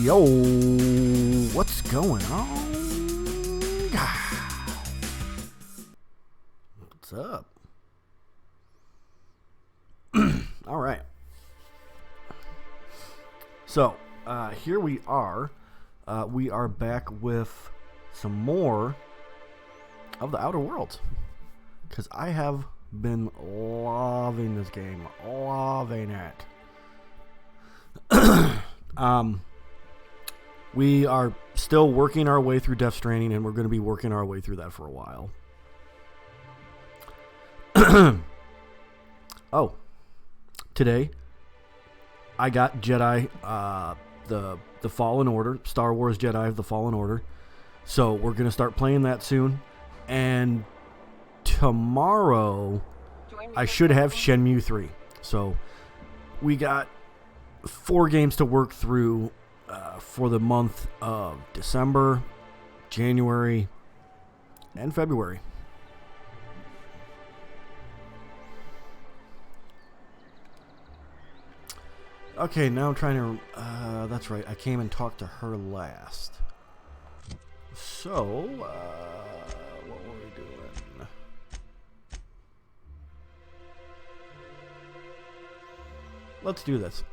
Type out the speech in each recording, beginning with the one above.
Yo, what's going on? What's up? All right. So, here we are. We are back with some more of the Outer Worlds. Because I have been loving this game. Loving it. We are still working our way through Death Stranding, and we're going to be working our way through that for a while. Oh, today I got Jedi, the Fallen Order, Star Wars Jedi: The Fallen Order. So we're going to start playing that soon, and tomorrow I should have Shenmue 3. So we got 4 games to work through for the month of December, January, and February. Okay, now I'm trying to... that's right, I came and talked to her last. So, what were we doing? Let's do this.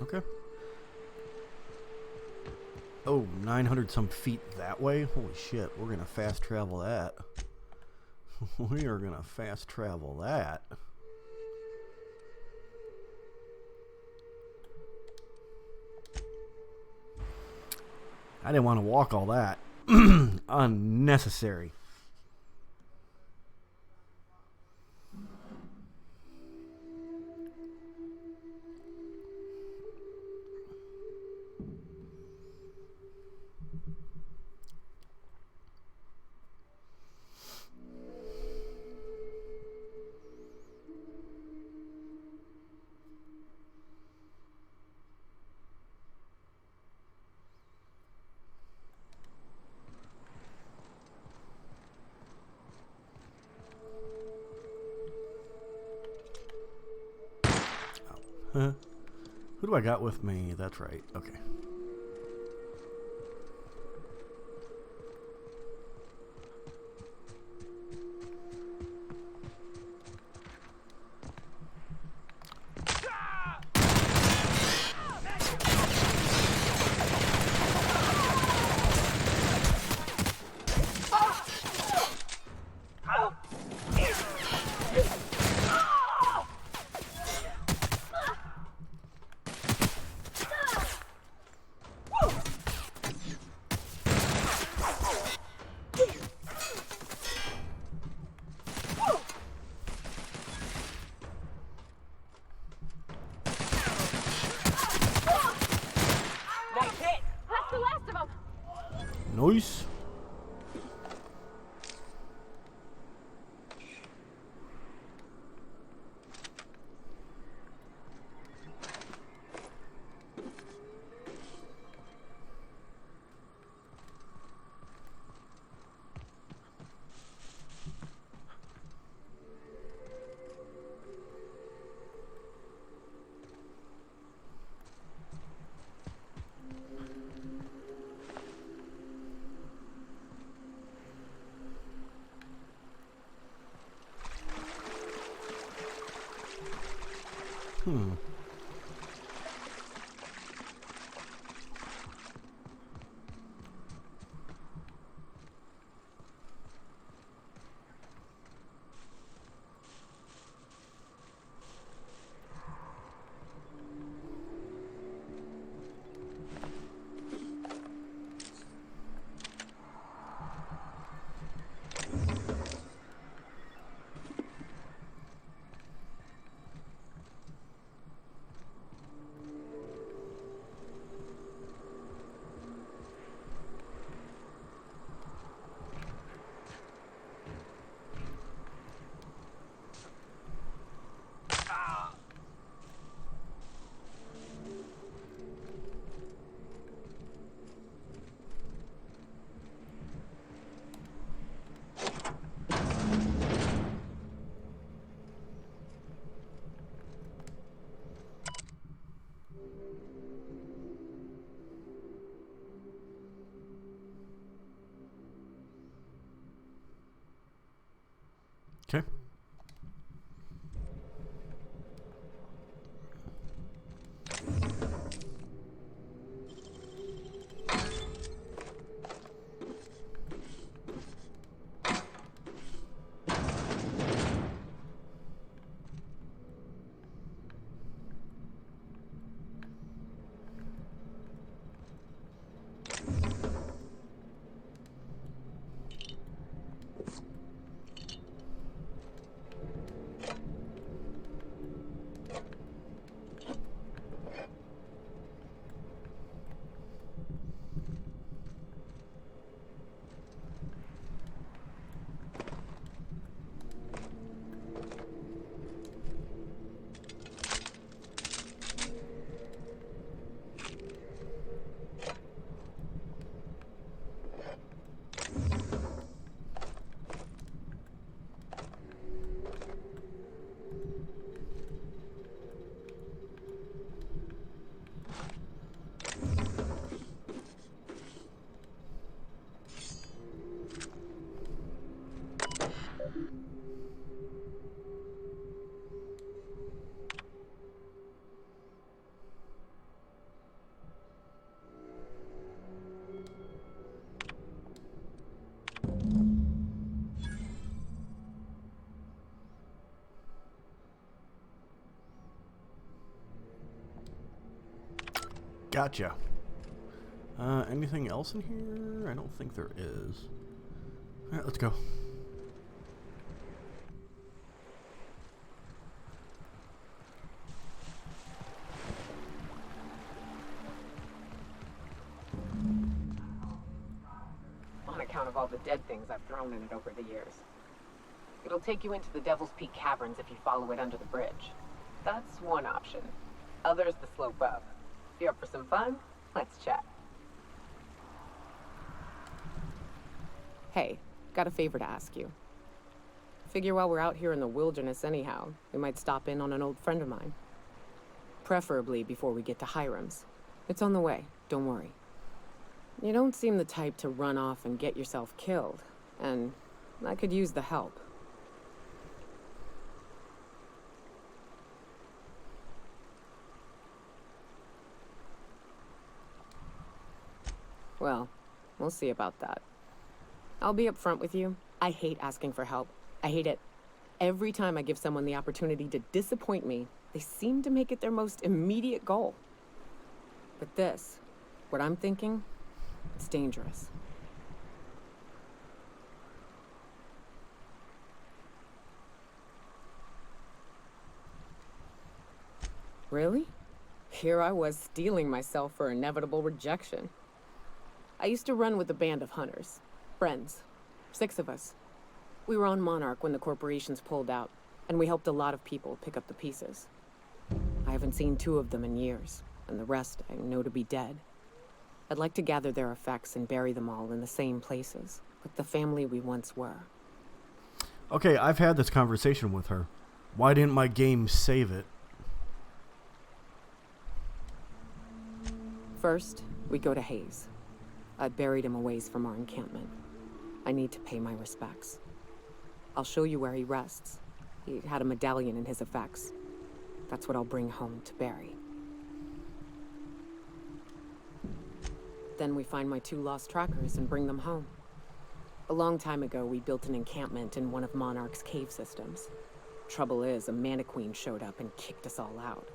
Okay. Oh, 900 some feet that way? Holy shit, we're gonna fast travel that. We are gonna fast travel that. I didn't want to walk all that. Unnecessary. Huh? Who do I got with me? That's right. Okay. Nice. Gotcha. Anything else in here? I don't think there is. Alright, let's go. On account of all the dead things I've thrown in it over the years. It'll take you into the Devil's Peak Caverns if you follow it under the bridge. That's one option. Other's the slope up. If you're up for some fun, let's chat. Hey, got a favor to ask you. Figure while we're out here in the wilderness anyhow, we might stop in on an old friend of mine. Preferably before we get to Hiram's. It's on the way, don't worry. You don't seem the type to run off and get yourself killed, and I could use the help. Well, we'll see about that. I'll be upfront with you. I hate asking for help. I hate it. Every time I give someone the opportunity to disappoint me, they seem to make it their most immediate goal. But this, what I'm thinking, it's dangerous. Really? Here I was steeling myself for inevitable rejection. I used to run with a band of hunters. Friends. 6 of us. We were on Monarch when the corporations pulled out, and we helped a lot of people pick up the pieces. I haven't seen 2 of them in years, and the rest I know to be dead. I'd like to gather their effects and bury them all in the same places, like the family we once were. Okay, I've had this conversation with her. Why didn't my game save it? First, we go to Hayes. I buried him a ways from our encampment. I need to pay my respects. I'll show you where he rests. He had a medallion in his effects. That's what I'll bring home to Barry. Then we find my 2 lost trackers and bring them home. A long time ago, we built an encampment in one of Monarch's cave systems. Trouble is, a Mantiqueen showed up and kicked us all out.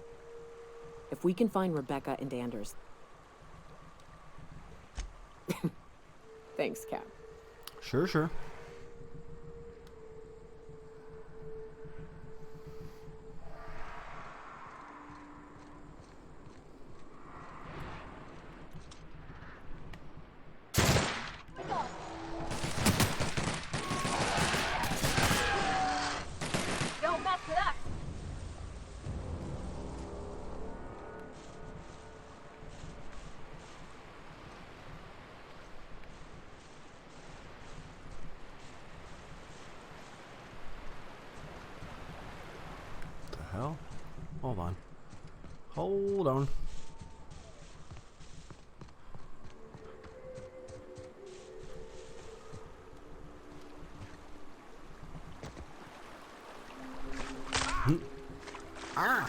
If we can find Rebecca and Anders... Thanks, Cap. Sure. Don't mess with us. The hell? Hold on. Hold on. Ah!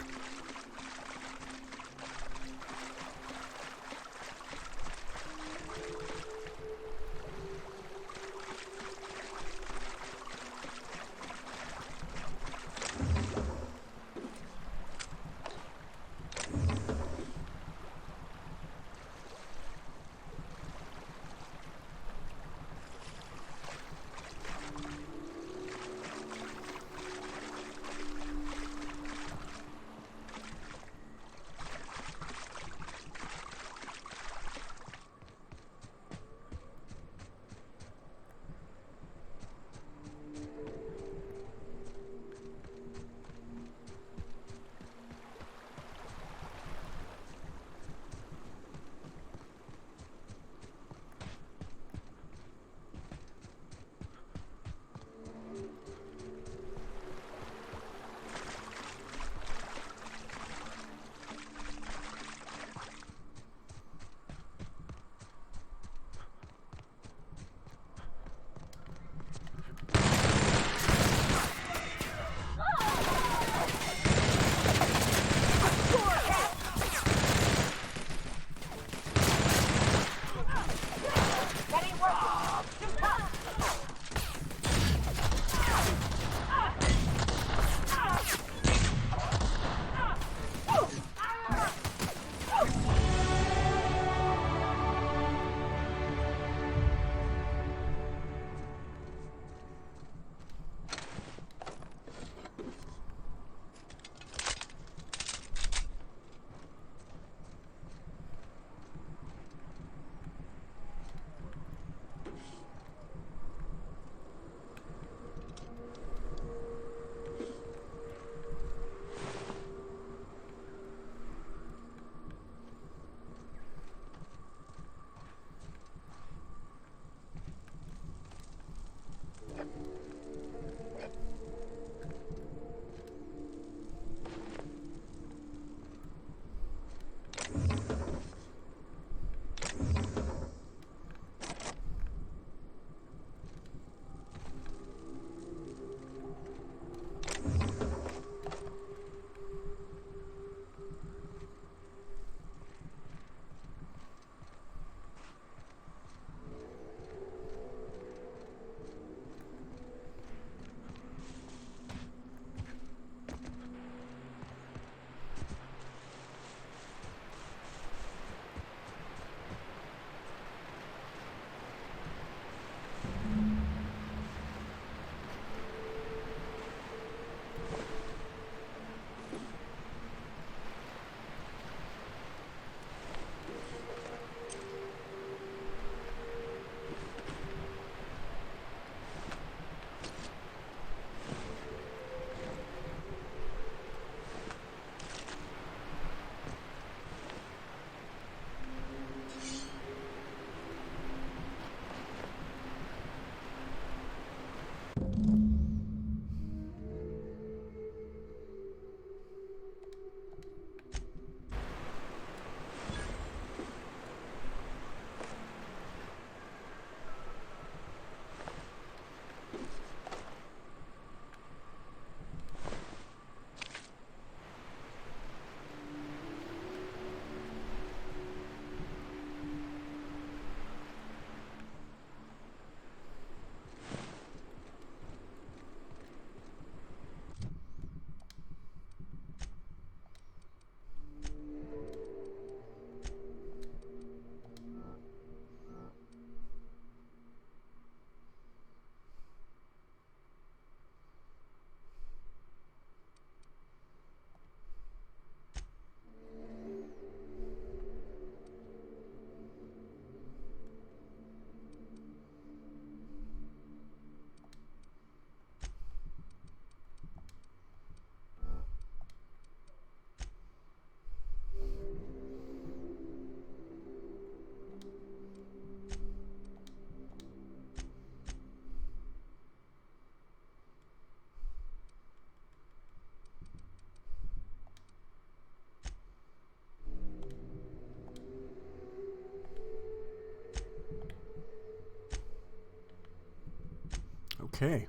Okay.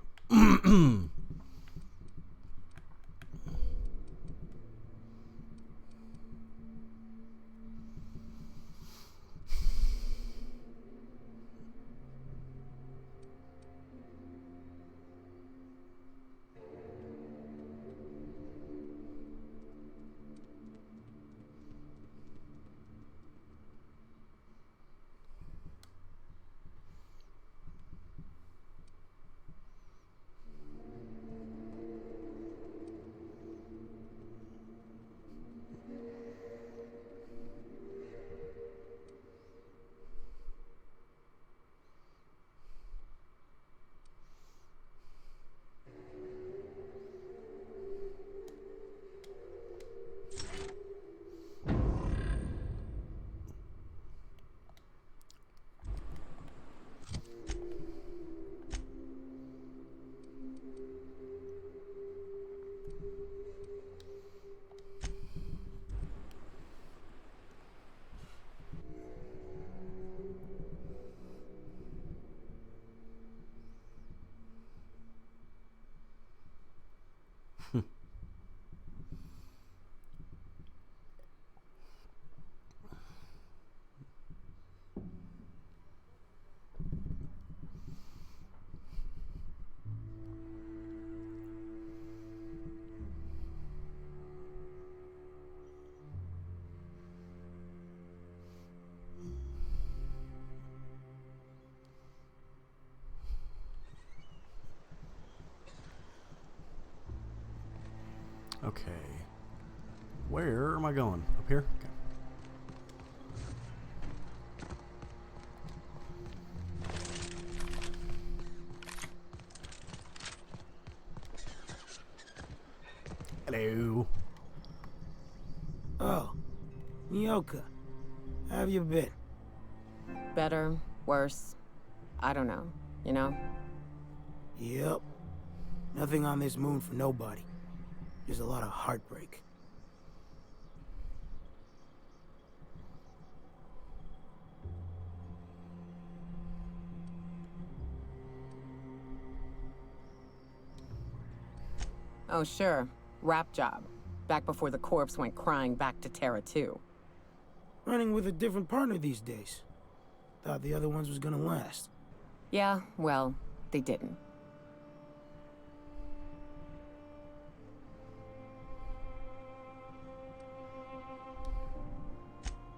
Okay. Where am I going? Up here? Okay. Hello. Oh, Nyoka, how have you been? Better, worse, I don't know, you know? Yep. Nothing on this moon for nobody. There's a lot of heartbreak. Oh, sure. Rap job. Back before the corpse went crying back to Terra 2. Running with a different partner these days. Thought the other ones was gonna last. Yeah, well, they didn't.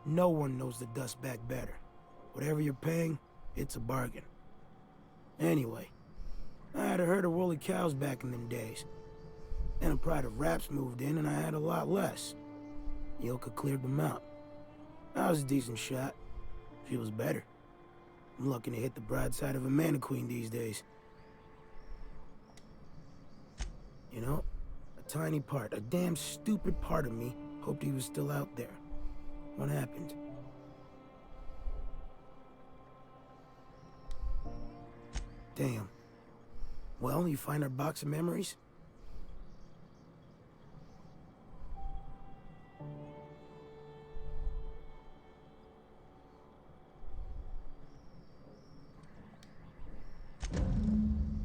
No one knows the dust bag better. Whatever you're paying, it's a bargain. Anyway, I had a herd of woolly cows back in them days. Then a pride of raps moved in and I had a lot less. Yoka cleared them out. I was a decent shot. She was better. I'm lucky to hit the broadside of a mannequin these days. You know, a tiny part, a damn stupid part of me hoped he was still out there. What happened? Damn. Well, you find our box of memories?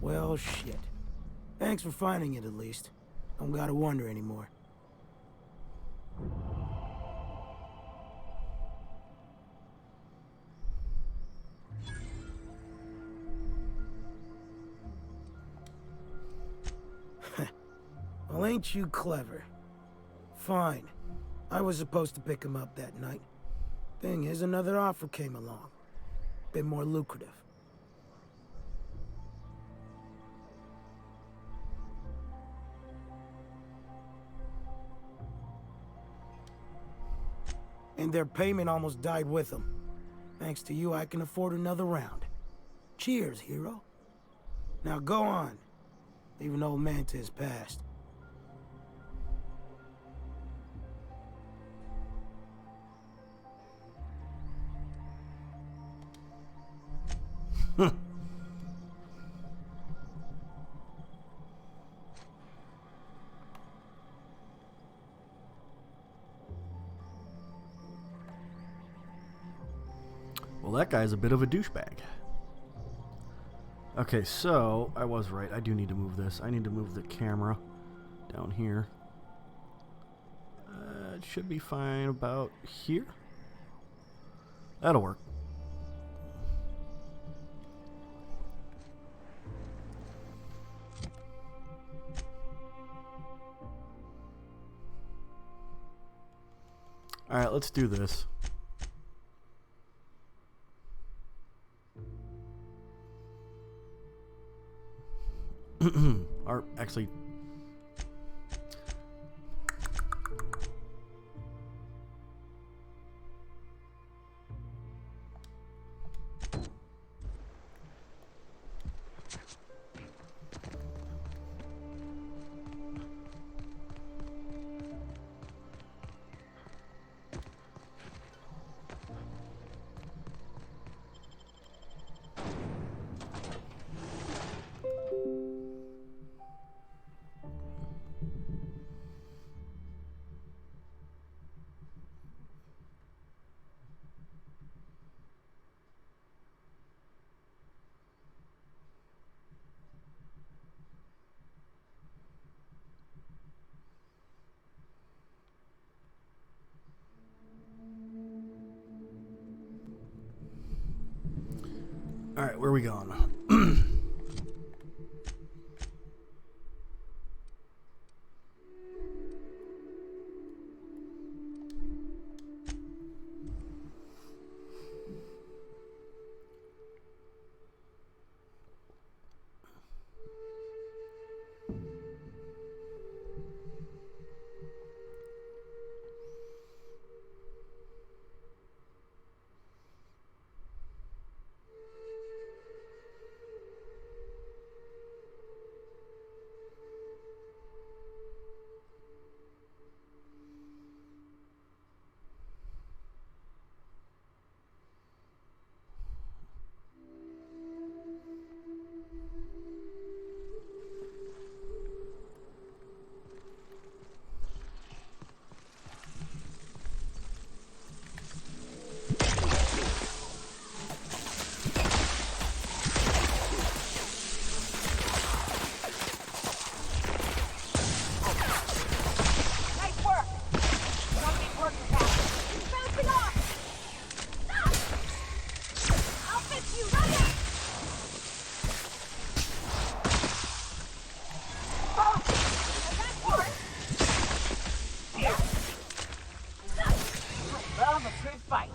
Well, shit. Thanks for finding it, at least. Don't gotta wonder anymore. Well, ain't you clever? Fine. I was supposed to pick him up that night. Thing is, another offer came along. Bit more lucrative. And their payment almost died with them. Thanks to you, I can afford another round. Cheers, hero. Now go on. Leave an old man to his past. Well, that guy's a bit of a douchebag. Okay, so I was right. I do need to move this. I need to move the camera down here. It should be fine about here. That'll work. All right, let's do this. Or actually, all right, where are we going? Nice work! Somebody's working fast. He's bouncing off! Stop! I'll fix you right up! Oh! That's work! I love a good fight.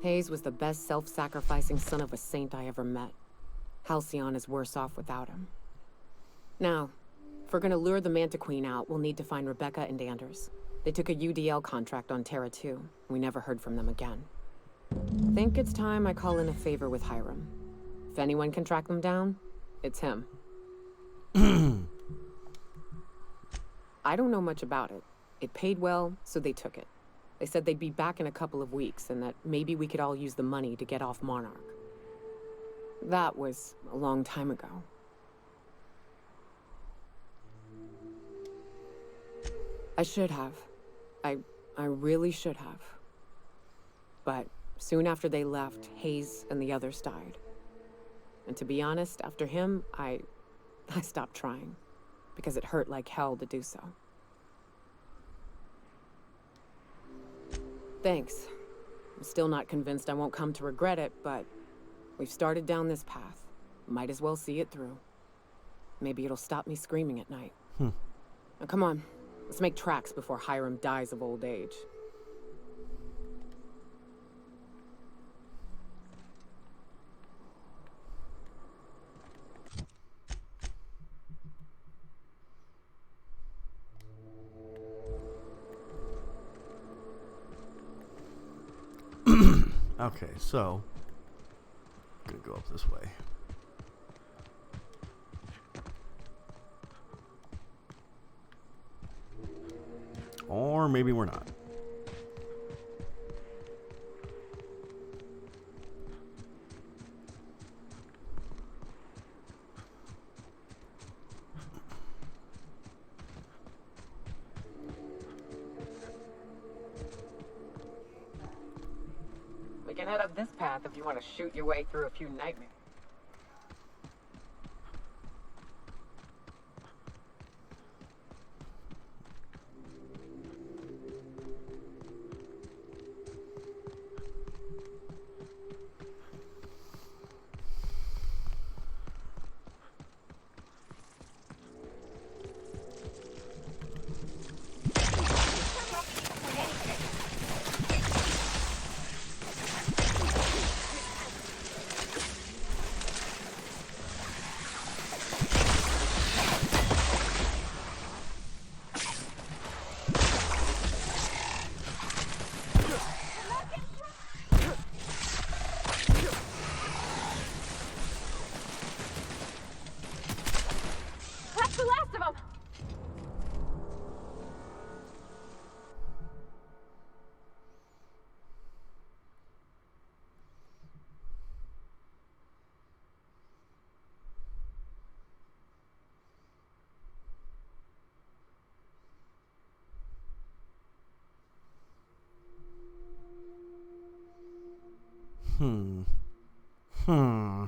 Hayes was the best self-sacrificing son of a saint I ever met. Halcyon is worse off without him. Now, If we're gonna lure the Manta Queen out, we'll need to find Rebecca and Anders. They took a UDL contract on Terra 2. We never heard from them again. Think it's time I call in a favor with Hiram. If anyone can track them down, it's him. I don't know much about it. It paid well, so they took it. They said they'd be back in a couple of weeks, and that maybe we could all use the money to get off Monarch. That was a long time ago. I should have. I really should have. But soon after they left, Hayes and the others died. And to be honest, after him, I stopped trying. Because it hurt like hell to do so. Thanks. I'm still not convinced I won't come to regret it, but we've started down this path. Might as well see it through. Maybe it'll stop me screaming at night. Now come on, let's make tracks before Hiram dies of old age. Okay, so I'm gonna go up this way. Or maybe we're not. We can head up this path if you want to shoot your way through a few nightmares. That's the last of them! Hmm. Hmm.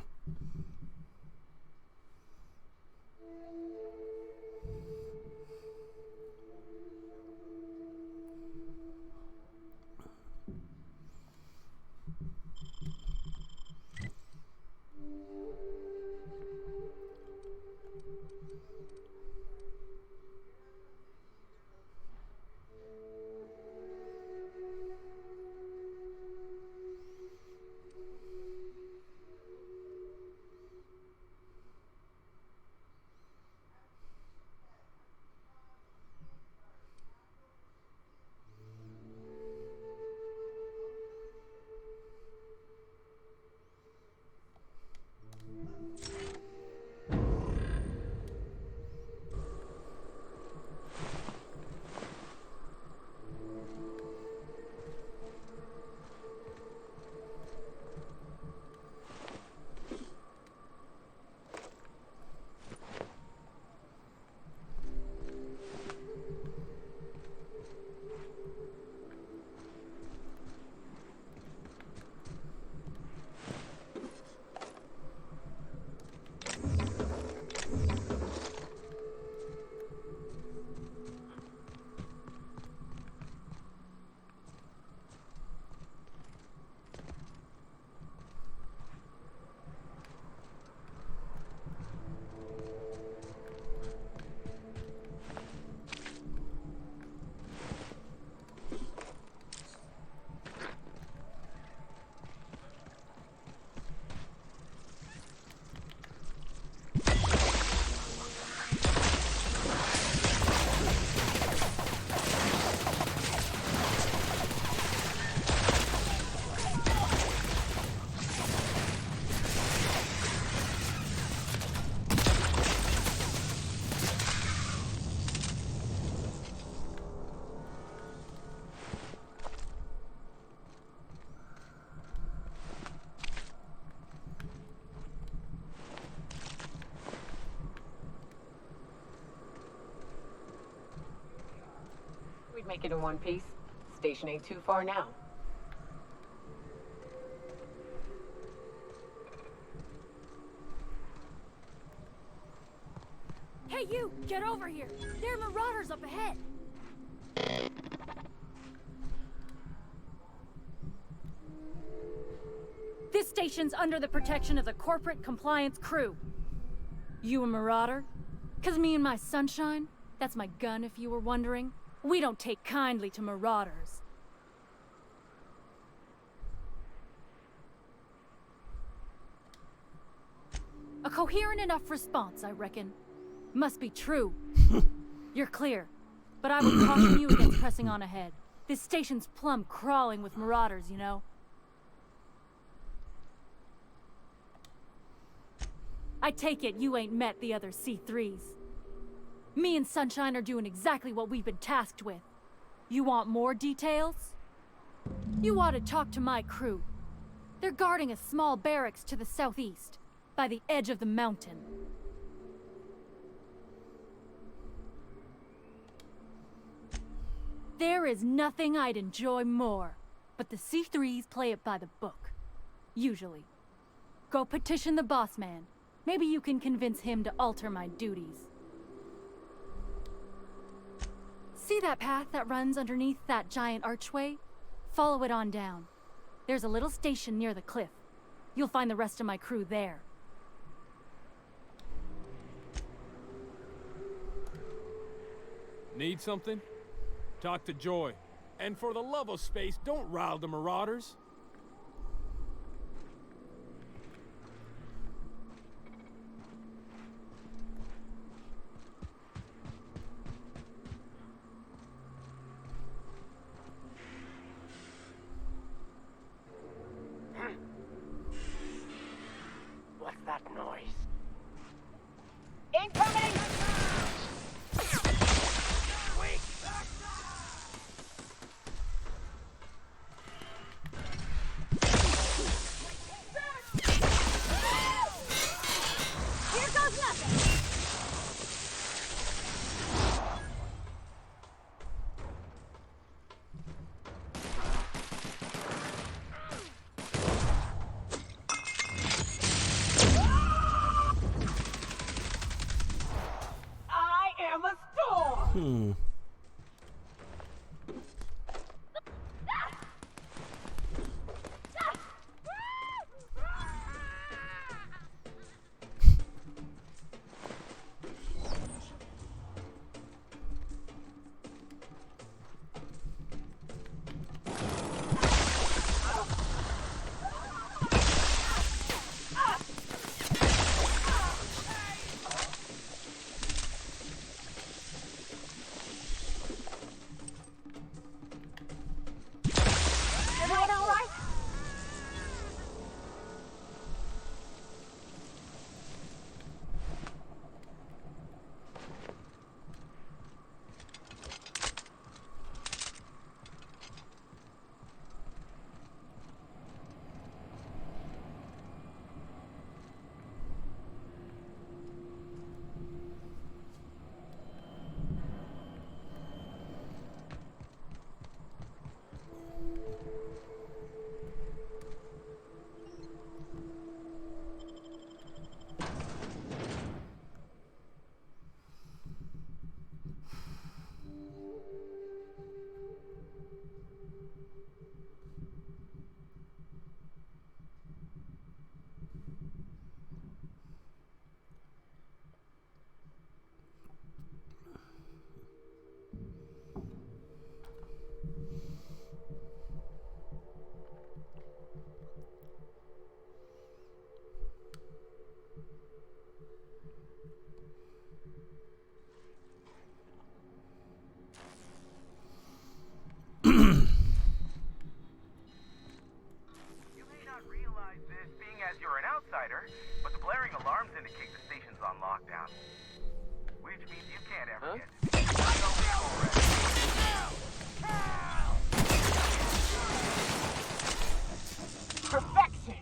we'd make it in one piece. Station ain't too far now. Hey, you! Get over here! There are marauders up ahead! This station's under the protection of the corporate compliance crew. You a marauder? 'Cause me and my sunshine, that's my gun if you were wondering, we don't take kindly to marauders. A coherent enough response, I reckon. Must be true. You're clear, but I would caution you against pressing on ahead. This station's plumb crawling with marauders, you know. I take it you ain't met the other C3s. Me and Sunshine are doing exactly what we've been tasked with. You want more details? You ought to talk to my crew. They're guarding a small barracks to the southeast, by the edge of the mountain. There is nothing I'd enjoy more, but the C3s play it by the book. Usually. Go petition the boss man. Maybe you can convince him to alter my duties. See that path that runs underneath that giant archway? Follow it on down. There's a little station near the cliff. You'll find the rest of my crew there. Need something? Talk to Joy. And for the love of space, don't rile the marauders. What's that noise? Incoming! Here goes nothing! I am a storm! Everyone all right? You may not realize this being as you're an outsider, but the blaring alarms indicate the station's on lockdown. Which means you can't ever get to see Perfection!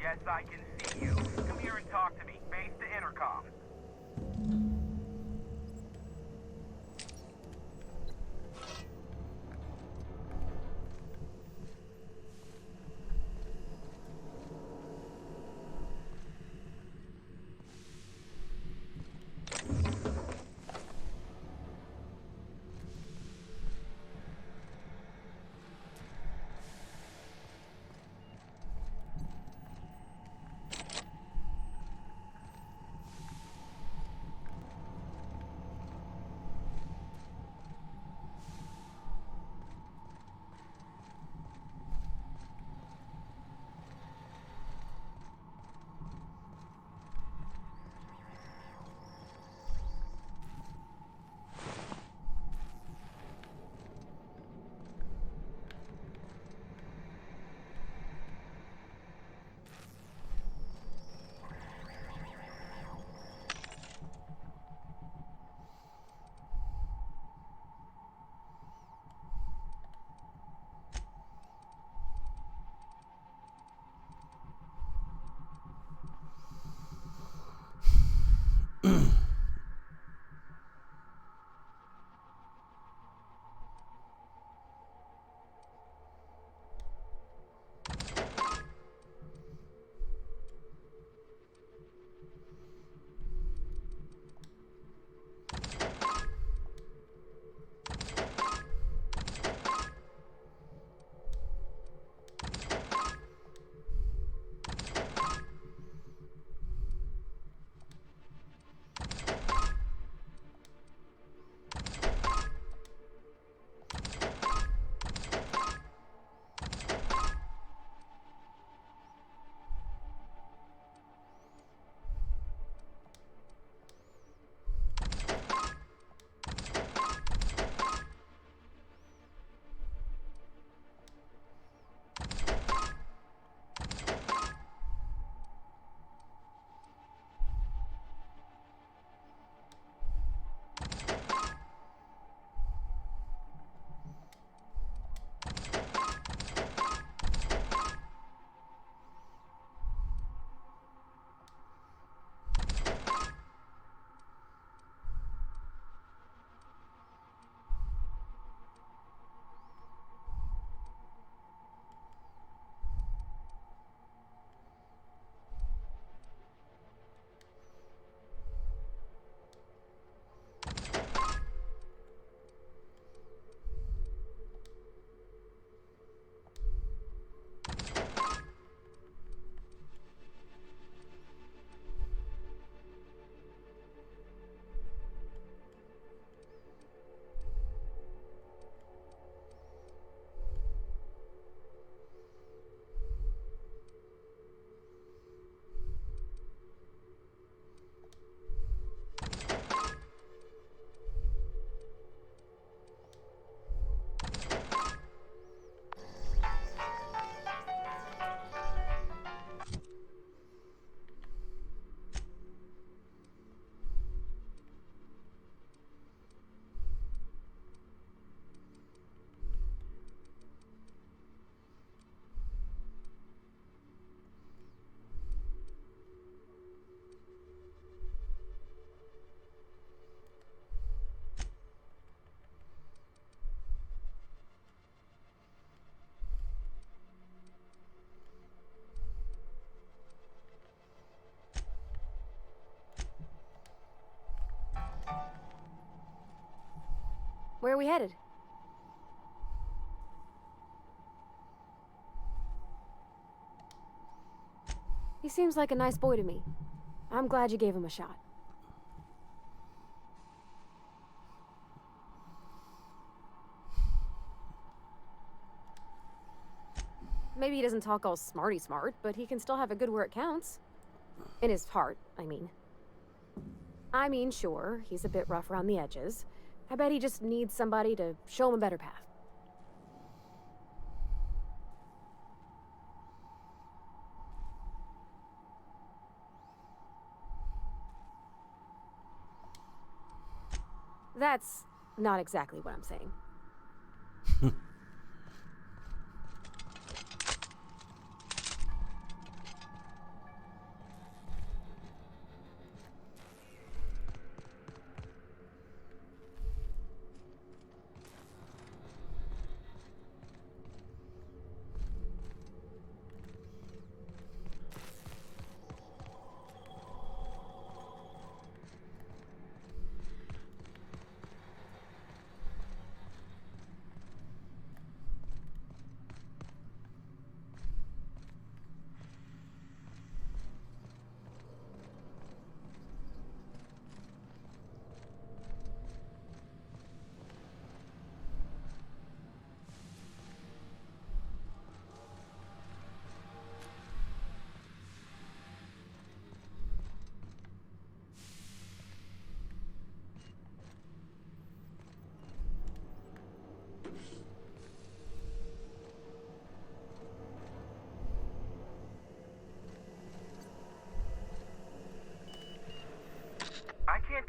Yes, I can see you. Come here and talk to me. Face the intercom. Where are we headed? He seems like a nice boy to me. I'm glad you gave him a shot. Maybe he doesn't talk all smarty smart, but he can still have a good where it counts. In his heart, I mean. Sure, he's a bit rough around the edges. I bet he just needs somebody to show him a better path. That's not exactly what I'm saying.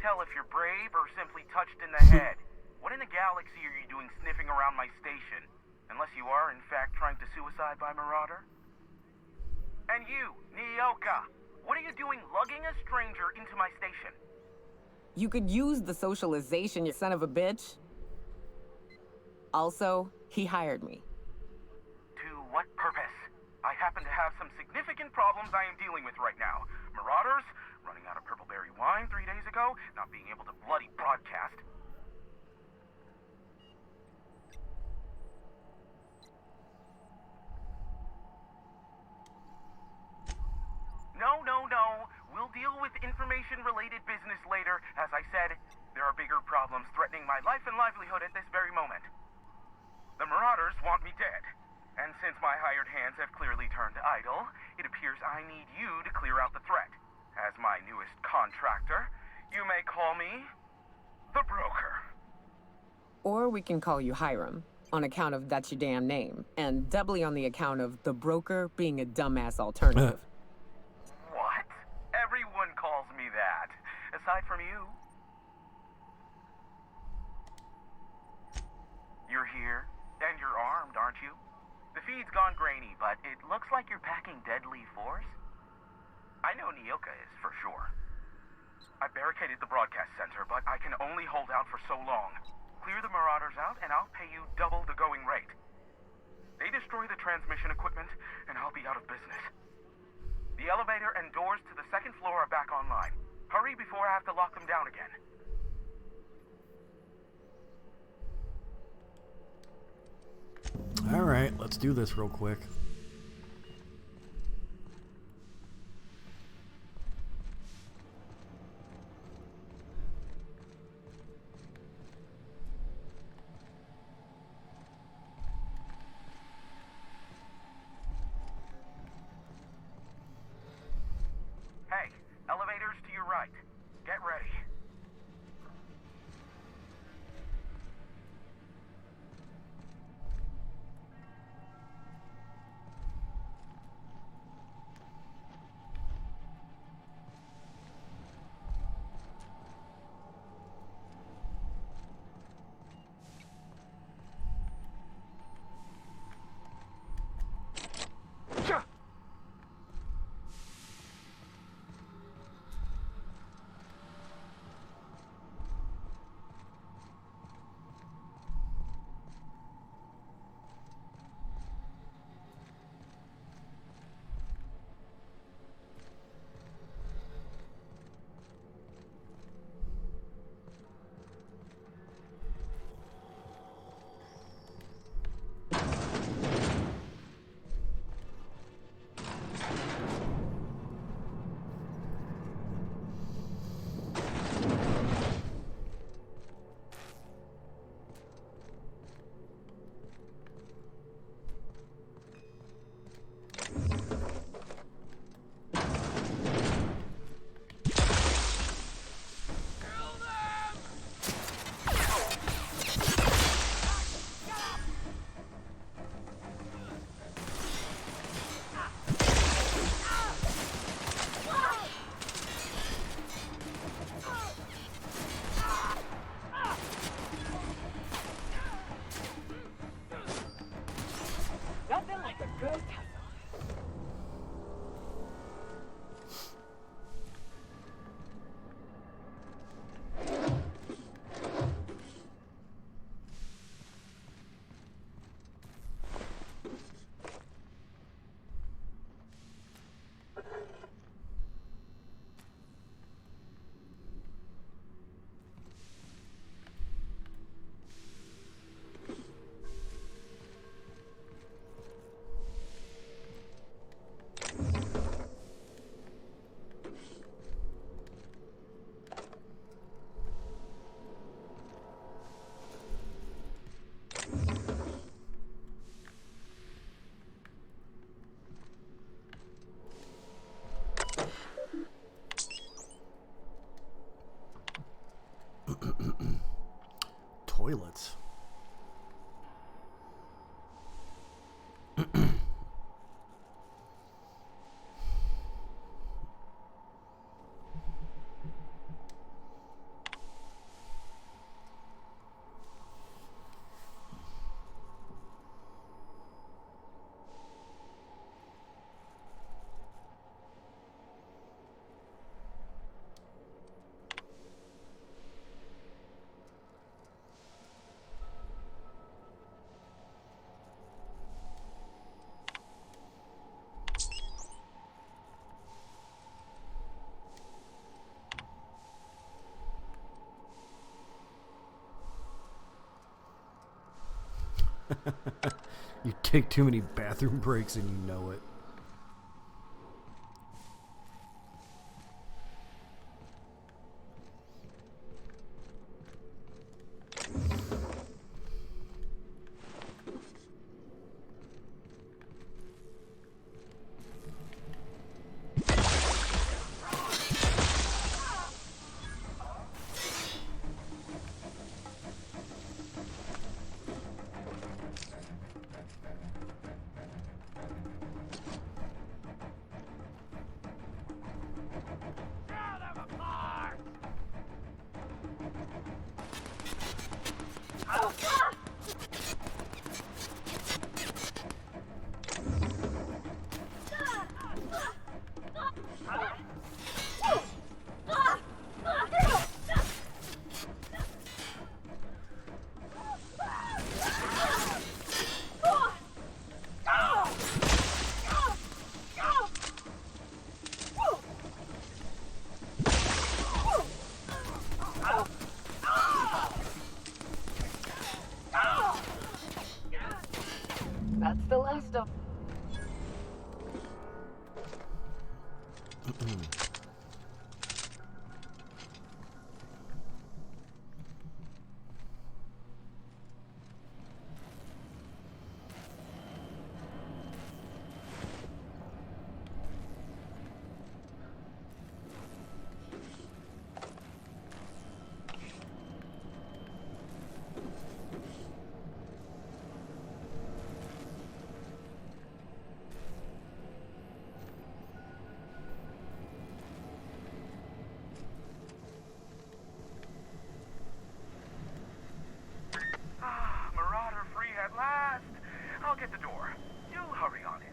tell if you're brave or simply touched in the head. What in the galaxy are you doing sniffing around my station? Unless you are, in fact, trying to suicide by Marauder? And you, Nyoka, what are you doing lugging a stranger into my station? You could use the socialization, you son of a bitch. Also, he hired me. To what purpose? I happen to have some significant problems I am dealing with right now. Marauders, running out of purple-berry wine 3 days ago, not being able to bloody broadcast. No. We'll deal with information-related business later. As I said, there are bigger problems threatening my life and livelihood at this very moment. The Marauders want me dead. And since my hired hands have clearly turned idle, it appears I need you to clear out the threat. As my newest contractor, you may call me the Broker. Or we can call you Hiram, on account of that's your damn name, and doubly on the account of the Broker being a dumbass alternative. What? Everyone calls me that, aside from you. You're here, and you're armed, aren't you? The feed's gone grainy, but it looks like you're packing deadly force. I know Nyoka is, for sure. I barricaded the broadcast center, but I can only hold out for so long. Clear the Marauders out, and I'll pay you double the going rate. They destroy the transmission equipment, and I'll be out of business. The elevator and doors to the second floor are back online. Hurry before I have to lock them down again. All right, let's do this real quick. Hey, elevators to your right. Get ready. Nothing like a good tussle. Toilets. You take too many bathroom breaks and you know it. That's the last of. Marauder free at last. I'll get the door. You hurry on in.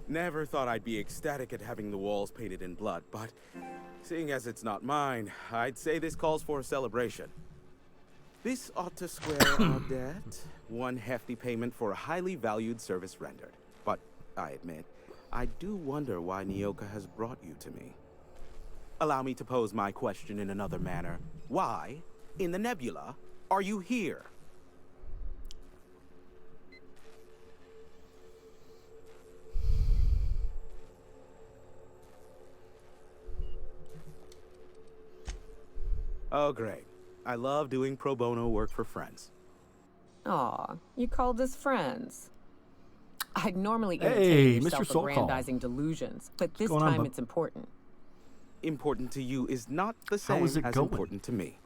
Never thought I'd be ecstatic at having the walls painted in blood, but seeing as it's not mine, I'd say this calls for a celebration. This ought to square our debt. One hefty payment for a highly valued service rendered. But I admit, I do wonder why Nyoka has brought you to me. Allow me to pose my question in another manner. Why, in the nebula, are you here? Oh, great. I love doing pro bono work for friends. Aw, you called us friends. I'd normally Hey, entertain your Mr. Soul Call. self-aggrandizing delusions, but this going on, time bub? it's important. Important to you is not the How same is it as going? important to me.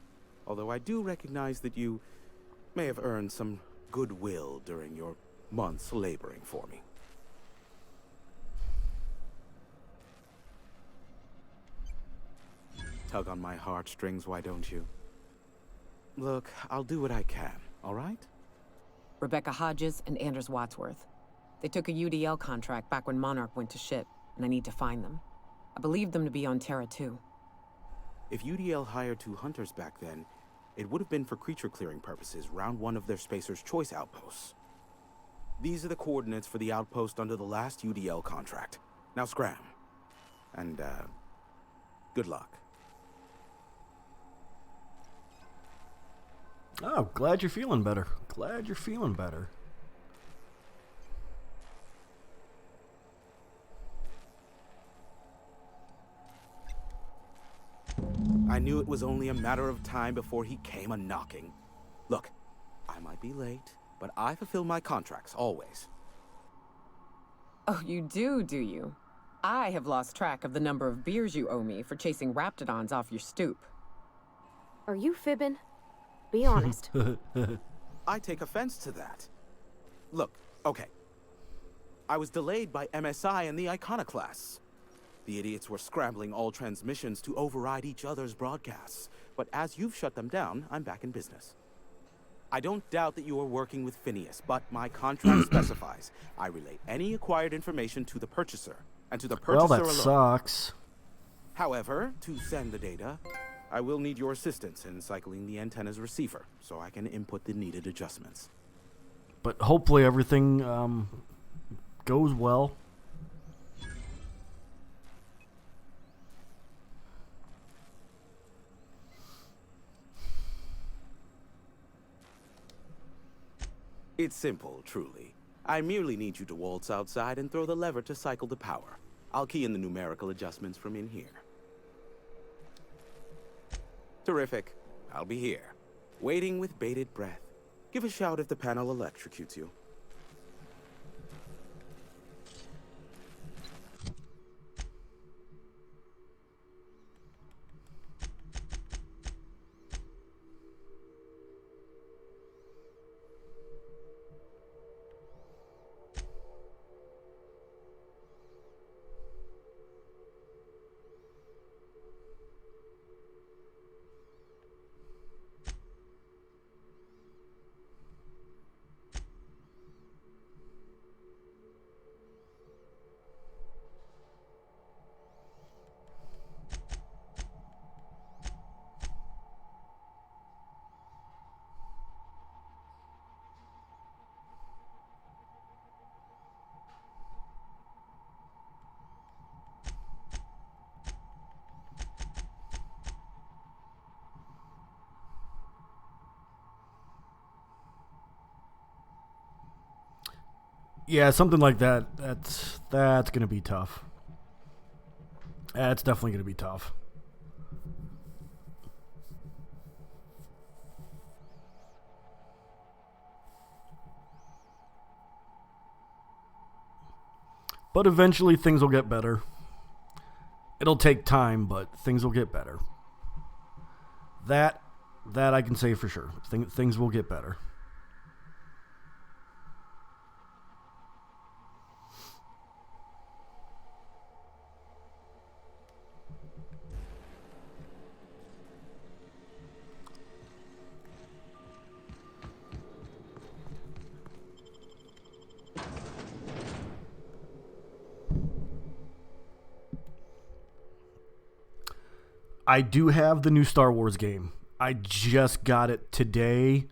Although I do recognize that you may have earned some goodwill during your months laboring for me. Tug on my heartstrings, why don't you? Look, I'll do what I can, all right? Rebecca Hodges and Anders Wadsworth. They took a UDL contract back when Monarch went to shit, and I need to find them. I believe them to be on Terra too. If UDL hired 2 hunters back then, it would have been for creature clearing purposes, round 1 of their Spacer's Choice outposts. These are the coordinates for the outpost under the last UDL contract. Now scram. And, good luck. Oh, glad you're feeling better. Glad you're feeling better. I knew it was only a matter of time before he came a-knocking. Look, I might be late, but I fulfill my contracts, always. Oh, you do you? I have lost track of the number of beers you owe me for chasing raptidons off your stoop. Are you fibbing? Be honest. I take offense to that. Look, okay. I was delayed by MSI and the Iconoclasts. The idiots were scrambling all transmissions to override each other's broadcasts. But as you've shut them down, I'm back in business. I don't doubt that you are working with Phineas, but my contract specifies I relay any acquired information to the purchaser, and to the purchaser Well, that alone. sucks. However, to send the data, I will need your assistance in cycling the antenna's receiver, so I can input the needed adjustments. But hopefully everything goes well. It's simple, truly. I merely need you to waltz outside and throw the lever to cycle the power. I'll key in the numerical adjustments from in here. Terrific. I'll be here, waiting with bated breath. Give a shout if the panel electrocutes you. Yeah, something like that. That's gonna be tough. That's definitely gonna be tough. But eventually things will get better. It'll take time, but things will get better. That I can say for sure. Things will get better. I do have the new Star Wars game. I just got it today,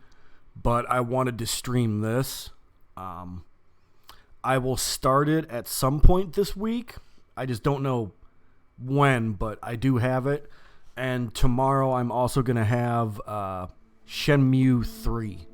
but I wanted to stream this. I will start it at some point this week. I just don't know when, but I do have it. And tomorrow I'm also going to have Shenmue 3.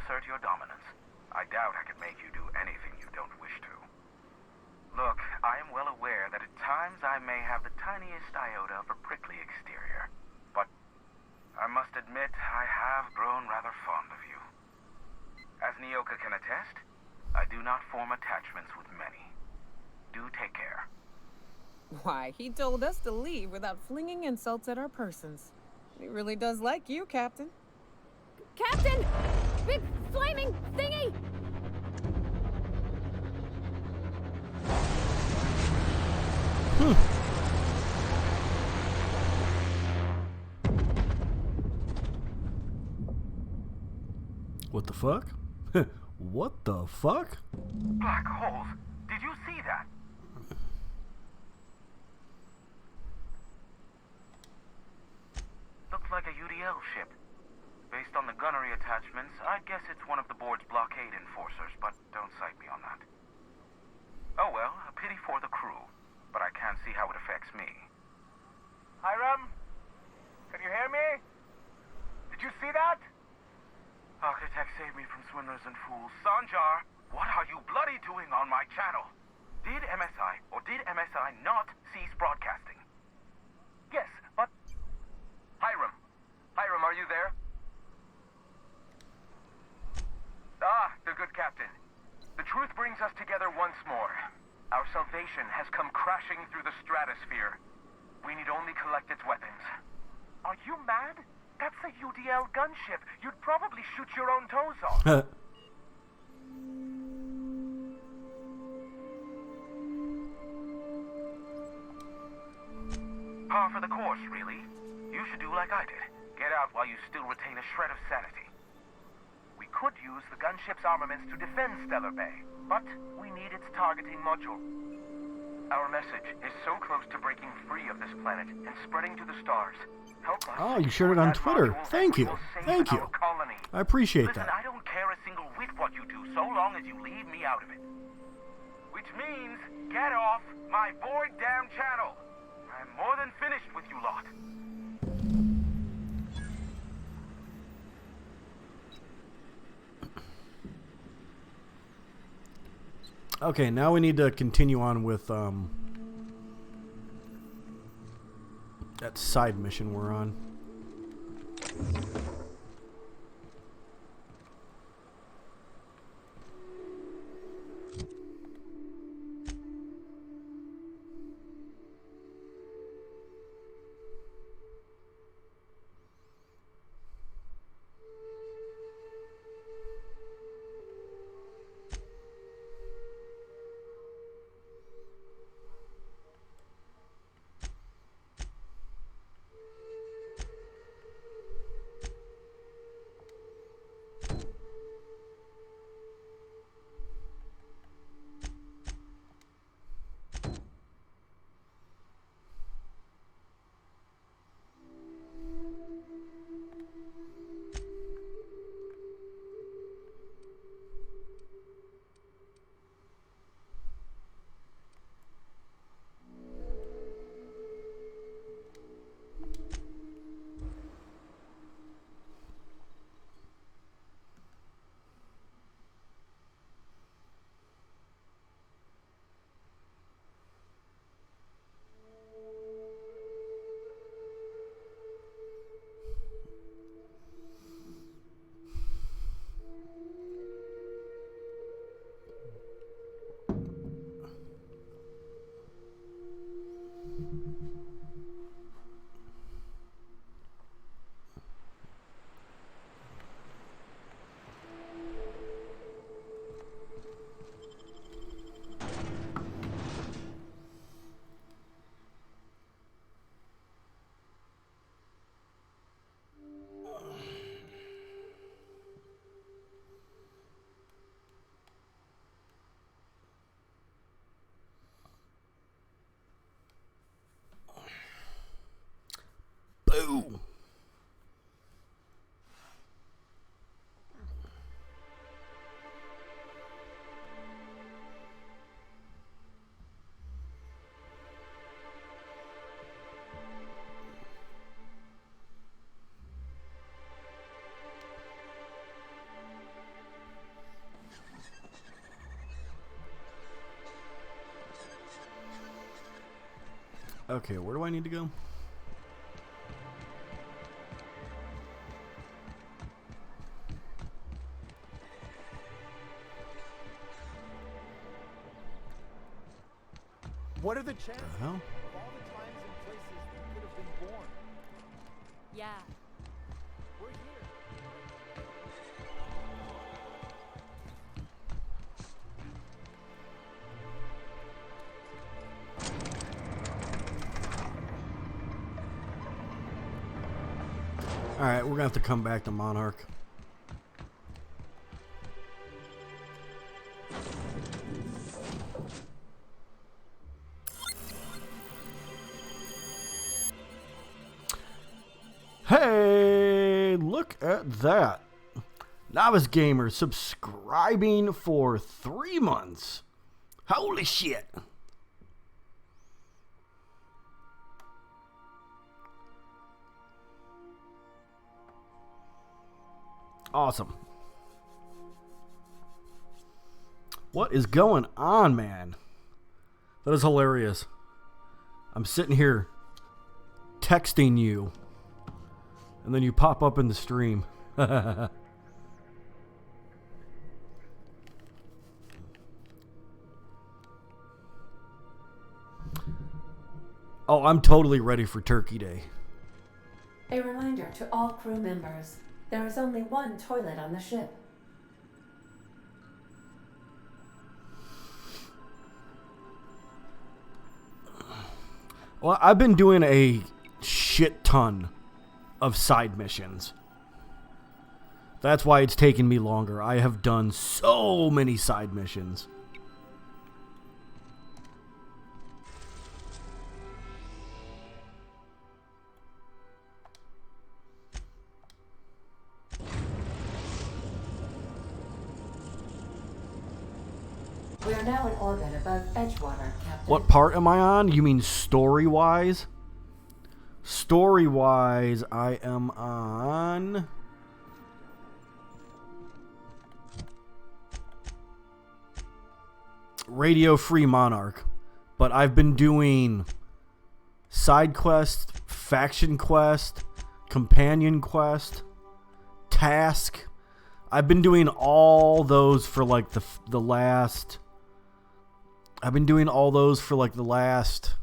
assert your dominance. I doubt I could make you do anything you don't wish to. Look, I am well aware that at times I may have the tiniest iota of a prickly exterior, but I must admit I have grown rather fond of you. As Nyoka can attest, I do not form attachments with many. Do take care. Why, he told us to leave without flinging insults at our persons. He really does like you, Captain. Captain! Big flaming thingy! What the fuck? What the fuck? Black holes! Did you see that? Looks like a UDL ship. Based on the gunnery attachments, I'd guess it's one of the board's blockade enforcers, but don't cite me on that. Oh well, a pity for the crew, but I can't see how it affects me. Hiram? Can you hear me? Did you see that? Architect saved me from swindlers and fools. Sanjar, what are you bloody doing on my channel? Did MSI or did MSI not cease broadcasting? Yes, but... Hiram. Hiram, are you there? Ah, the good captain. The truth brings us together once more. Our salvation has come crashing through the stratosphere. We need only collect its weapons. Are you mad? That's a UDL gunship. You'd probably shoot your own toes off. Par for the course, really. You should do like I did. Get out while you still retain a shred of sanity. We could use the gunship's armaments to defend Stellar Bay, but we need its targeting module. Our message is so close to breaking free of this planet and spreading to the stars. Help us. Oh, you shared it on Twitter. Thank you. Thank you. I appreciate Listen, that. I don't care a single whit what you do, so long as you leave me out of it. Which means, get off my void damn channel. I'm more than finished with you lot. Okay, now we need to continue on with that side mission we're on. Boom. Okay, where do I need to go? What are the chances hell? of all the times and places we could have been born? Yeah. We're here. Alright, we're gonna have to come back to Monarch. Hey, look at that. Novice Gamer subscribing for 3 months. Holy shit. Awesome. What is going on, man? That is hilarious. I'm sitting here texting you, and then you pop up in the stream. Oh, I'm totally ready for Turkey Day. A reminder to all crew members, there is only one toilet on the ship. Well, I've been doing a shit ton of side missions. That's why it's taken me longer. I have done so many side missions. We are now in orbit above Edgewater, Captain. What part am I on? You mean story-wise? Story-wise, I am on... Radio Free Monarch. But I've been doing side quest, faction quest, companion quest, task. I've been doing all those for like the last... I've been doing all those for like the last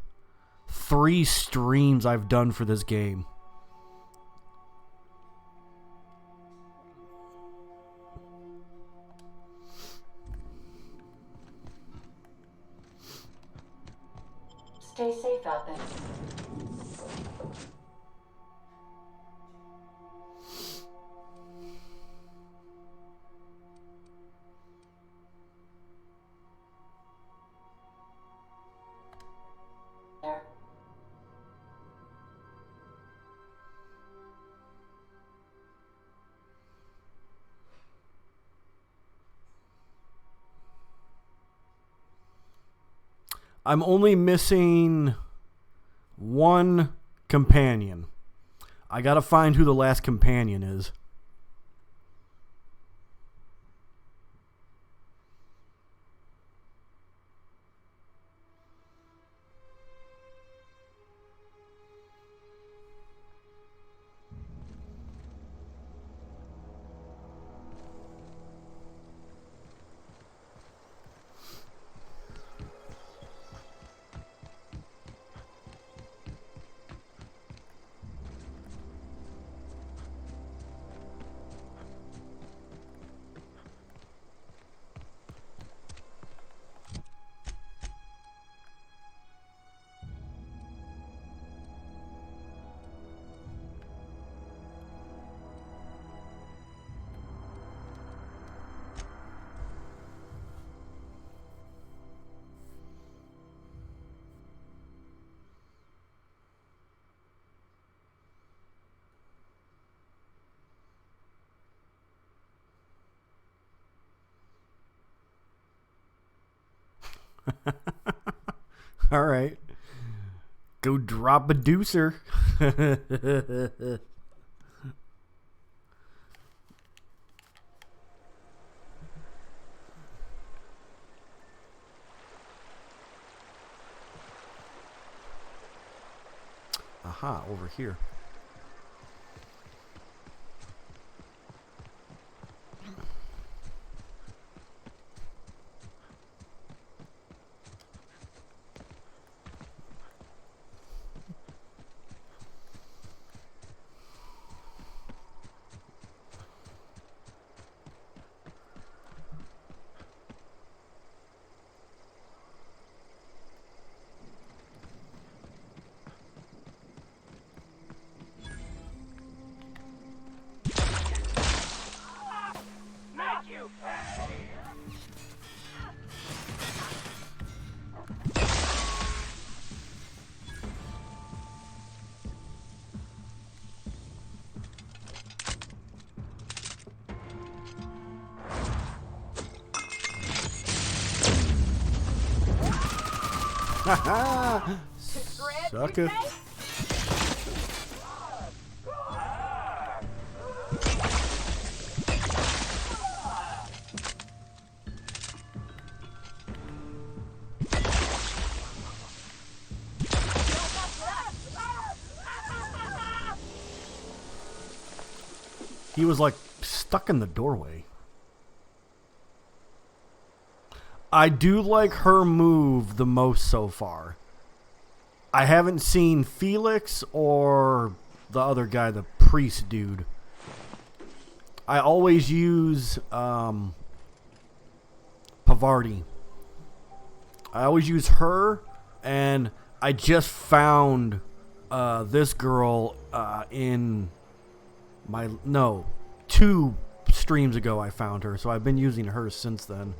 3 streams I've done for this game. Stay safe out there. I'm only missing 1 companion. I gotta find who the last companion is. All right. Go drop a deucer. over here. Sucker. He was like stuck in the doorway. I do like her move the most so far. I haven't seen Felix or the other guy, the priest dude. I always use Pavardi. I always use her, and I just found this girl in my... No, 2 streams ago I found her, so I've been using her since then.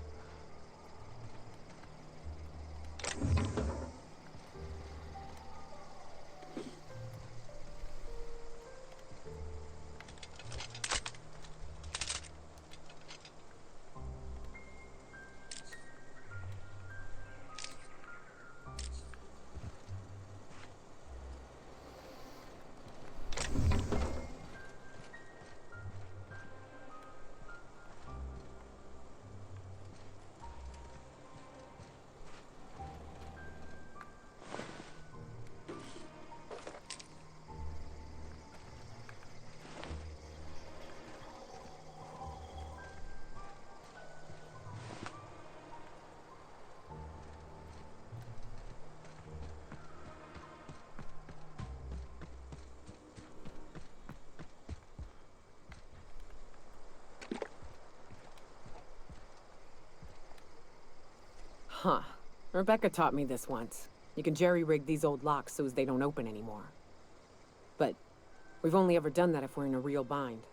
Huh. Rebecca taught me this once. You can jerry-rig these old locks so as they don't open anymore. But we've only ever done that if we're in a real bind.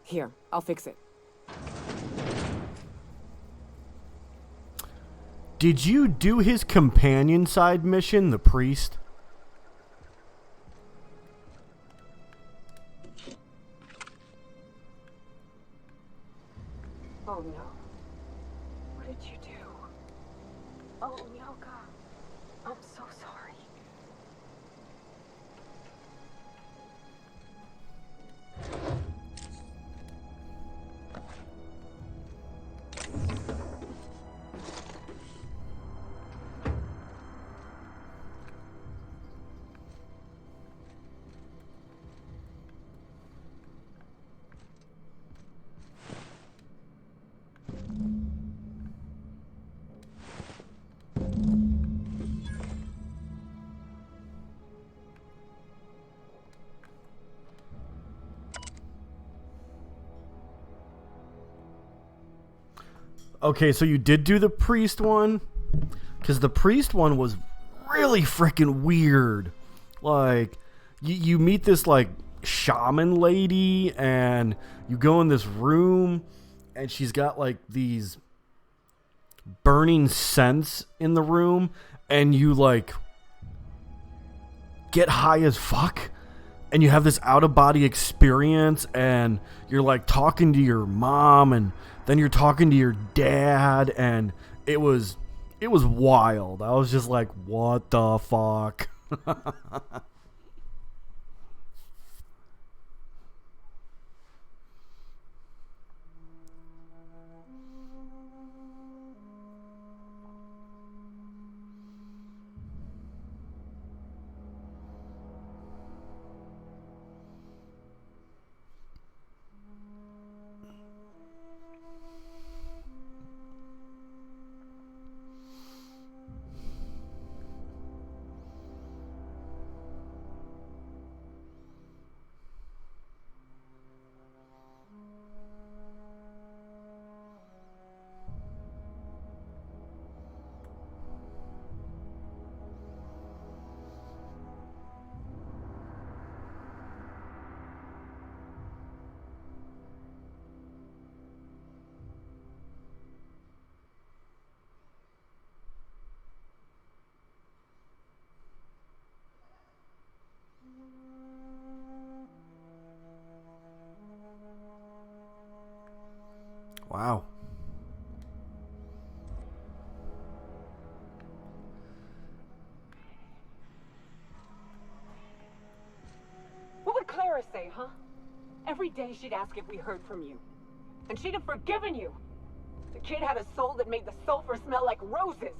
Here, I'll fix it. Did you do his companion side mission, the priest? Oh no. What did you do? Oh, Yoka. I'm so sorry. Okay, so you did do the priest one? Because the priest one was really freaking weird. Like, you meet this, like, shaman lady, and you go in this room, and she's got, like, these burning scents in the room, and you, like, get high as fuck, and you have this out-of-body experience, and you're, like, talking to your mom, and then you're talking to your dad, and it was wild. I was just like, what the fuck? Wow. What would Clara say, huh? Every day she'd ask if we heard from you. And she'd have forgiven you. The kid had a soul that made the sulfur smell like roses.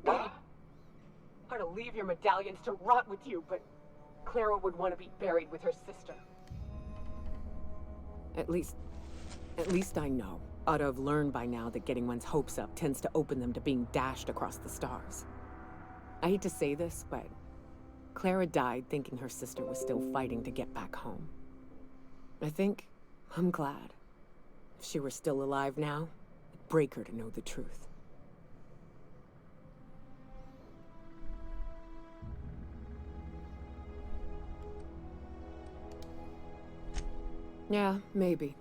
Hard to leave your medallions to rot with you, but Clara would want to be buried with her sister. At least I know. Ought to have learned by now that getting one's hopes up tends to open them to being dashed across the stars. I hate to say this, but Clara died thinking her sister was still fighting to get back home. I'm glad. If she were still alive now, it'd break her to know the truth. Yeah, maybe.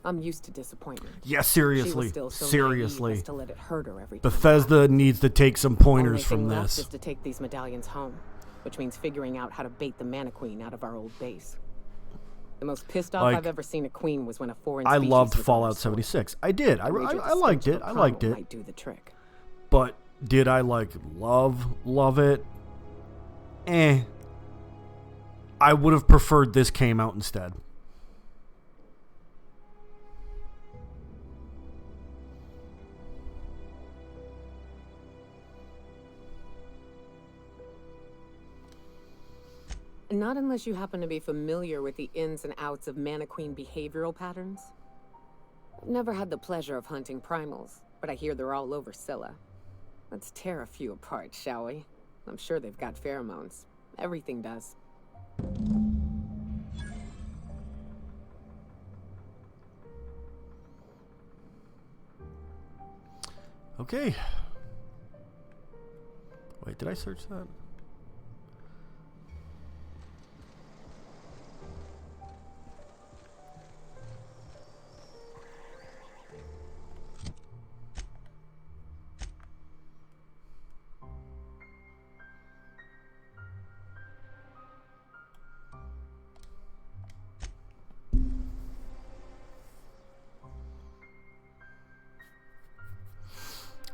I'm used to disappointment. Yeah, seriously. She was still so seriously. naive as to let it hurt her every time. Bethesda needs to take some pointers Only from thing left this. is to take these medallions home, which means figuring out how to bait the Mana Queen out of our old base. The most pissed off Like, I've ever seen a queen was when a foreign I species loved was on Fallout her soil. 76. I did. I Wager the liked stench it. of I a liked primal it. might do the trick. But did I love it? I would have preferred this came out instead. Not unless you happen to be familiar with the ins and outs of Mana Queen behavioral patterns. I've never had the pleasure of hunting primals, but I hear they're all over Scylla. Let's tear a few apart, shall we? I'm sure they've got pheromones. Everything does. Okay. Wait, did I search that?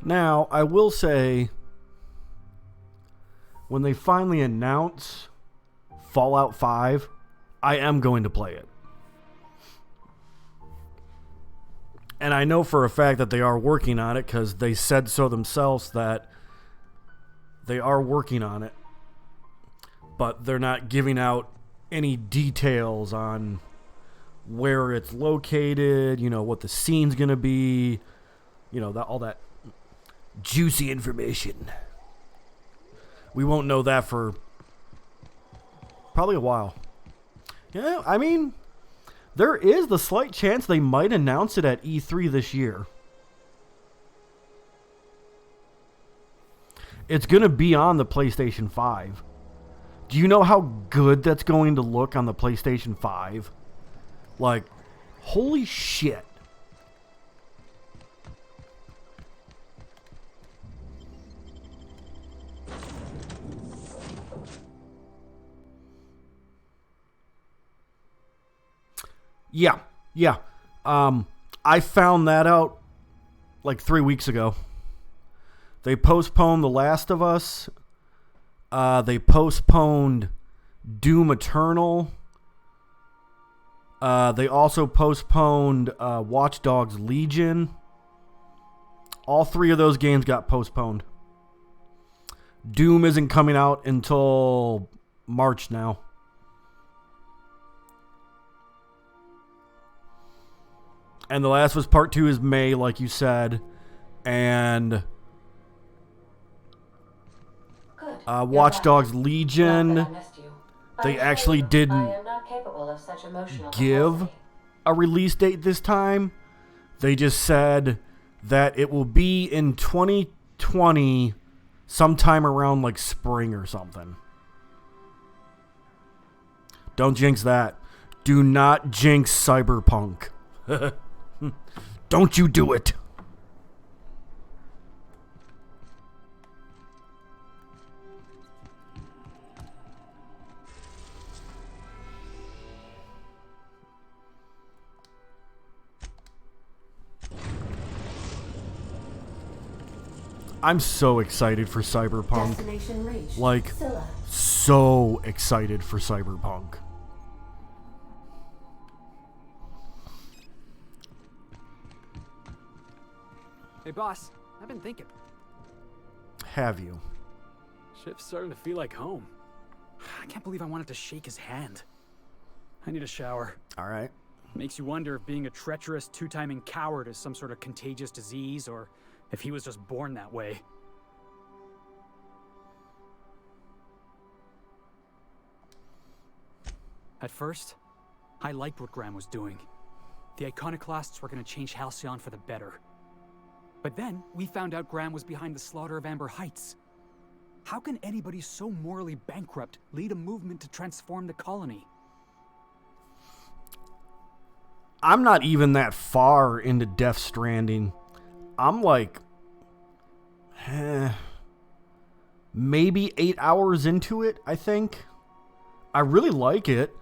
Now, I will say, when they finally announce Fallout 5, I am going to play it. And I know for a fact that they are working on it because they said so themselves that they are working on it. But they're not giving out any details on where it's located, what the scene's going to be, all that juicy information. We won't know that for probably a while. Yeah, I mean, there is the slight chance they might announce it at E3 this year. It's going to be on the PlayStation 5. Do you know how good that's going to look on the PlayStation 5? Like, holy shit. Yeah. I found that out like 3 weeks ago. They postponed The Last of Us. They postponed Doom Eternal. They also postponed Watch Dogs Legion. All 3 of those games got postponed. Doom isn't coming out until March now. And The Last of Us Part 2 is May, like you said. And Watch Dogs Legion, they actually didn't give a release date this time. They just said that it will be in 2020, sometime around like spring or something. Don't jinx that. Do not jinx Cyberpunk. Don't you do it. I'm so excited for Cyberpunk. Destination reached. Like, Scylla. so excited for Cyberpunk. Hey, boss. I've been thinking. Have you? Ship's starting to feel like home. I can't believe I wanted to shake his hand. I need a shower. All right. Makes you wonder if being a treacherous, two-timing coward is some sort of contagious disease, or if he was just born that way. At first, I liked what Graham was doing. The Iconoclasts were going to change Halcyon for the better. But then, we found out Graham was behind the slaughter of Amber Heights. How can anybody so morally bankrupt lead a movement to transform the colony? I'm not even that far into Death Stranding. I'm like, maybe 8 hours into it, I think. I really like it.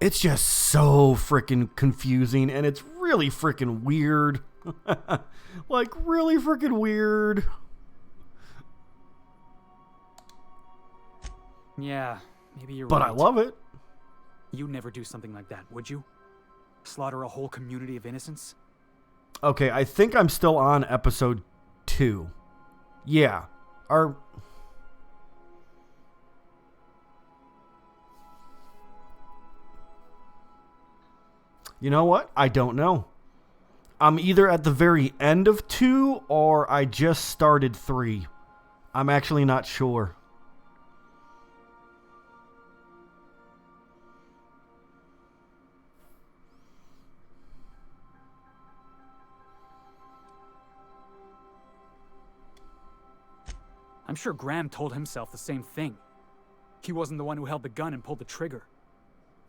It's just so freaking confusing, and it's really freaking weird. Like, really freaking weird. Yeah, maybe you're But right. I love it. You'd never do something like that, would you? Slaughter a whole community of innocents? Okay, I think I'm still on episode 2. Yeah. You know what? I don't know. I'm either at the very end of 2 or I just started 3. I'm actually not sure. I'm sure Graham told himself the same thing. He wasn't the one who held the gun and pulled the trigger.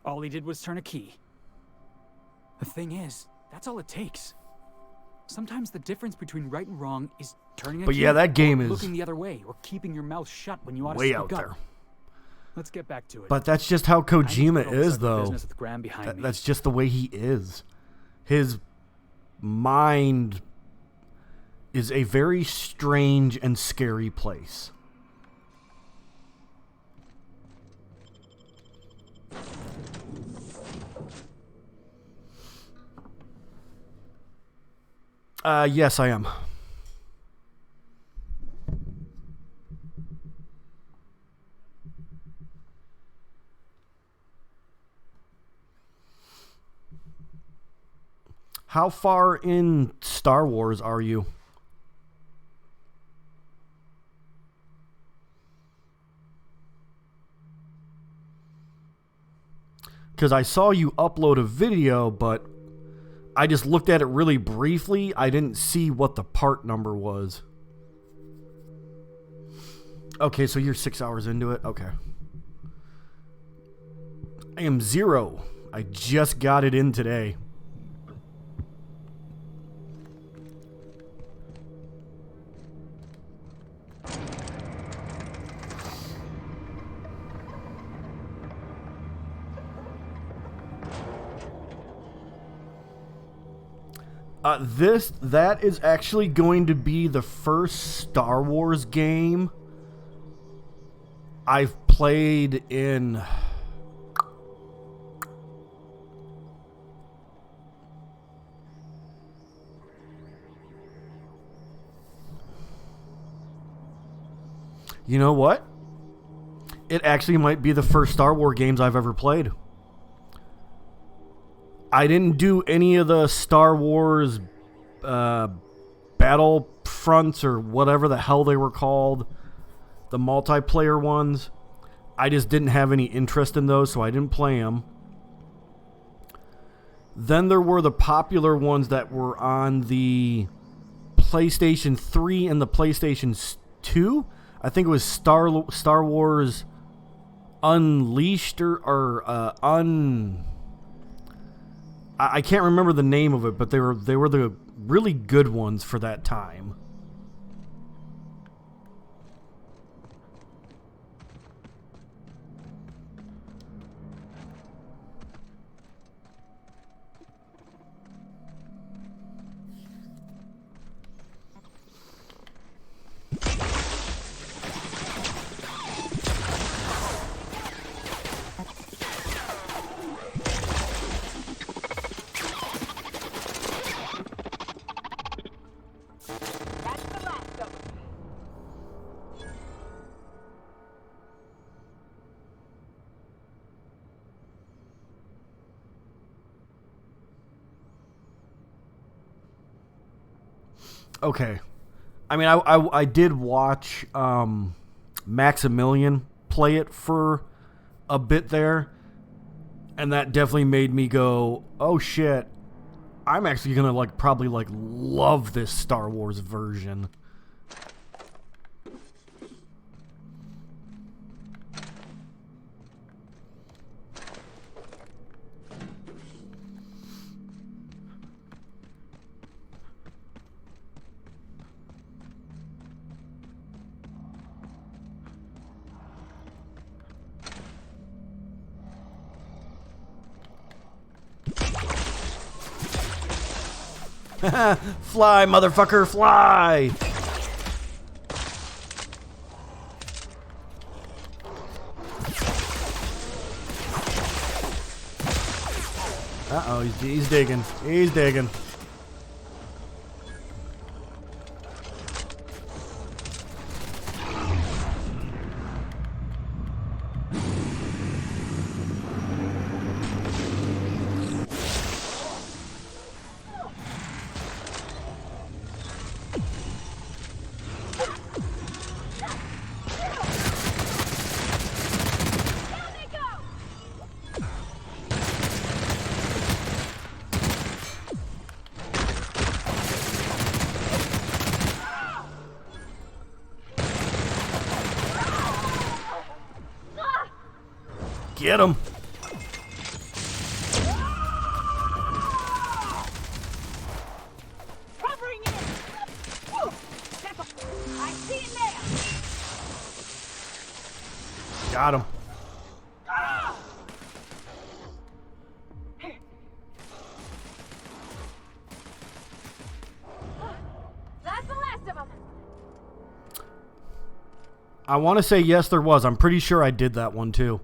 All he did was turn a key. The thing is, that's all it takes. Sometimes the difference between right and wrong is turning a key, But yeah, that game is looking the other way, or keeping your mouth shut when you ought to way speak out up. there. Let's get back to it. But that's just how Kojima is, though. Business with Graham behind me. That's just the way he is. His mind is a very strange and scary place. Yes, I am. How far in Star Wars are you? Because I saw you upload a video, but I just looked at it really briefly. I didn't see what the part number was. Okay, so you're 6 hours into it? Okay. I am 0. I just got it in today. That is actually going to be the first Star Wars game I've played in... You know what? It actually might be the first Star Wars games I've ever played. I didn't do any of the Star Wars battle fronts or whatever the hell they were called. The multiplayer ones. I just didn't have any interest in those, so I didn't play them. Then there were the popular ones that were on the PlayStation 3 and the PlayStation 2. I think it was Star Wars Unleashed or I can't remember the name of it, but they were the really good ones for that time. Okay. I mean, I did watch Maximilian play it for a bit there, and that definitely made me go, oh shit, I'm actually gonna like probably like love this Star Wars version. Fly, motherfucker, fly! Uh-oh, he's digging. He's digging. Get him! Covering it. Woo! I see it now. Got him. That's the last of them. I want to say yes, there was. I'm pretty sure I did that one too.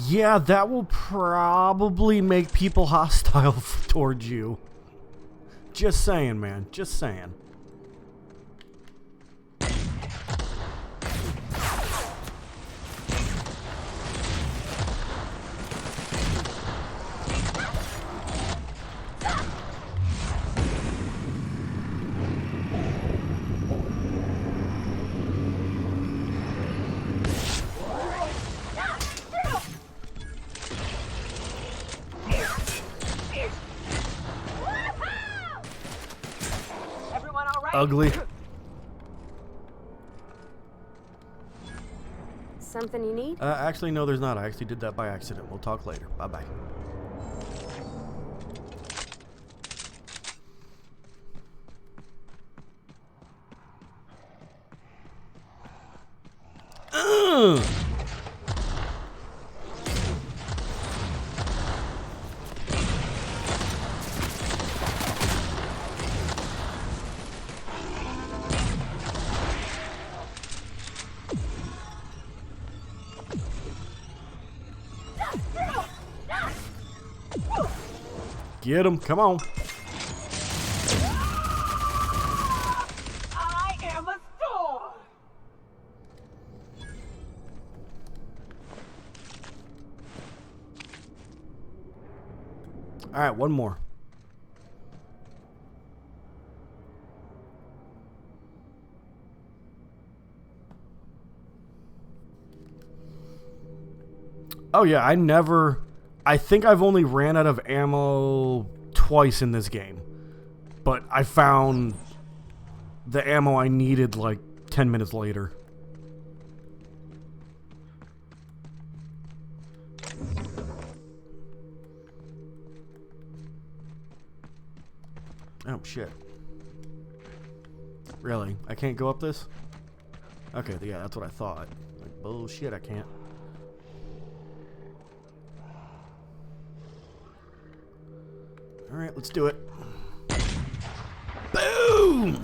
Yeah, that will probably make people hostile towards you. Just saying, man. Just saying. Ugly. Something you need? Actually, no, there's not. I actually did that by accident. We'll talk later. Bye-bye. Get him. Come on. I am a storm. All right, one more. Oh yeah, I think I've only ran out of ammo twice in this game. But I found the ammo I needed like 10 minutes later. Oh, shit. Really? I can't go up this? Okay, yeah, that's what I thought. Like, bullshit, I can't. Alright, let's do it. Boom!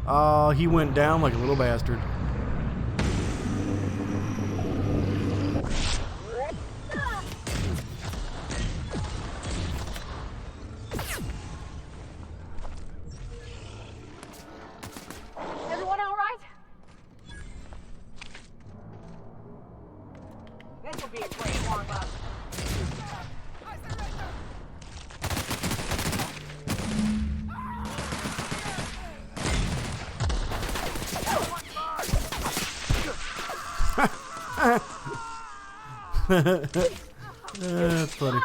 Oh, he went down like a little bastard. Everyone all right? This will be a great warm-up. That's funny.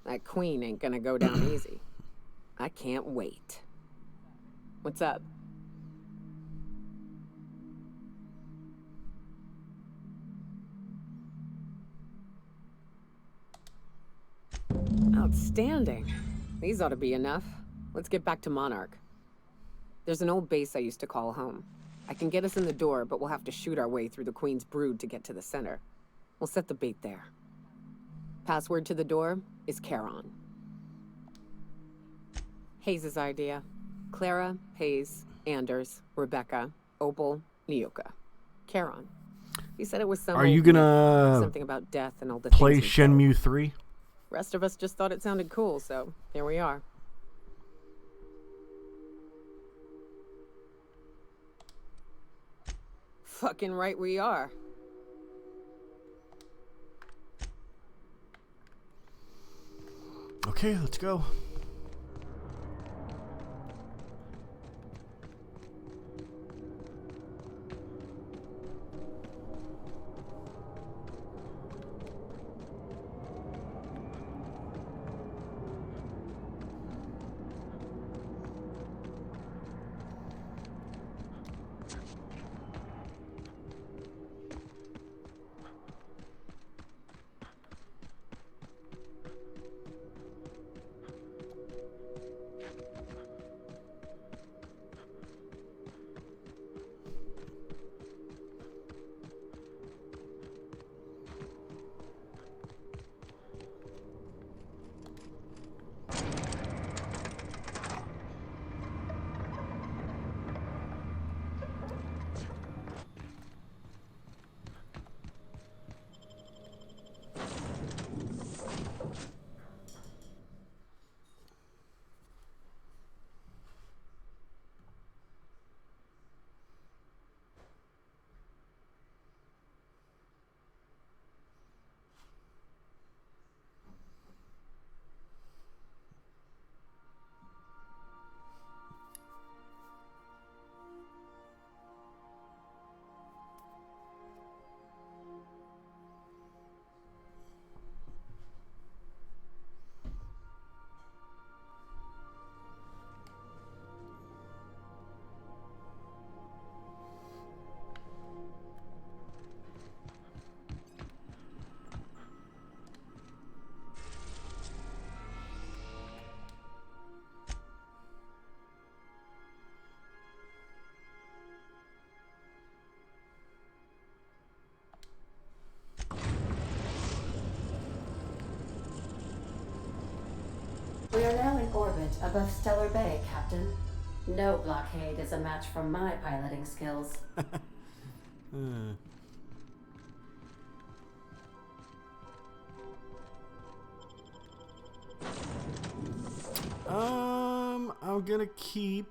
That queen ain't gonna go down easy. I can't wait. What's up? Outstanding. These ought to be enough. Let's get back to Monarch. There's an old base I used to call home. I can get us in the door, but we'll have to shoot our way through the Queen's brood to get to the center. We'll set the bait there. Password to the door is Charon. Hayes' idea. Clara, Hayes, Anders, Rebecca, Opal, Nyoka. Charon. He said it was some. Are you gonna something about death and all the play things we killed. Shenmue 3? Rest of us just thought it sounded cool, so here we are. Fucking right we are. Okay, let's go. We are now in orbit above Stellar Bay, Captain. No blockade is a match for my piloting skills. I'm gonna keep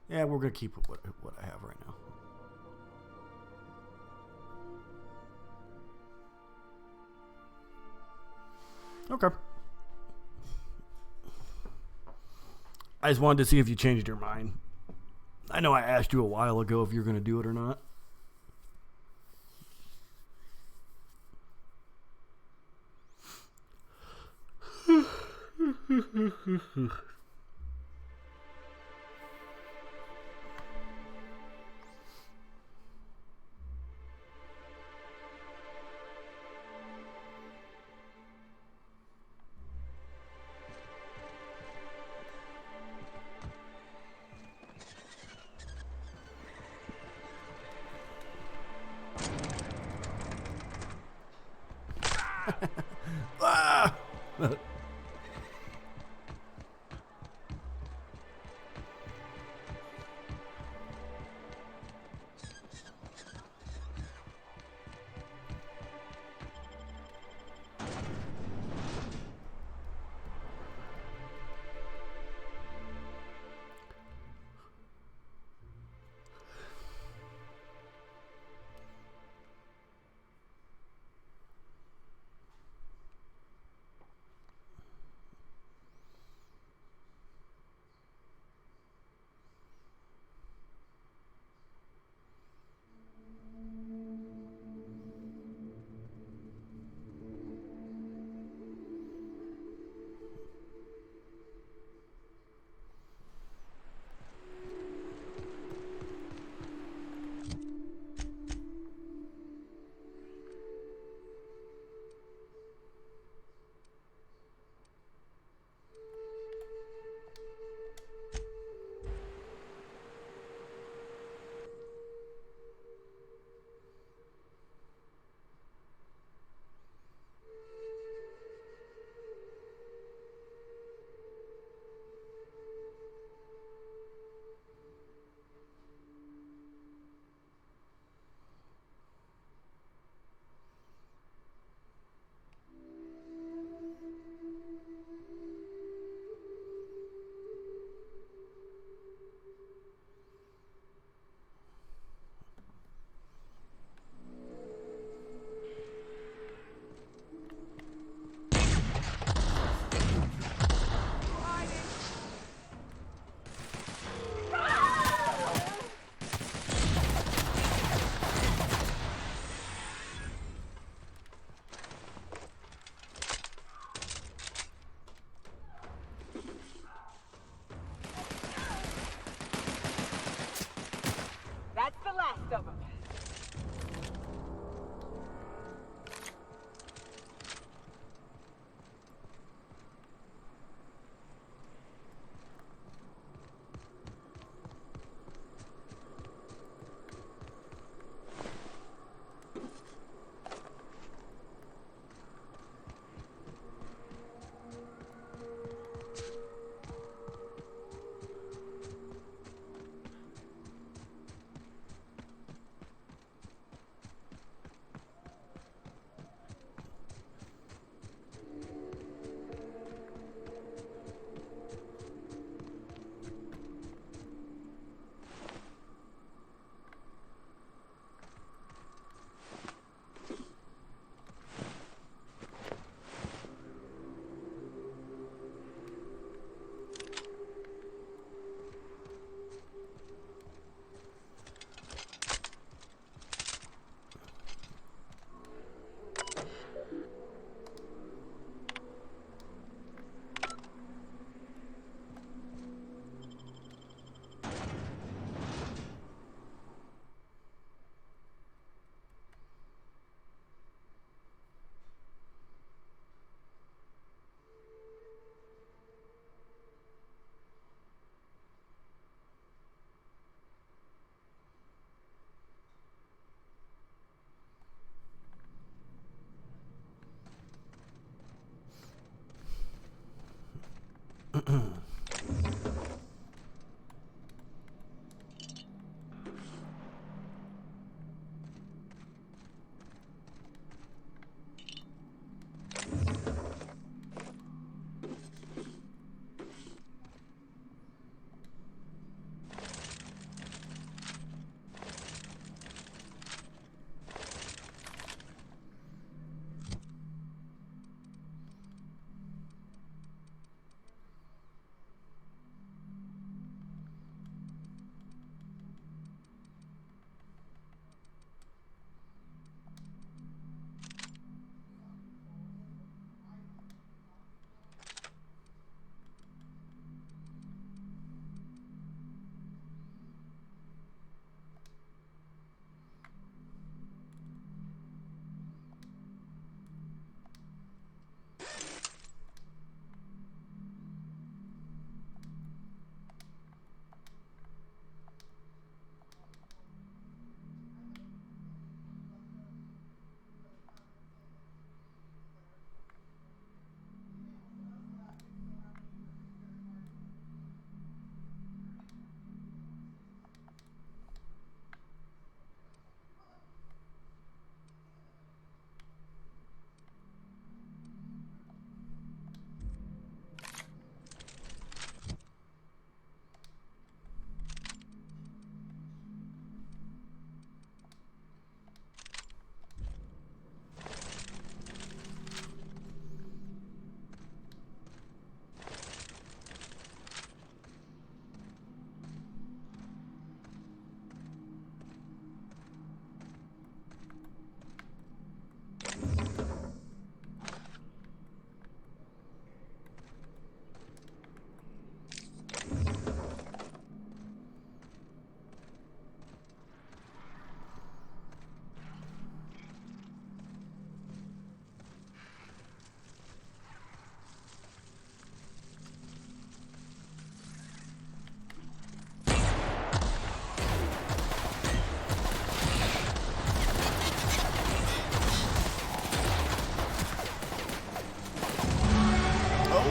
Yeah, we're gonna keep what I have right now. Okay. I just wanted to see if you changed your mind. I know I asked you a while ago if you're gonna do it or not. Ah! That's the last of them.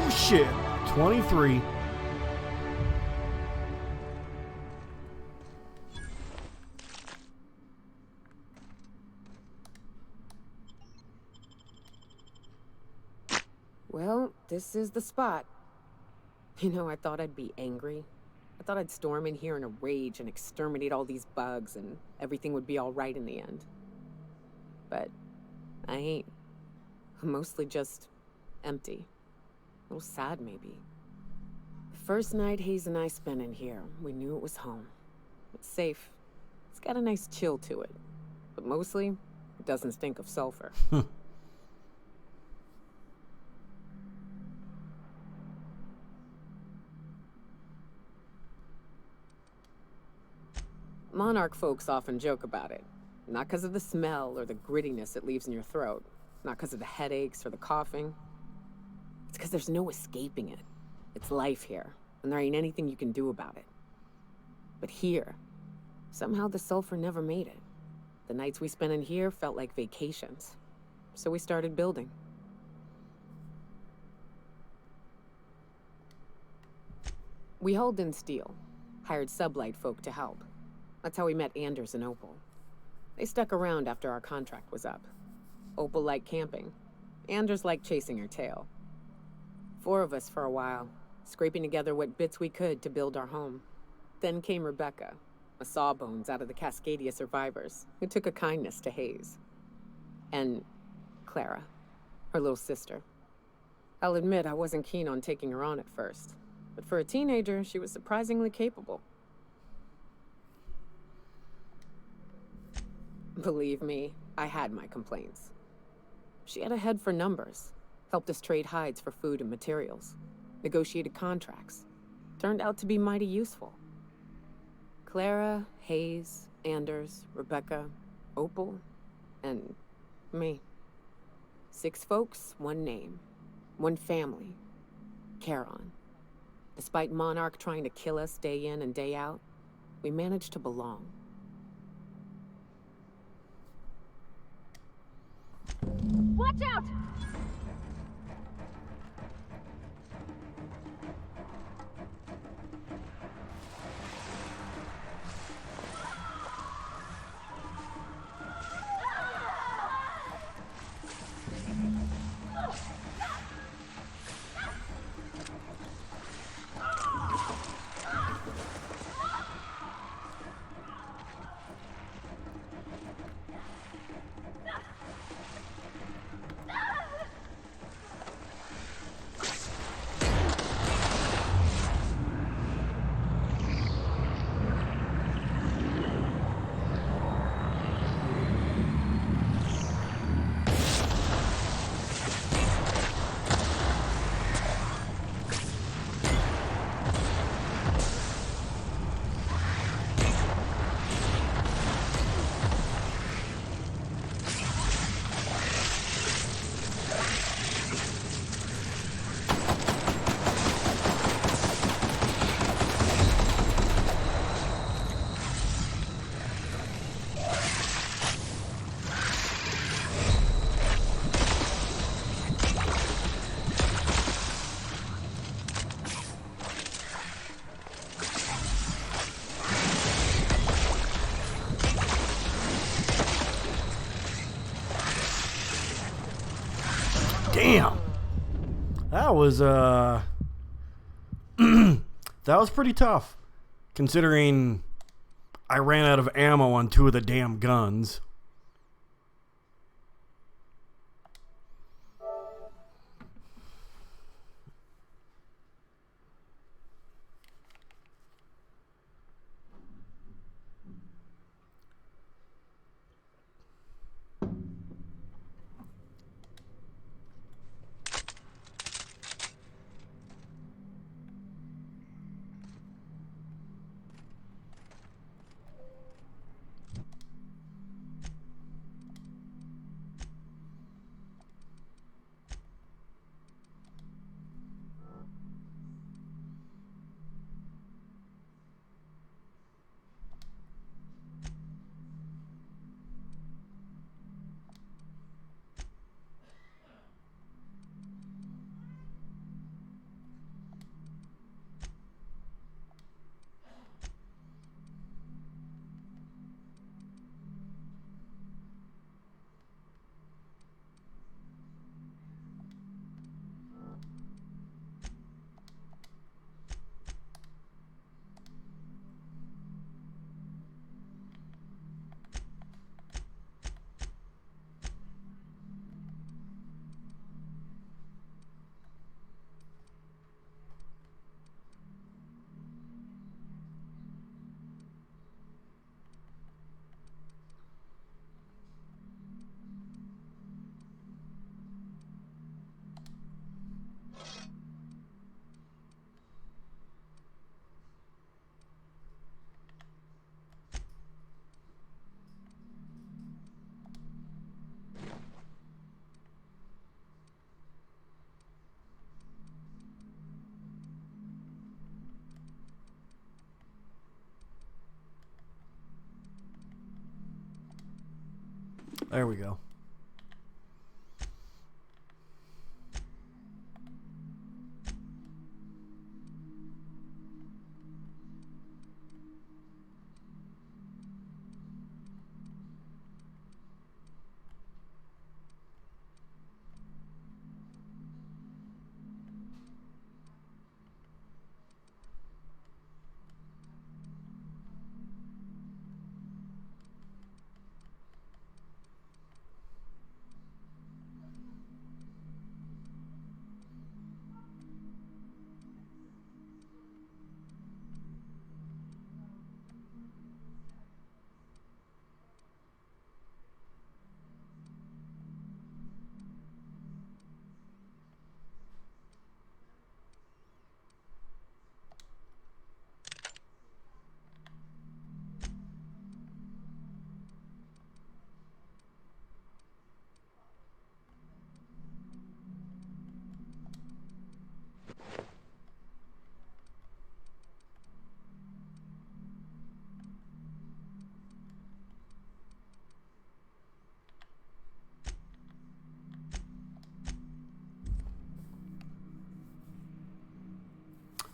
Oh shit. 23. Well, this is the spot. You know, I thought I'd be angry. I thought I'd storm in here in a rage and exterminate all these bugs and everything would be all right in the end. But I ain't. I'm mostly just empty. A little sad, maybe. The first night Hayes and I spent in here, we knew it was home. It's safe. It's got a nice chill to it. But mostly, it doesn't stink of sulfur. Monarch folks often joke about it. Not because of the smell or the grittiness it leaves in your throat. Not because of the headaches or the coughing. It's because there's no escaping it. It's life here, and there ain't anything you can do about it. But here, somehow the sulfur never made it. The nights we spent in here felt like vacations. So we started building. We hauled in steel, hired sublight folk to help. That's how we met Anders and Opal. They stuck around after our contract was up. Opal liked camping. Anders liked chasing her tail. 4 of us for a while, scraping together what bits we could to build our home. Then came Rebecca, a sawbones out of the Cascadia survivors, who took a kindness to Hayes. And Clara, her little sister. I'll admit I wasn't keen on taking her on at first, but for a teenager, she was surprisingly capable. Believe me, I had my complaints. She had a head for numbers, helped us trade hides for food and materials, negotiated contracts. Turned out to be mighty useful. Clara, Hayes, Anders, Rebecca, Opal, and me. 6 folks, 1 name, 1 family, Charon. Despite Monarch trying to kill us day in and day out, we managed to belong. Watch out! Damn. That was that was pretty tough, considering I ran out of ammo on 2 of the damn guns. There we go.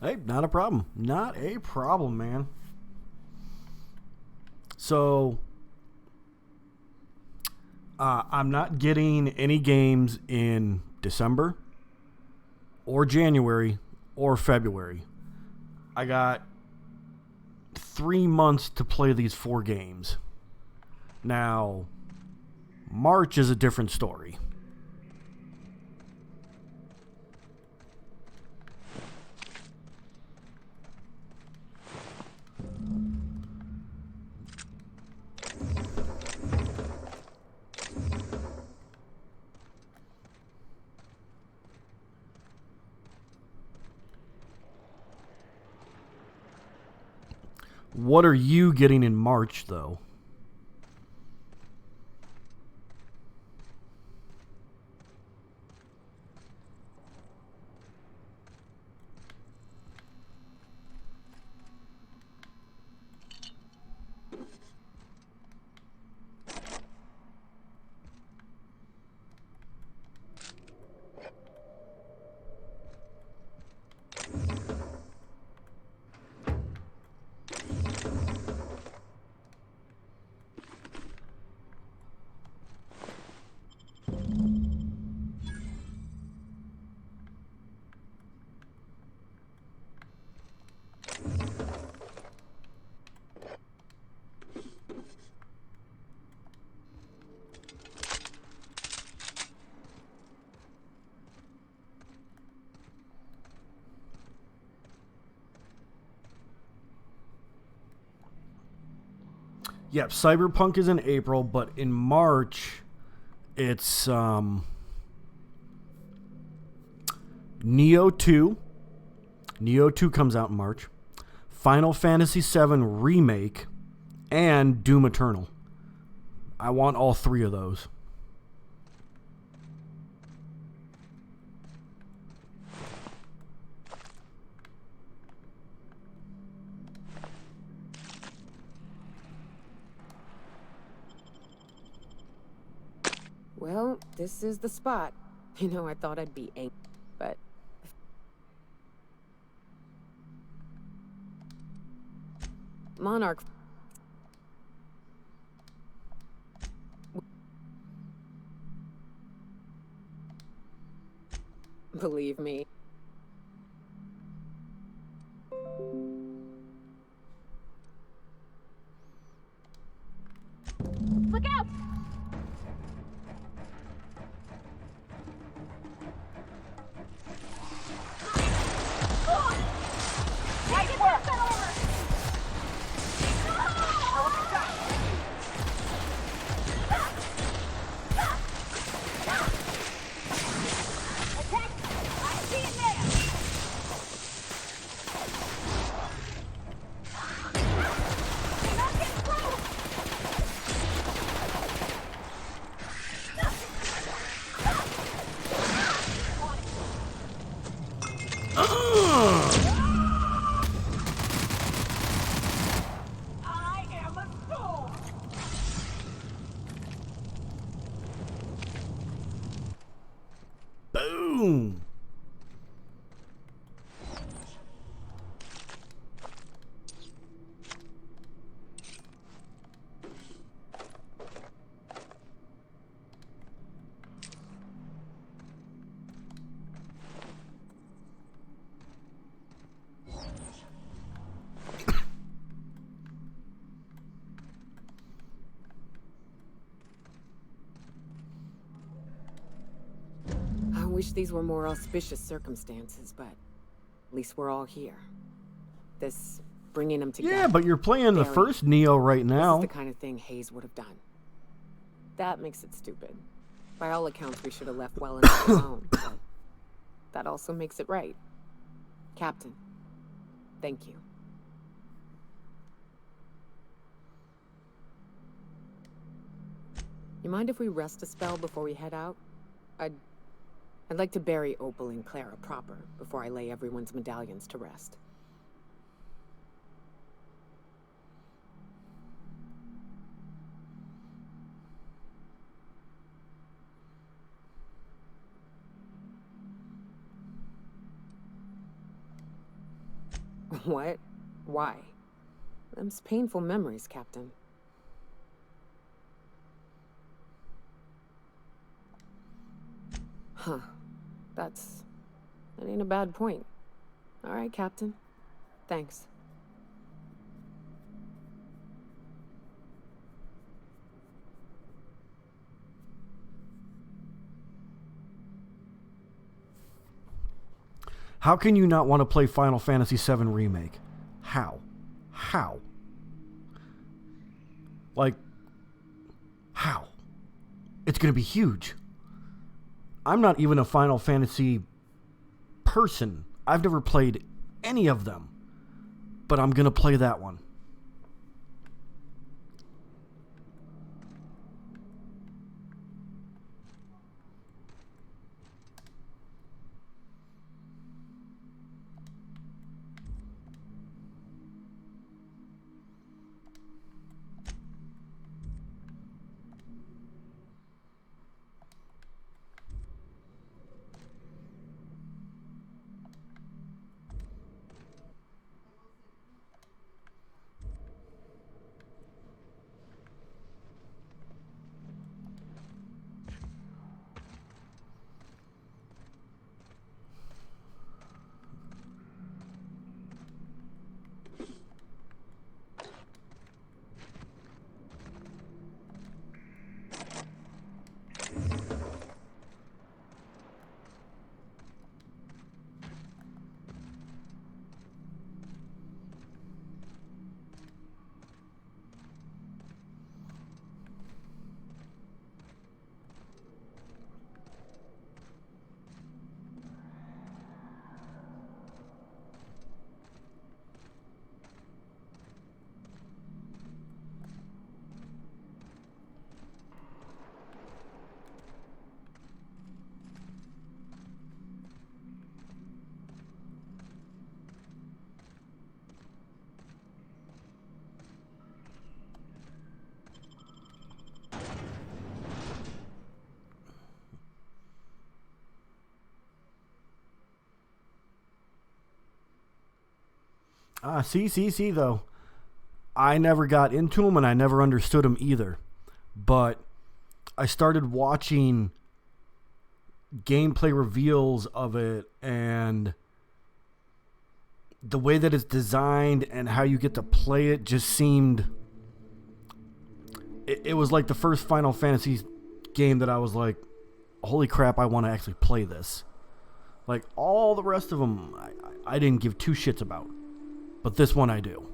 Hey, not a problem. Not a problem, man. So, I'm not getting any games in December or January or February. I got 3 months to play these 4 games. Now, March is a different story. What are you getting in March, though? Yep, Cyberpunk is in April, but in March, it's Neo 2. Neo 2 comes out in March. Final Fantasy VII Remake, and Doom Eternal. I want all 3 of those. Well, this is the spot. You know, I thought I'd be angry, but... Monarch... Believe me. Look out! Nice work! Wish these were more auspicious circumstances, but at least we're all here. This bringing them together. Yeah, but you're playing the first Neo right now. This is the kind of thing Hayes would have done. That makes it stupid. By all accounts, we should have left well enough alone, but that also makes it right. Captain, thank you. You mind if we rest a spell before we head out? I'd like to bury Opal and Clara proper before I lay everyone's medallions to rest. What? Why? Them's painful memories, Captain. Huh. That ain't a bad point. All right, Captain. Thanks. How can you not want to play Final Fantasy VII Remake? How? How? Like, how? It's going to be huge. I'm not even a Final Fantasy person. I've never played any of them. But I'm going to play that one. See, though. I never got into them and I never understood them either. But I started watching gameplay reveals of it, and the way that it's designed and how you get to play it just seemed... It was like the first Final Fantasy game that I was like, holy crap, I want to actually play this. Like, all the rest of them, I didn't give two shits about. But this one I do.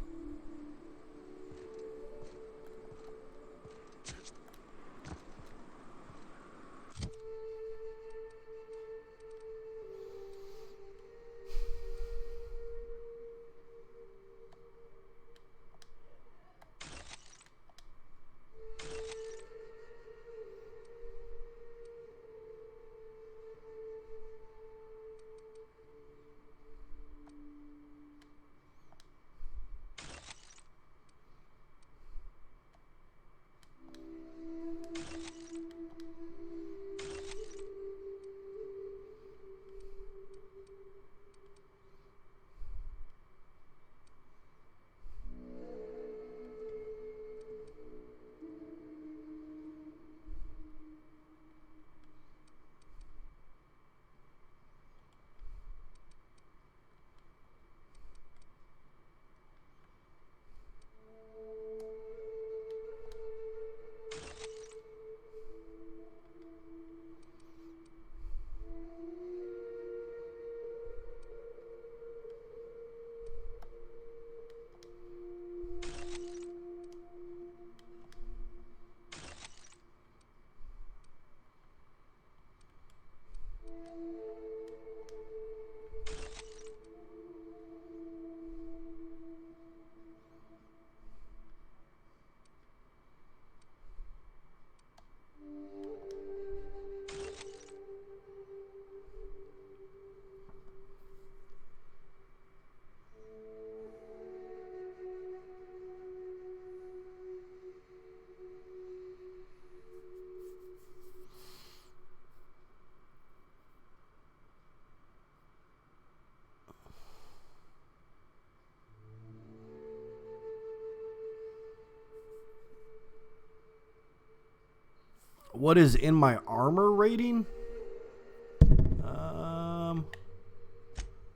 What is in my armor rating?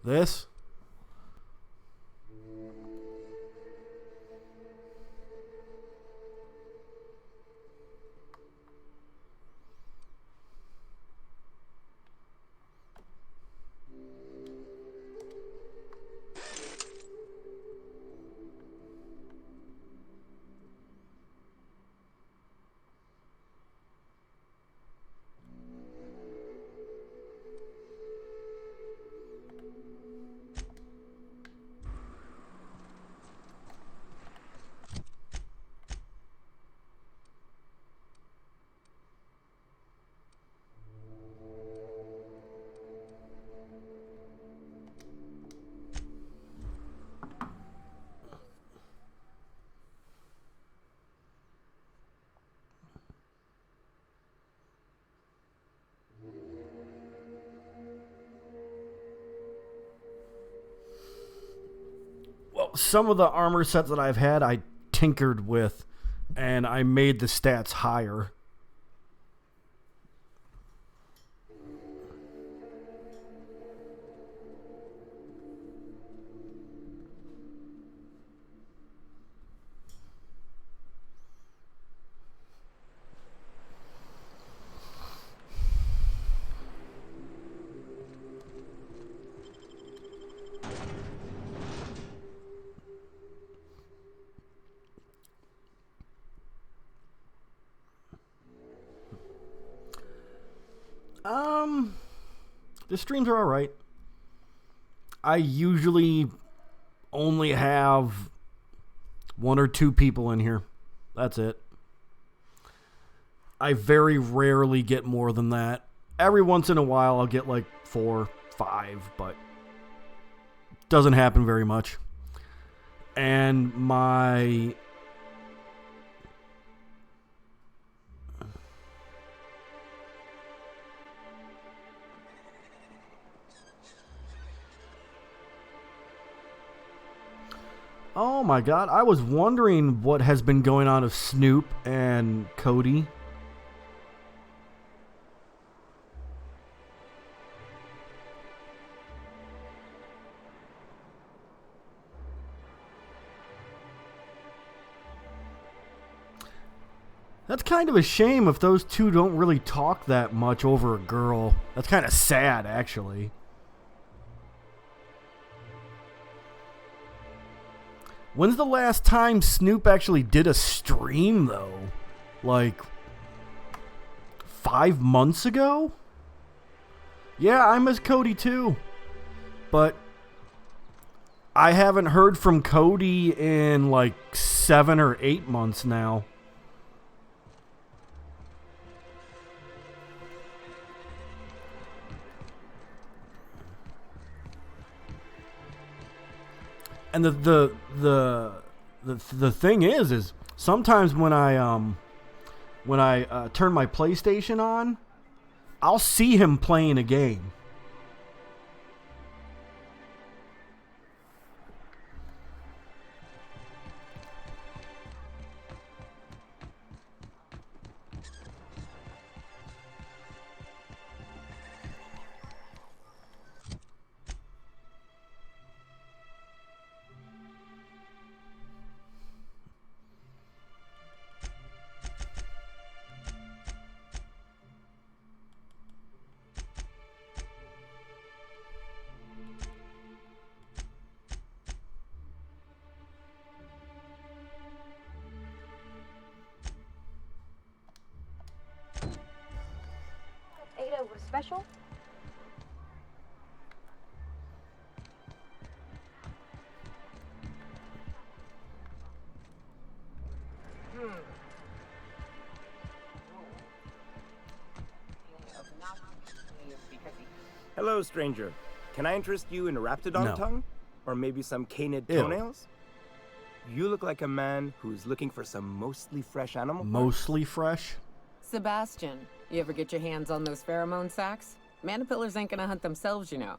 This? Well, some of the armor sets that I've had, I tinkered with, and I made the stats higher. The streams are alright. I usually only have 1 or 2 people in here. That's it. I very rarely get more than that. Every once in a while I'll get like 4, 5, but it doesn't happen very much. And my... Oh my god, I was wondering what has been going on with Snoop and Cody. That's kind of a shame if those two don't really talk that much over a girl. That's kind of sad, actually. When's the last time Snoop actually did a stream, though? Like, 5 months ago? Yeah, I miss Cody, too. But I haven't heard from Cody in, like, 7 or 8 months now. And the thing is sometimes when I turn my PlayStation on, I'll see him playing a game. Special? Hello, stranger. Can I interest you in Raptidon No. tongue? Or maybe some canid Ew. toenails? You look like a man who's looking for some mostly fresh animal parts. Mostly fresh? Sebastian, you ever get your hands on those pheromone sacs? Manipillars ain't gonna hunt themselves, you know.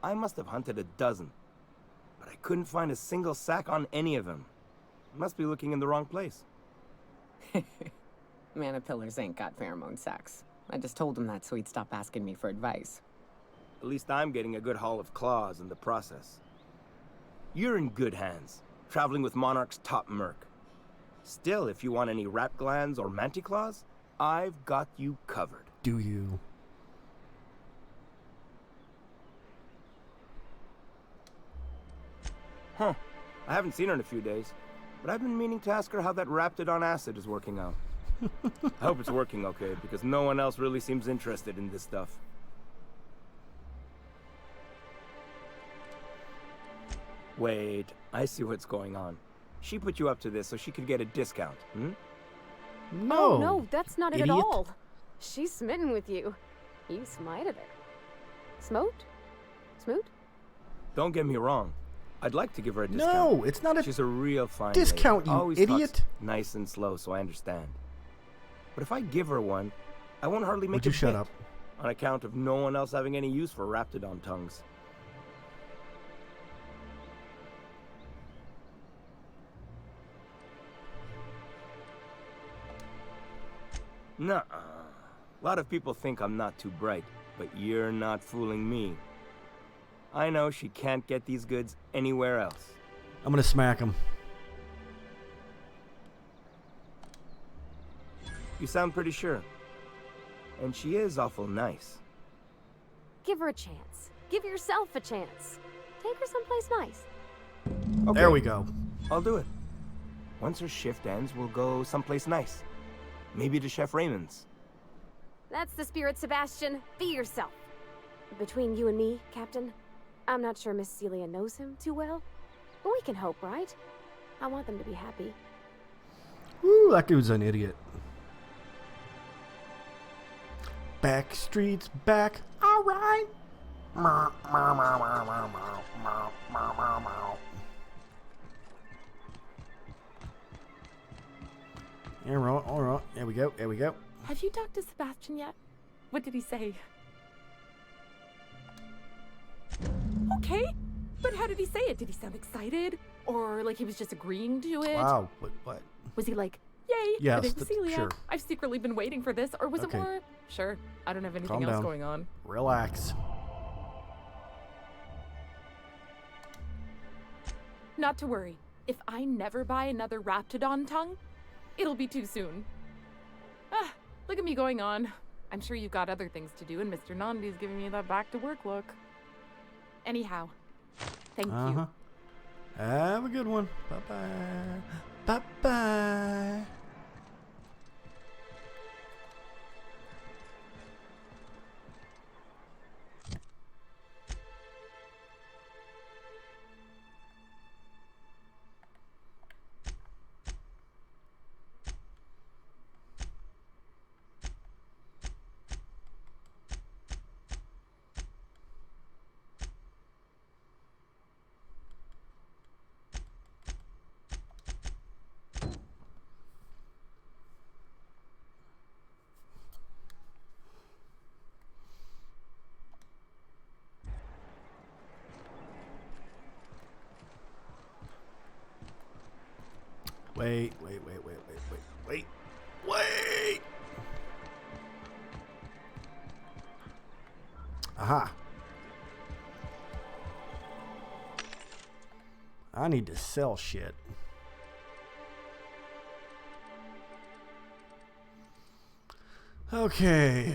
I must have hunted a dozen, but I couldn't find a single sack on any of them. Must be looking in the wrong place. Manipillars ain't got pheromone sex. I just told him that so he'd stop asking me for advice. At least I'm getting a good haul of claws in the process. You're in good hands, traveling with Monarch's top merc. Still, if you want any rat glands or manticlaws, I've got you covered. Do you? Huh. I haven't seen her in a few days, but I've been meaning to ask her how that Raptidon acid is working out. I hope it's working okay, because no one else really seems interested in this stuff. Wait, I see what's going on. She put you up to this so she could get a discount, hmm? No. Oh, no, that's not it at idiot. all. She's smitten with you. You smited her. Smote? Smoot? Don't get me wrong. I'd like to give her a discount. No, it's not a She's a real fine discount, lady. you Always idiot. talks nice and slow, so I understand. But if I give her one, I won't hardly make Would you a shut bit, up? on account of no one else having any use for Raptidon tongues. Nuh-uh. A lot of people think I'm not too bright, but you're not fooling me. I know she can't get these goods anywhere else. I'm gonna smack him. You sound pretty sure. And she is awful nice. Give her a chance. Give yourself a chance. Take her someplace nice. Okay, There we go. I'll do it. Once her shift ends, we'll go someplace nice. Maybe to Chef Raymond's. That's the spirit, Sebastian. Be yourself. Between you and me, Captain, I'm not sure Miss Celia knows him too well, but we can hope, right? I want them to be happy. Woo, that dude's an idiot. Back streets back. All right. All right. There we go. There we go. Have you talked to Sebastian yet? What did he say? Okay, but how did he say it? Did he sound excited? Or like he was just agreeing to it? Wow. What? Was he like, yay, Yes, my name's Celia. sure. I've secretly been waiting for this. Or was Okay. it more, sure, I don't have anything Calm else down. going on. Relax. Not to worry. If I never buy another Raptidon tongue, it'll be too soon. Ah, look at me going on. I'm sure you've got other things to do, and Mr. Nandi's giving me that back-to-work look. Anyhow, thank you. Have a good one. Bye-bye. Bye-bye. Wait. Aha. I need to sell shit. Okay.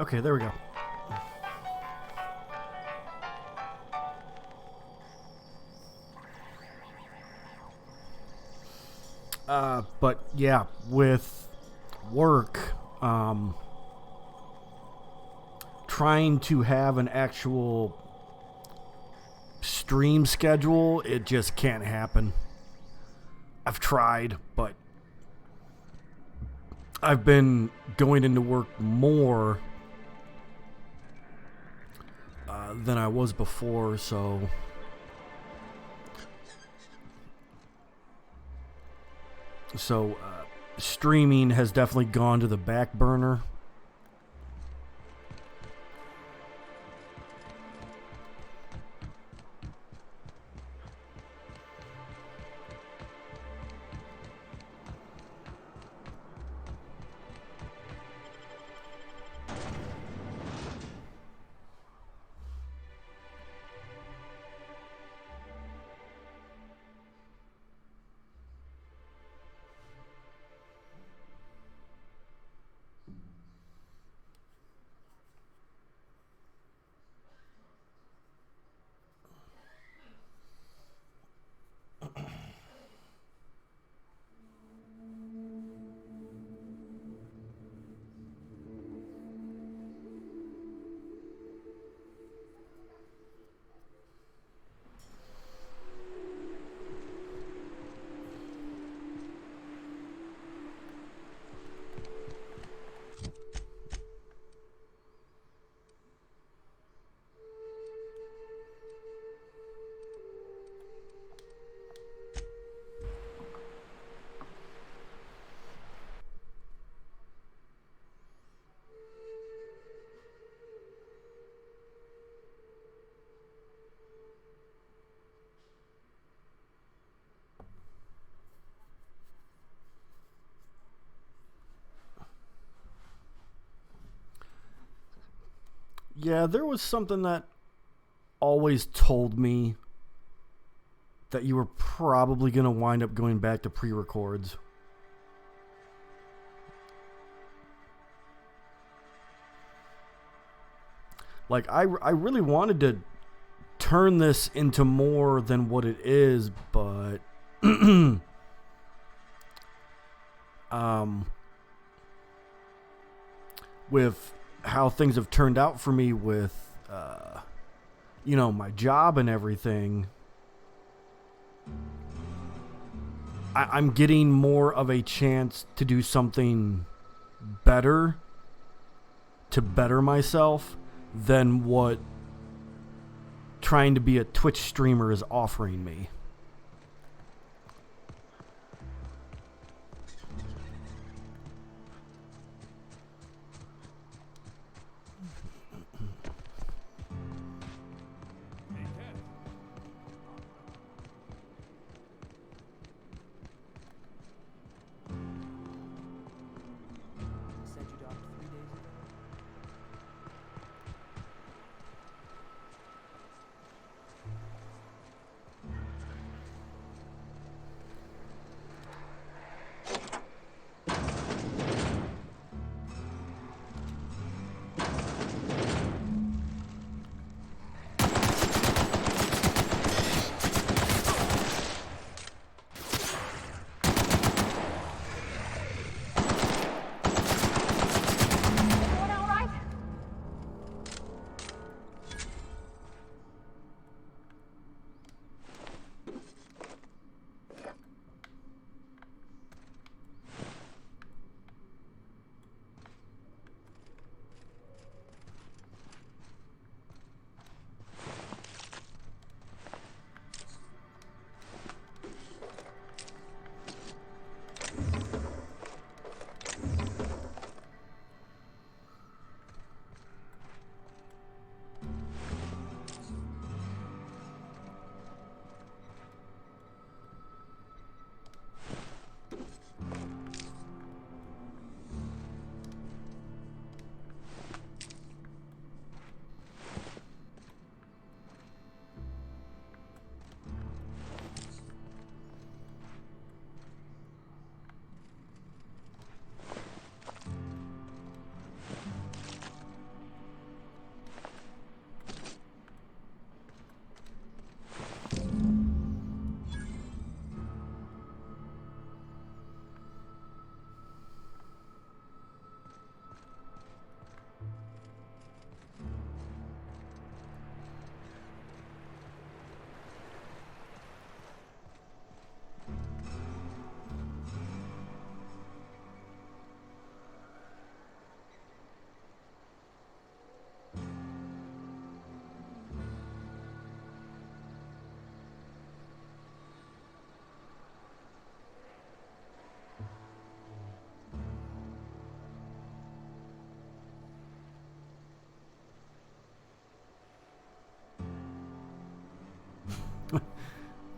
Okay, there we go. But yeah, with work, trying to have an actual stream schedule, it just can't happen. I've tried, but I've been going into work more than I was before, so streaming has definitely gone to the back burner. Yeah, there was something that always told me that you were probably going to wind up going back to pre-records. Like, I really wanted to turn this into more than what it is, but with how things have turned out for me with, you know, my job and everything, I'm getting more of a chance to do something better, to better myself, than what trying to be a Twitch streamer is offering me.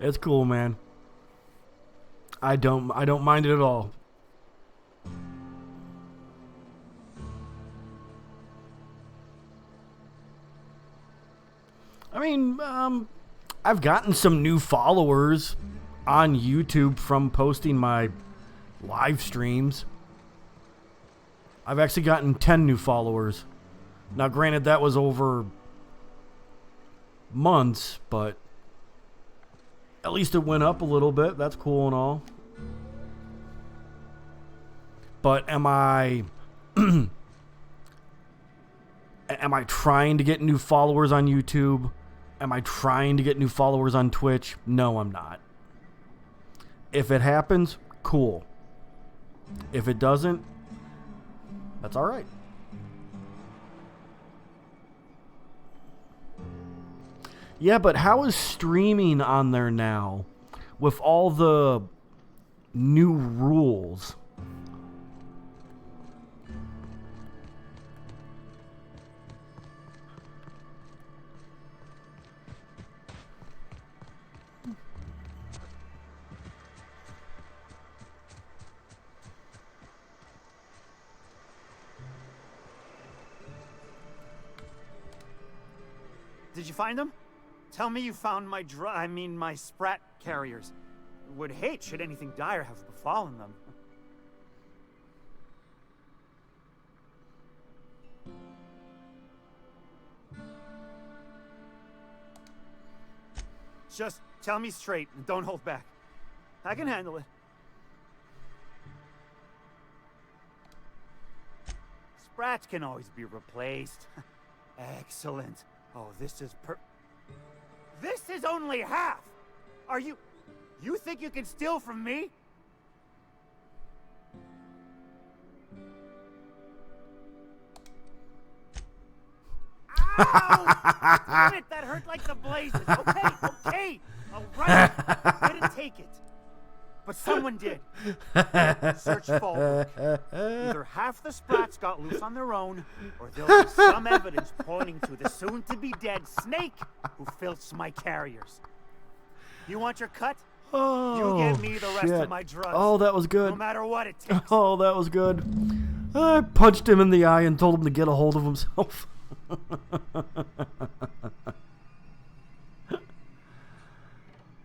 It's cool, man. I don't mind it at all. I mean, I've gotten some new followers on YouTube from posting my live streams. I've actually gotten 10 new followers. Now, granted, that was over months, but at least it went up a little bit. That's cool and all. But am I am I trying to get new followers on YouTube? Am I trying to get new followers on Twitch? No, I'm not. If it happens, cool. If it doesn't, that's all right. Yeah, but how is streaming on there now with all the new rules? Did you find them? Tell me you found my my sprat carriers. Would hate should anything dire have befallen them. Just tell me straight and don't hold back. I can handle it. Sprats can always be replaced. Excellent. Oh, this is This is only half! Are you think you can steal from me? Ow! Damn it, that hurt like the blazes. Okay. All right. Didn't take it. But someone did. Search forward. Either half the sprats got loose on their own, or there'll be some evidence pointing to the soon-to-be-dead snake who filched my carriers. You want your cut? Oh, you get me the rest of my drugs. Oh, that was good. No matter what it takes. Oh, that was good. I punched him in the eye and told him to get a hold of himself.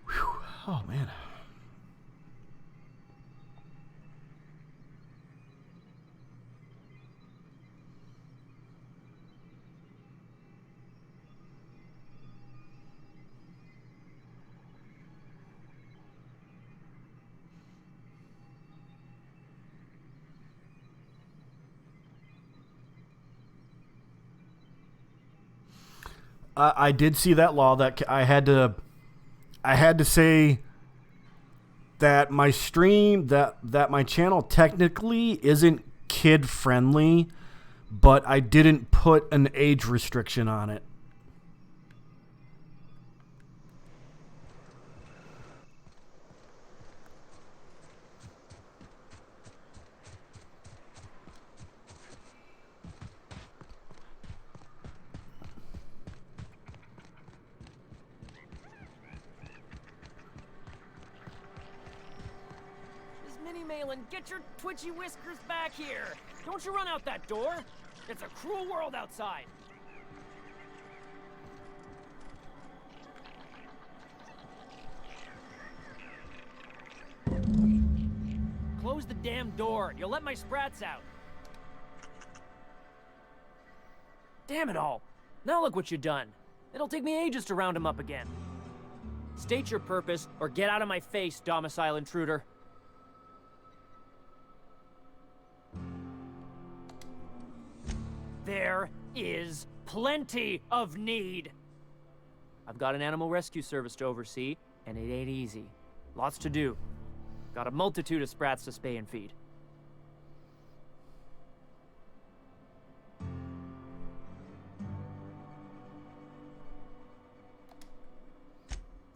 Whew. Oh, man. I did see that law that I had to say that my stream, that my channel technically isn't kid friendly, but I didn't put an age restriction on it. Get your twitchy whiskers back here! Don't you run out that door! It's a cruel world outside! Close the damn door! You'll let my sprats out! Damn it all! Now look what you've done! It'll take me ages to round him up again. State your purpose, or get out of my face, domicile intruder. There is plenty of need. I've got an animal rescue service to oversee, and it ain't easy. Lots to do. Got a multitude of sprats to spay and feed.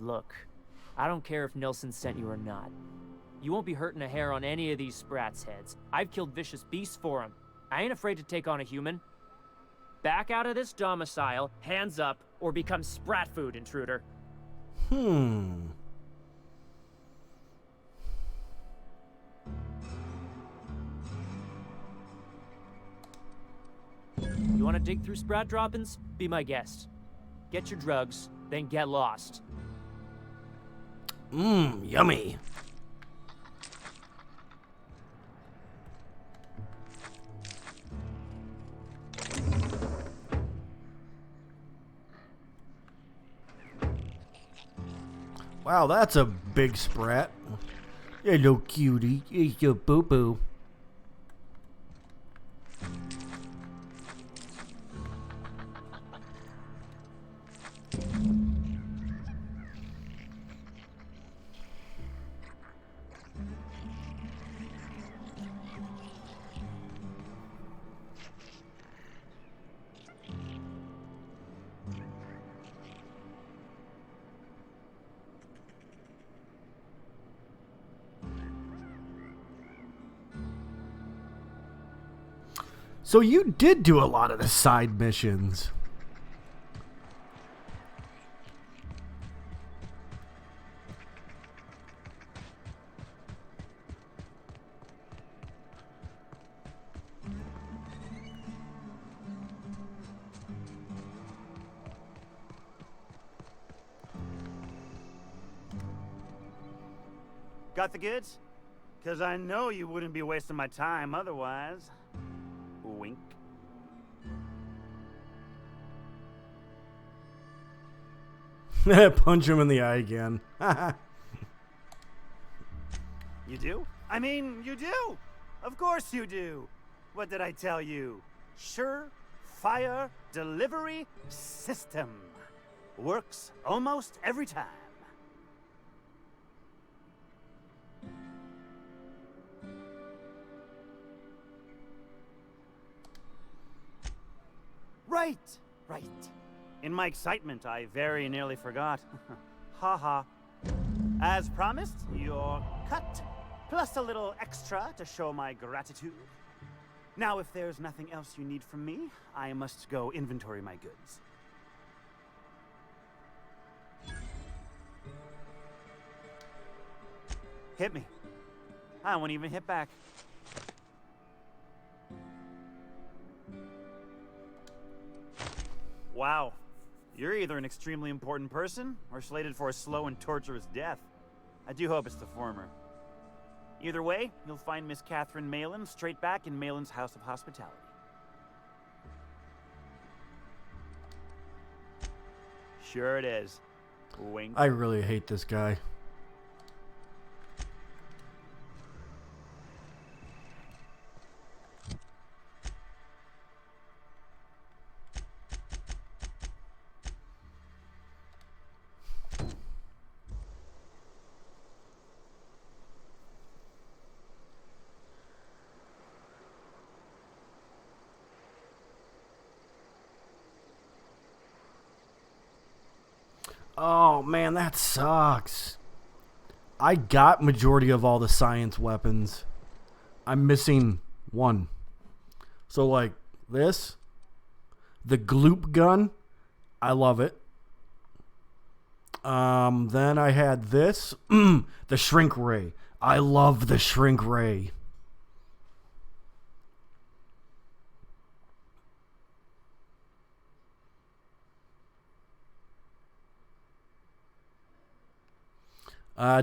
Look, I don't care if Nelson sent you or not. You won't be hurting a hair on any of these sprats' heads. I've killed vicious beasts for them. I ain't afraid to take on a human. Back out of this domicile, hands up, or become sprat food, intruder. You want to dig through sprat droppings? Be my guest. Get your drugs, then get lost. Yummy. Wow, that's a big sprat. Hello, cutie. It's your boo-boo. So you did do a lot of the side missions. Got the goods? Because I know you wouldn't be wasting my time otherwise. Wink. Punch him in the eye again. You do? I mean, you do! Of course you do! What did I tell you? Sure-fire delivery system. Works almost every time. Right. In my excitement, I very nearly forgot. Ha ha. As promised, your cut, plus a little extra to show my gratitude. Now, if there's nothing else you need from me, I must go inventory my goods. Hit me. I won't even hit back. Wow. You're either an extremely important person or slated for a slow and torturous death. I do hope it's the former. Either way, you'll find Miss Catherine Malin straight back in Malin's House of Hospitality. Sure it is. Wink. I really hate this guy. Oh man, that sucks. I got majority of all the science weapons. I'm missing one. So like this, the gloop gun, I love it. Then I had this, the shrink ray. I love the shrink ray.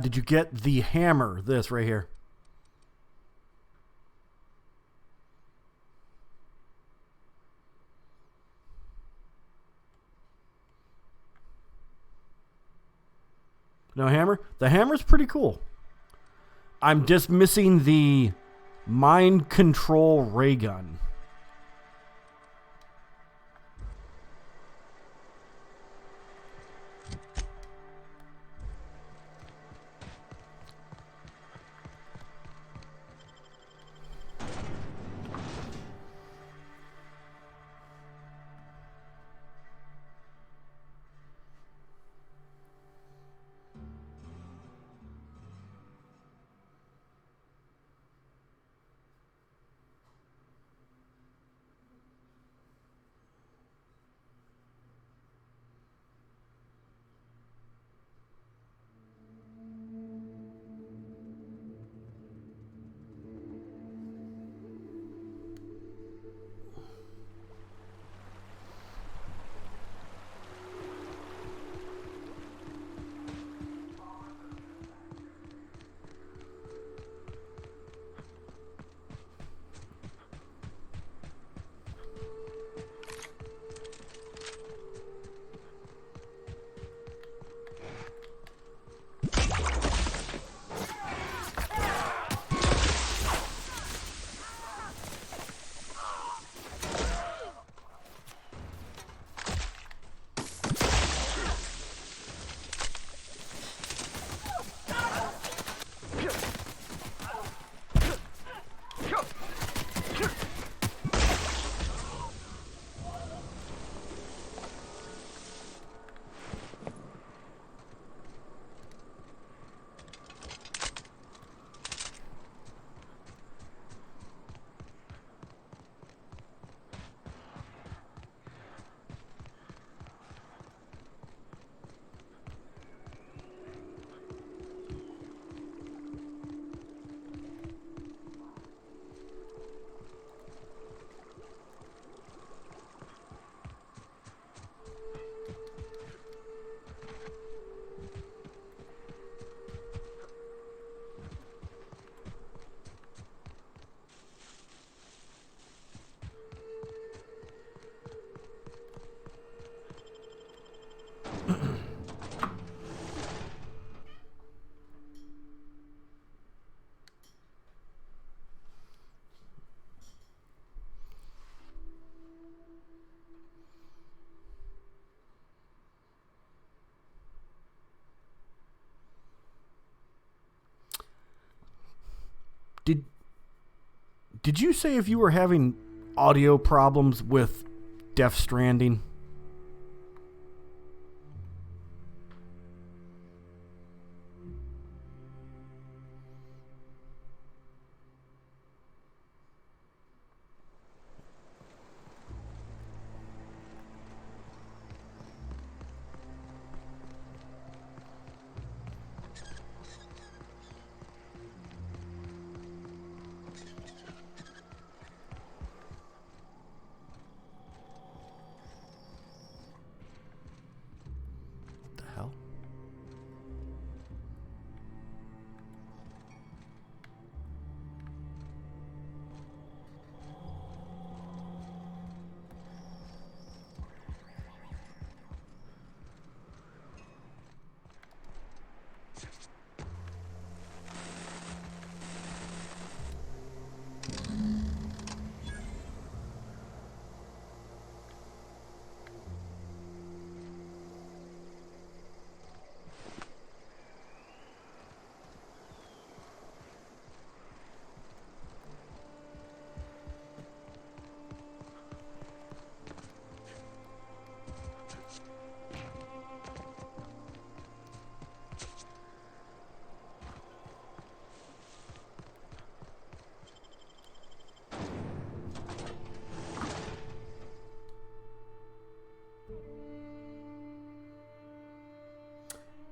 Did you get the hammer? This right here. No hammer? The hammer's pretty cool. I'm just missing the mind control ray gun. Did you say if you were having audio problems with Death Stranding?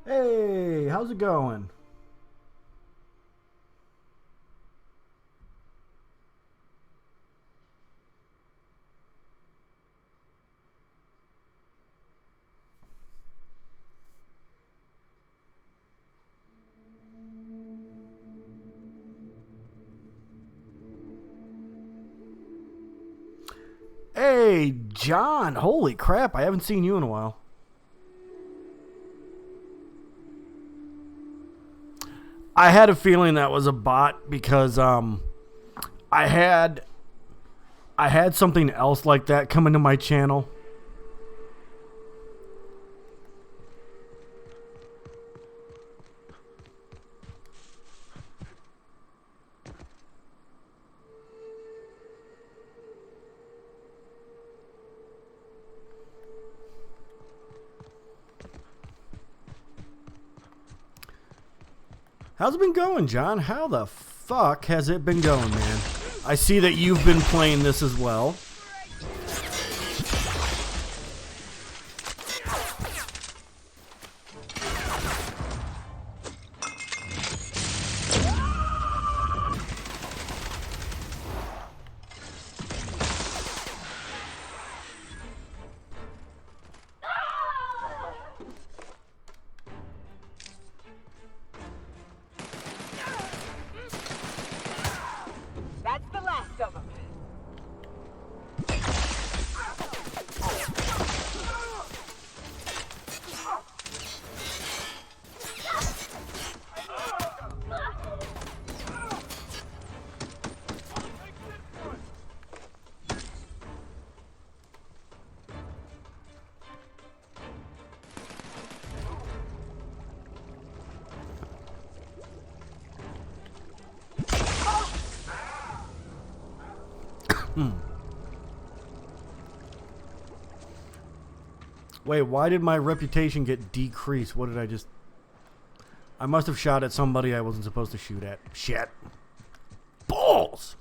Hey, how's it going? Hey, John. Holy crap, I haven't seen you in a while. I had a feeling that was a bot because I had something else like that come into my channel. How's it been going, John? How the fuck has it been going, man? I see that you've been playing this as well. Wait, why did my reputation get decreased? What did I just... I must have shot at somebody I wasn't supposed to shoot at. Shit. Balls!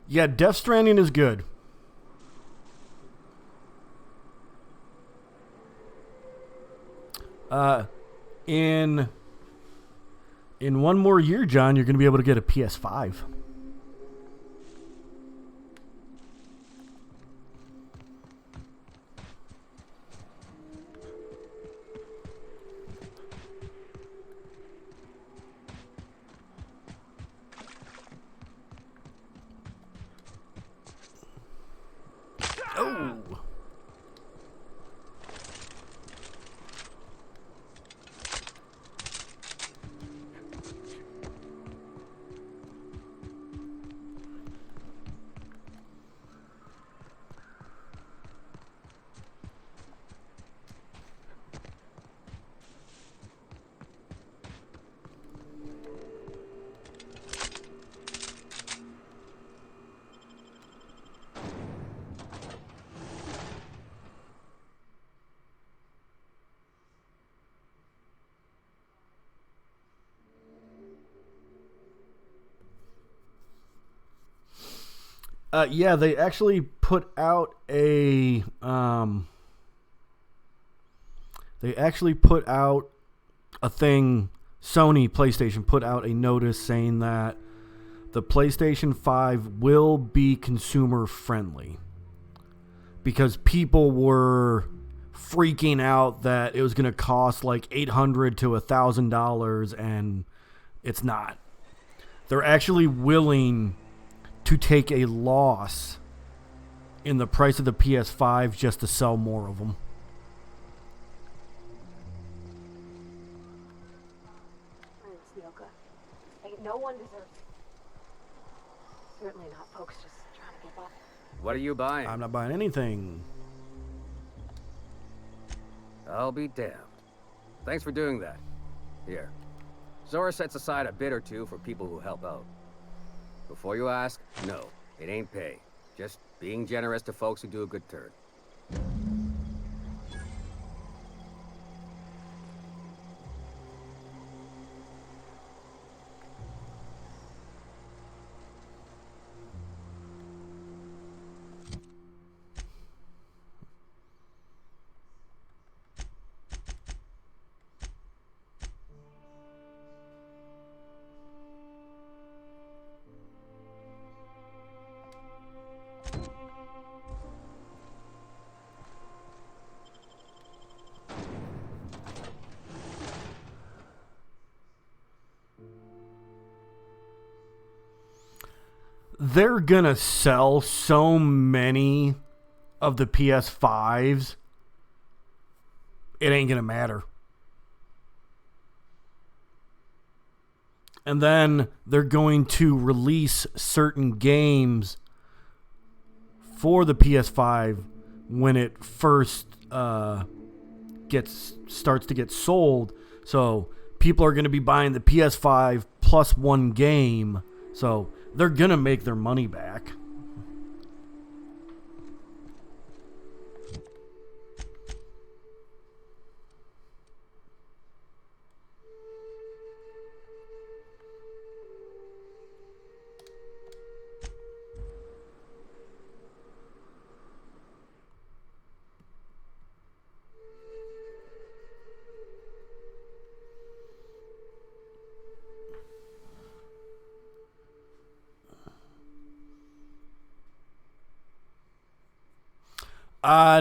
Yeah, Death Stranding is good. In one more year, John, you're going to be able to get a PS5. Oh. Yeah, they actually put out a thing. Sony PlayStation put out a notice saying that the PlayStation 5 will be consumer friendly because people were freaking out that it was going to cost like $800 to $1,000, and it's not. They're actually willing to take a loss in the price of the PS5 just to sell more of them. No one deserves it. Certainly not folks just trying to get by. What are you buying? I'm not buying anything. I'll be damned. Thanks for doing that. Here. Zora sets aside a bit or two for people who help out. Before you ask, no, it ain't pay. Just being generous to folks who do a good turn. They're gonna sell so many of the PS5s, it ain't gonna matter. And then they're going to release certain games for the PS5 when it first starts to get sold. So people are going to be buying the PS5 plus one game. So they're going to make their money back.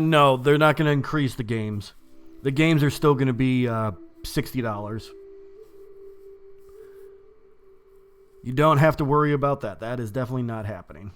No, they're not going to increase the games. The games are still going to be $60. You don't have to worry about that. That is definitely not happening.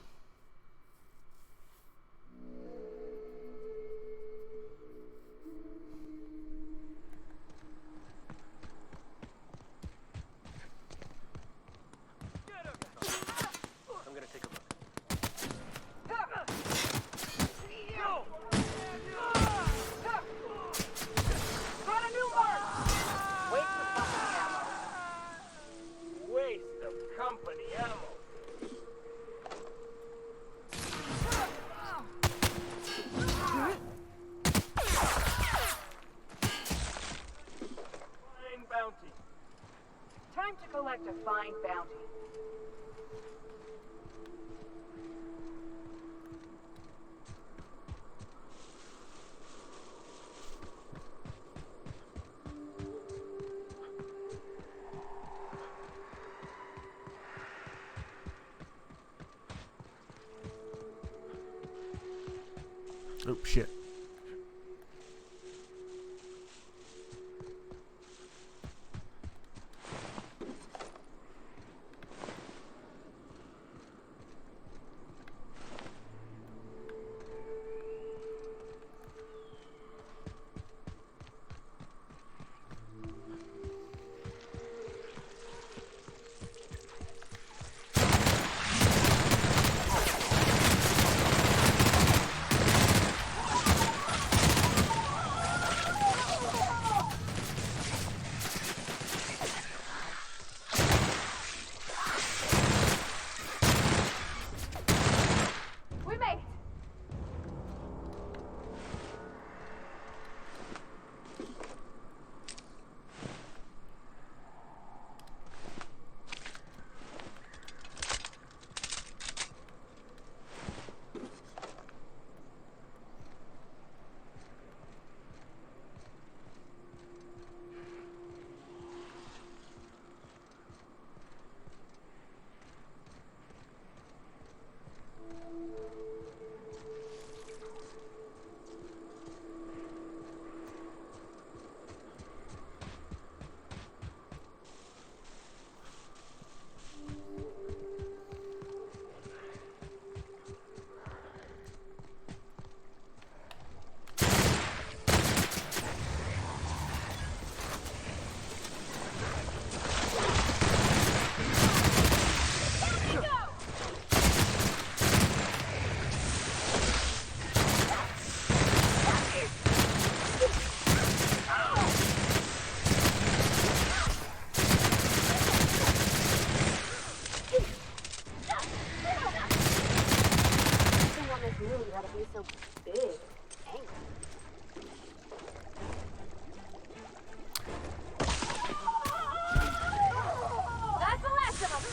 Time to collect a fine bounty. Oh, shit. We made it. So big. Angry. That's the last of them.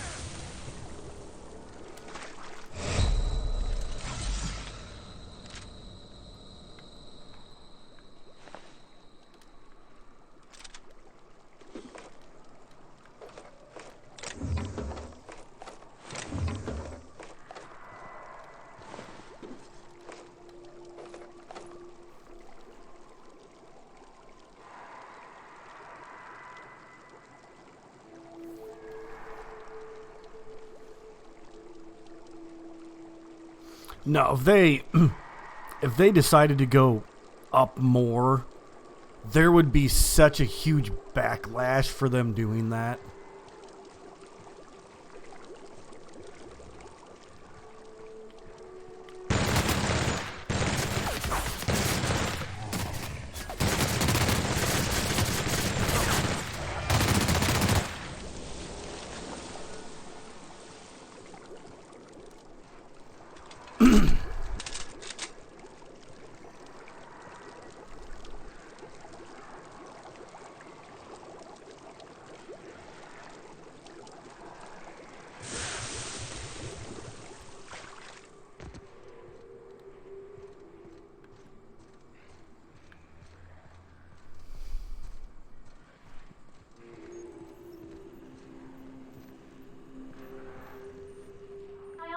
No, if they decided to go up more, there would be such a huge backlash for them doing that.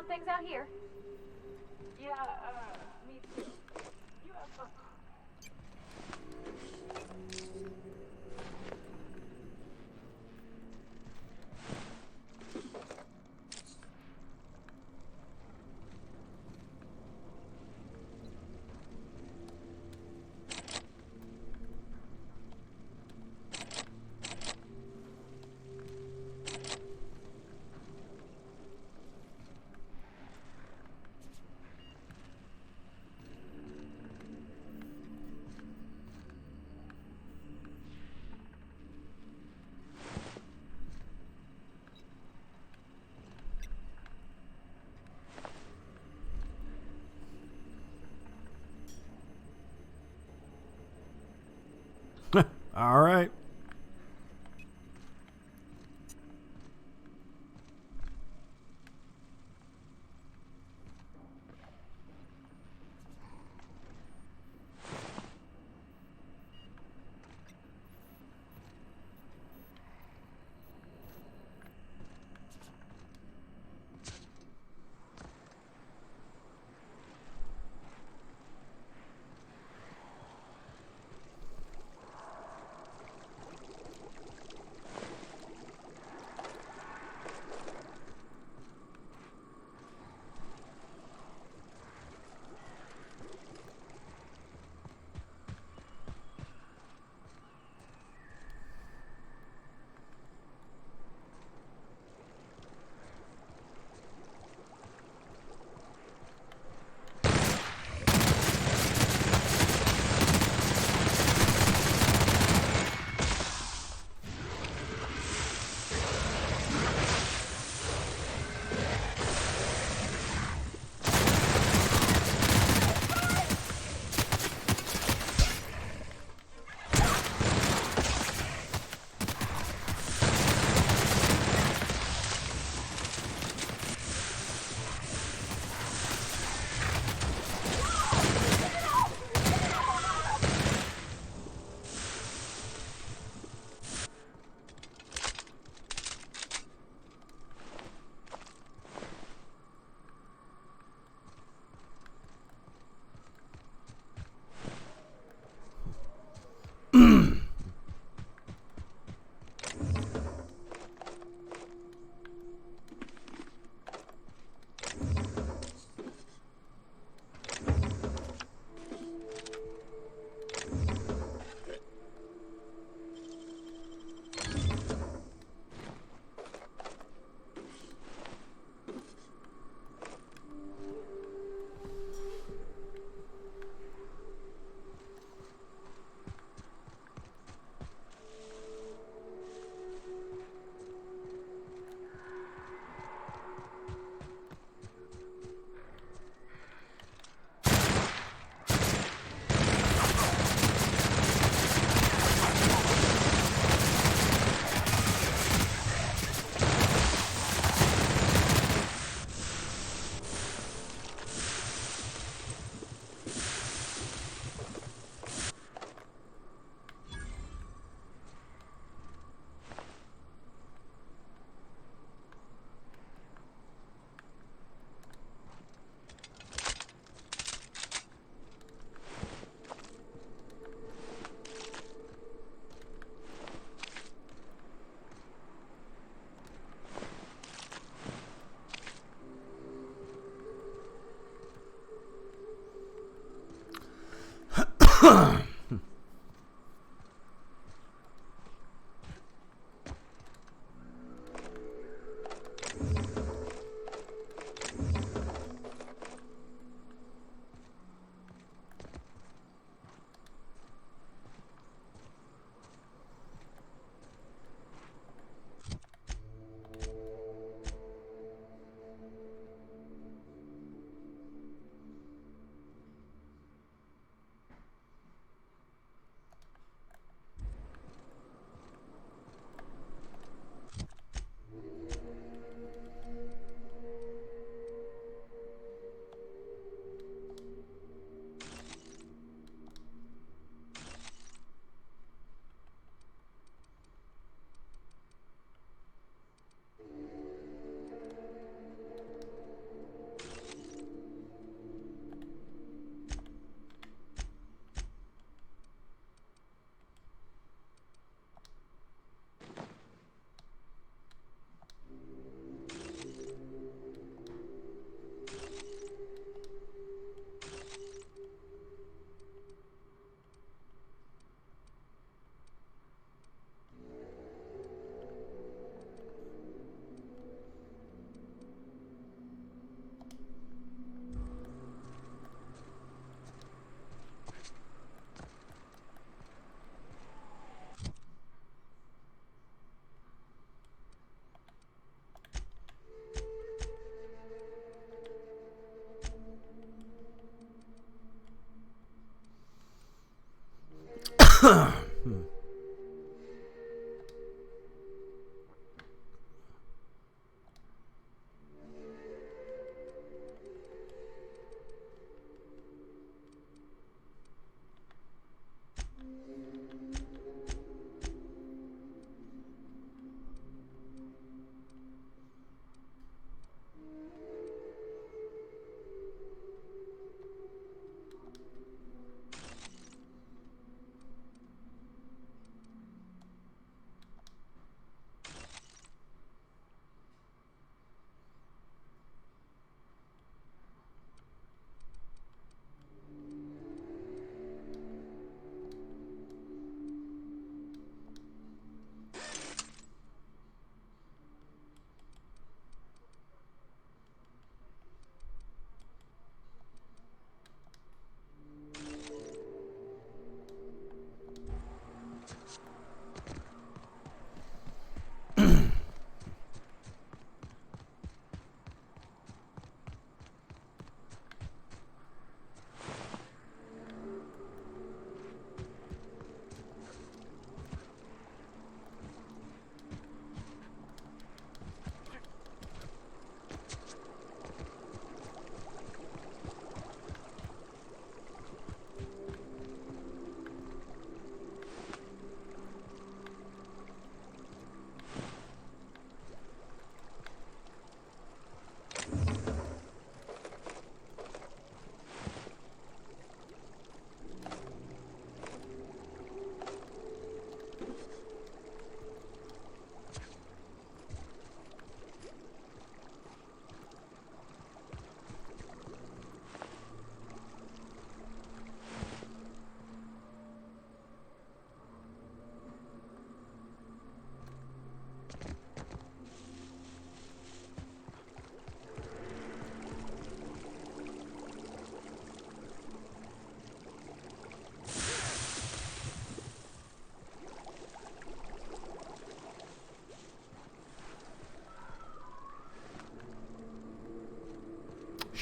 Things out here. Yeah, me too. You have fun. All right.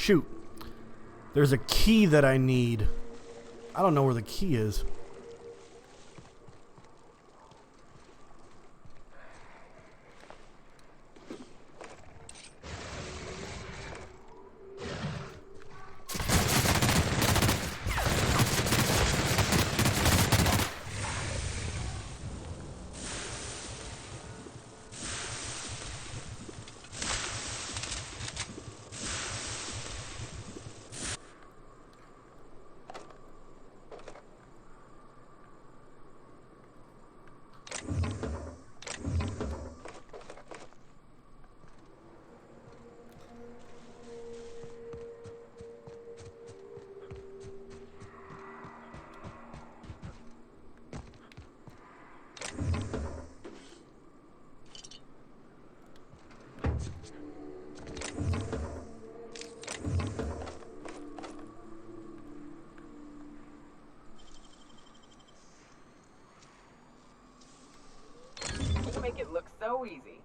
Shoot. There's a key that I need. I don't know where the key is. so easy.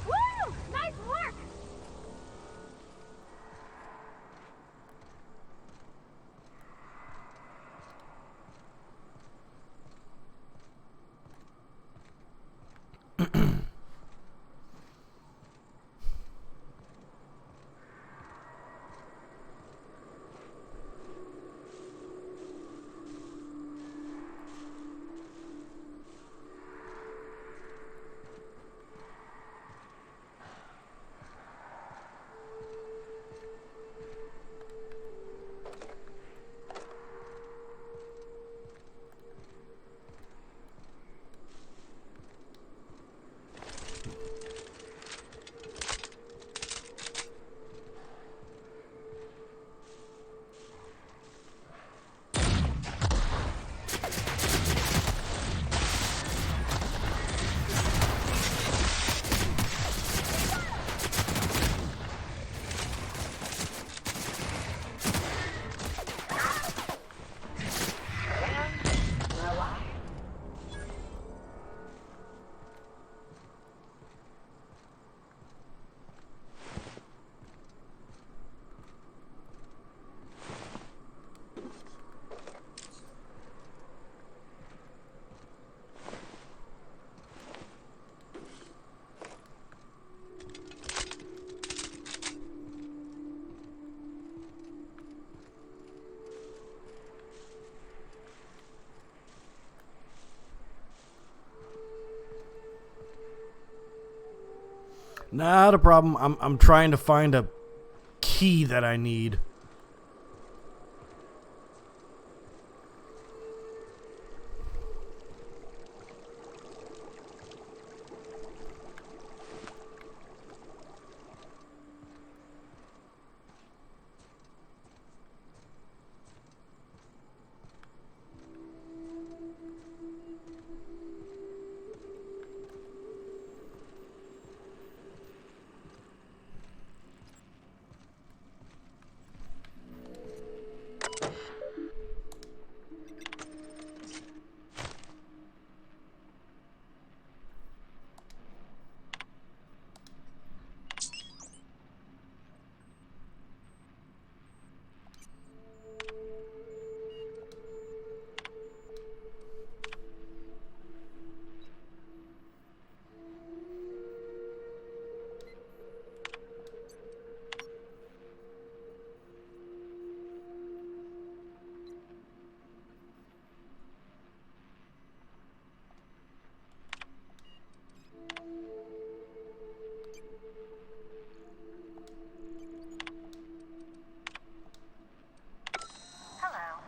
Woo! Nice work! Not a problem. I'm trying to find a key that I need. Hello,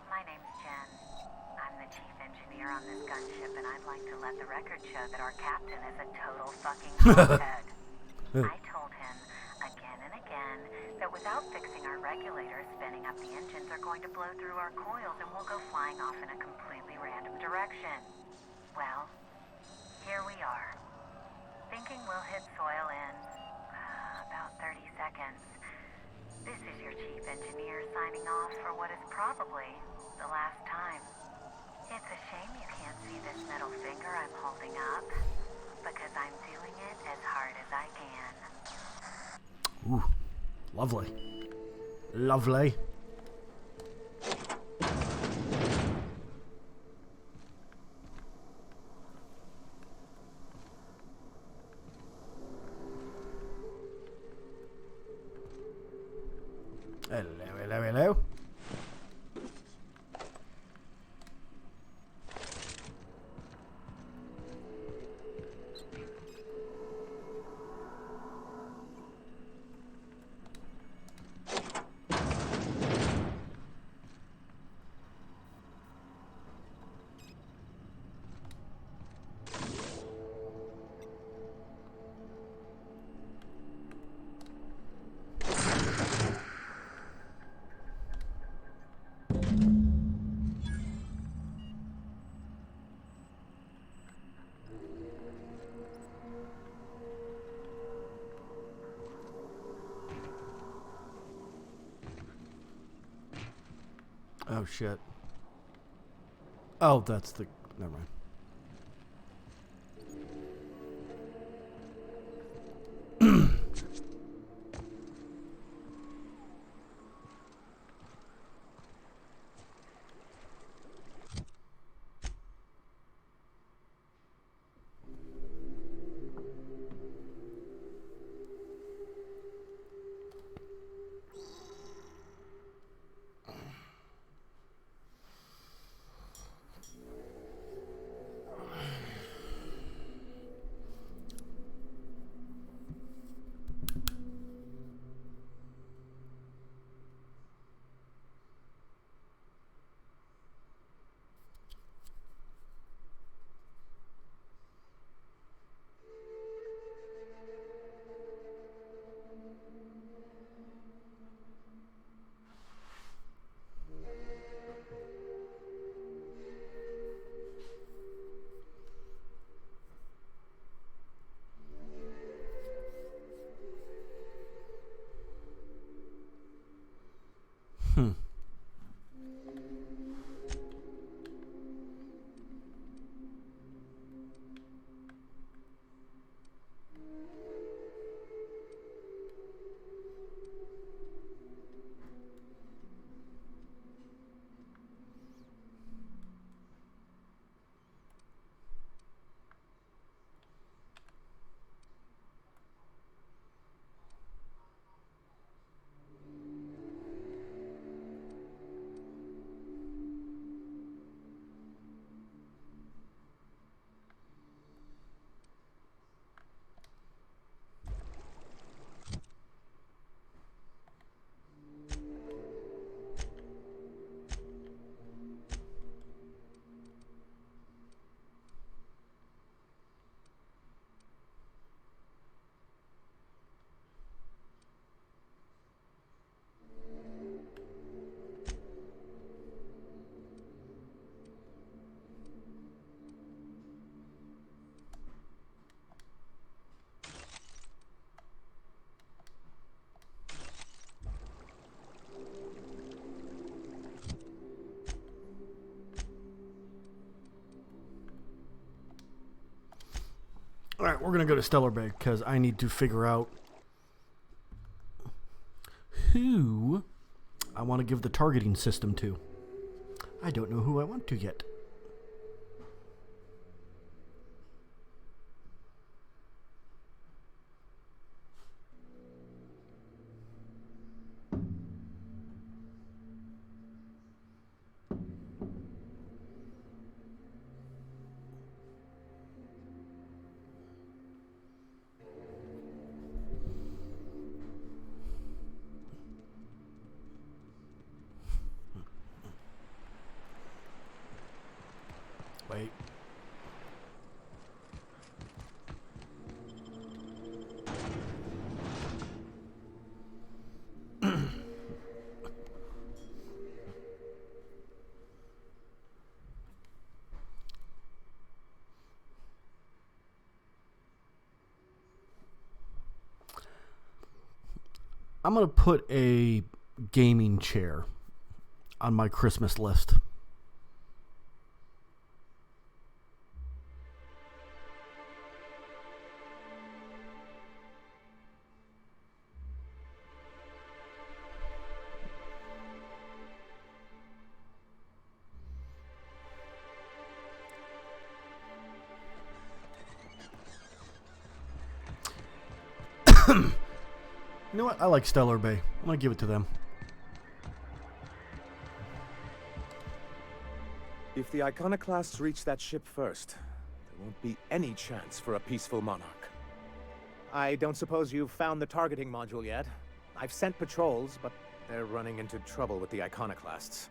my name's Jen. I'm the chief engineer on this gunship, and I'd like to let the record show that our captain is a total fucking hothead. I told him again and again that without fixing our regulators, spinning up the engines are going to blow through our coils and we'll go flying off in a completely random direction. Well, here we are. Thinking we'll hit soil in about 30 seconds. This is your chief engineer signing off for what is probably the last time. It's a shame you can't see this middle finger I'm holding up, because I'm doing it as hard as I can. Ooh, lovely. Lovely. Hello, hello, hello. Oh, shit. Oh, that's the... Never mind. Alright, we're going to go to Stellar Bay because I need to figure out who I want to give the targeting system to. I don't know who I want to yet. Wait. I'm going to put a gaming chair on my Christmas list. You know what? I like Stellar Bay. I'm going to give it to them. If the Iconoclasts reach that ship first, there won't be any chance for a peaceful monarch. I don't suppose you've found the targeting module yet. I've sent patrols, but they're running into trouble with the Iconoclasts.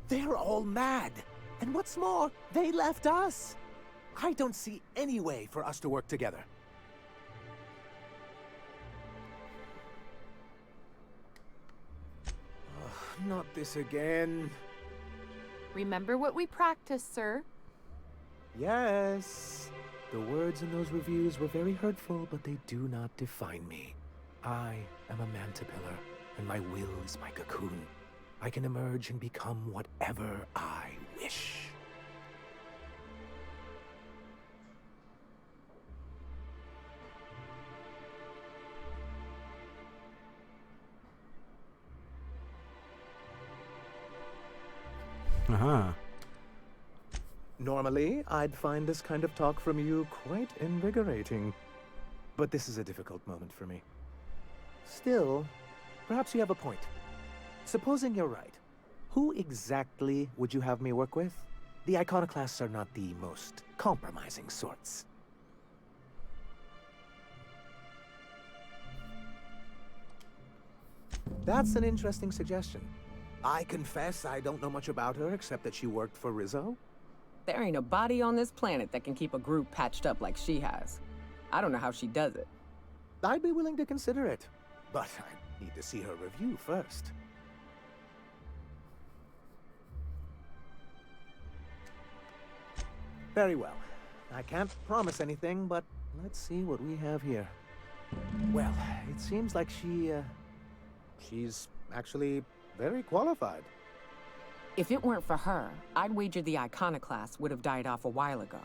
They're all mad. And what's more, they left us. I don't see any way for us to work together. Not this again. Remember what we practiced, sir? Yes. The words in those reviews were very hurtful, but they do not define me. I am a mantipillar, and my will is my cocoon. I can emerge and become whatever I wish. Uh-huh. Normally, I'd find this kind of talk from you quite invigorating. But this is a difficult moment for me. Still, perhaps you have a point. Supposing you're right, who exactly would you have me work with? The iconoclasts are not the most compromising sorts. That's an interesting suggestion. I confess I don't know much about her except that she worked for Rizzo. There ain't a body on this planet that can keep a group patched up like she has. I don't know how she does it. I'd be willing to consider it, but I need to see her review first. Very well. I can't promise anything, but let's see what we have here. Well, it seems like she's actually very qualified. If it weren't for her, I'd wager the iconoclast would have died off a while ago.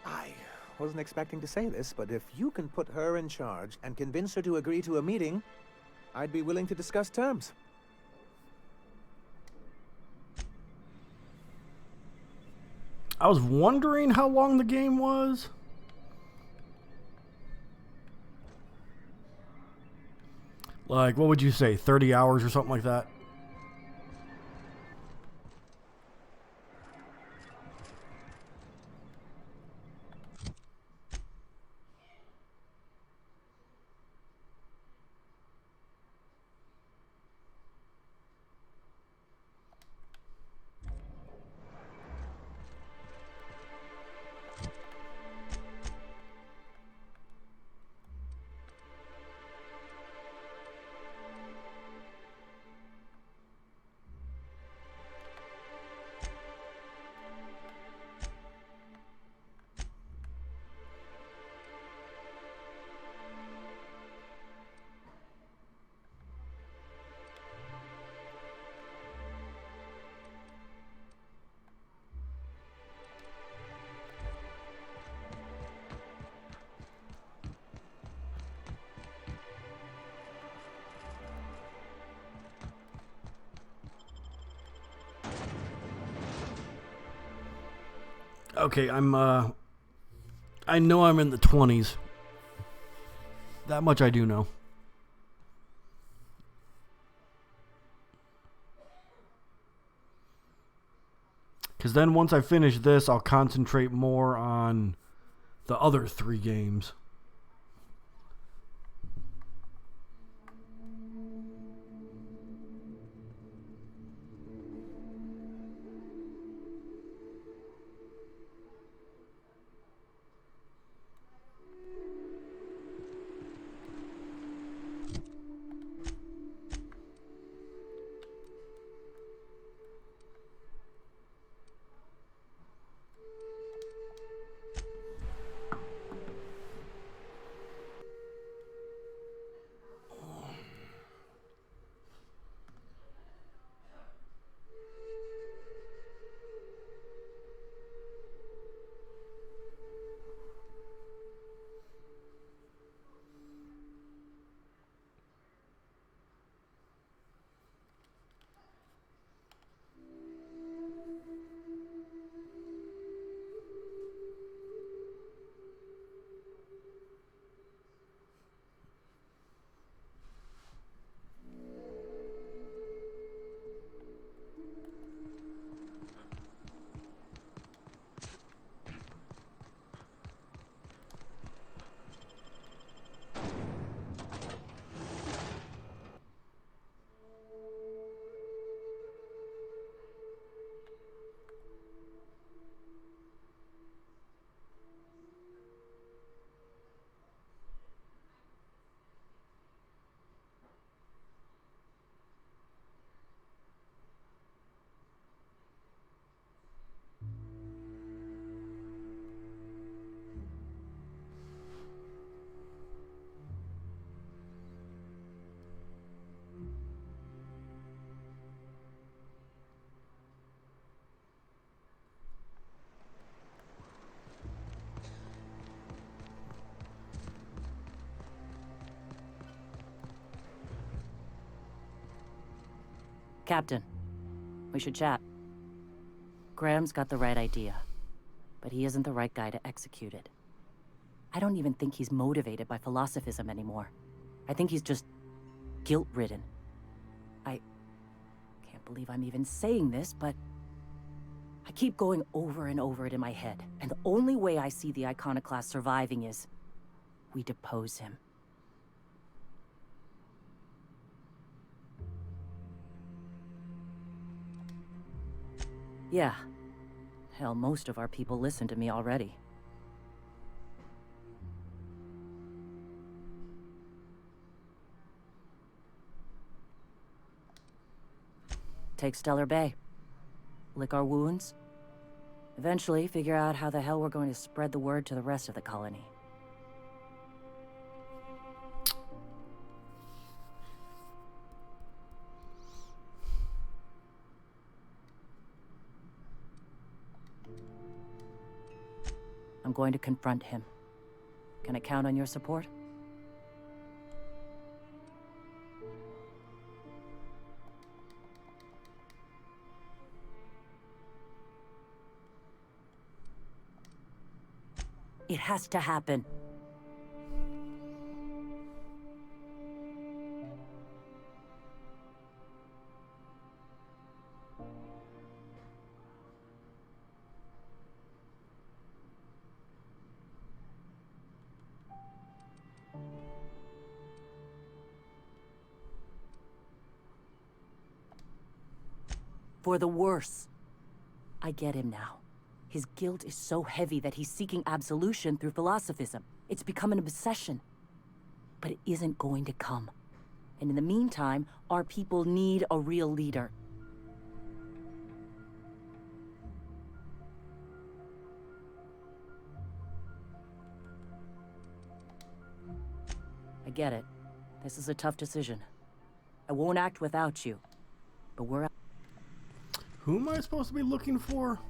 I wasn't expecting to say this, but if you can put her in charge and convince her to agree to a meeting, I'd be willing to discuss terms. I was wondering how long the game was. Like, what would you say, 30 hours or something like that? Okay, I know I'm in the 20s. That much I do know. Because then once I finish this, I'll concentrate more on the other 3 games. Captain, we should chat. Graham's got the right idea, but he isn't the right guy to execute it. I don't even think he's motivated by philosophism anymore. I think he's just guilt-ridden. I can't believe I'm even saying this, but I keep going over and over it in my head, and the only way I see the Iconoclast surviving is we depose him. Yeah. Hell, most of our people listen to me already. Take Stellar Bay. Lick our wounds. Eventually, figure out how the hell we're going to spread the word to the rest of the colony. I'm going to confront him. Can I count on your support? It has to happen. For the worse. I get him now. His guilt is so heavy that he's seeking absolution through philosophism. It's become an obsession. But it isn't going to come. And in the meantime, our people need a real leader. I get it. This is a tough decision. I won't act without you. But we're... Who am I supposed to be looking for?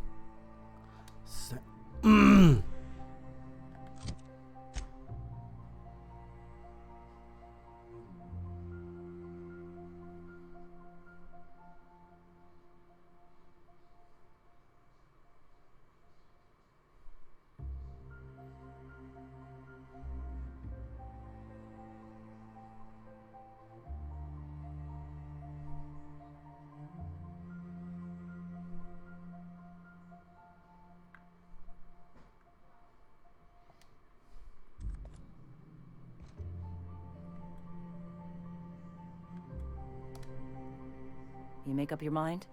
You make up your mind?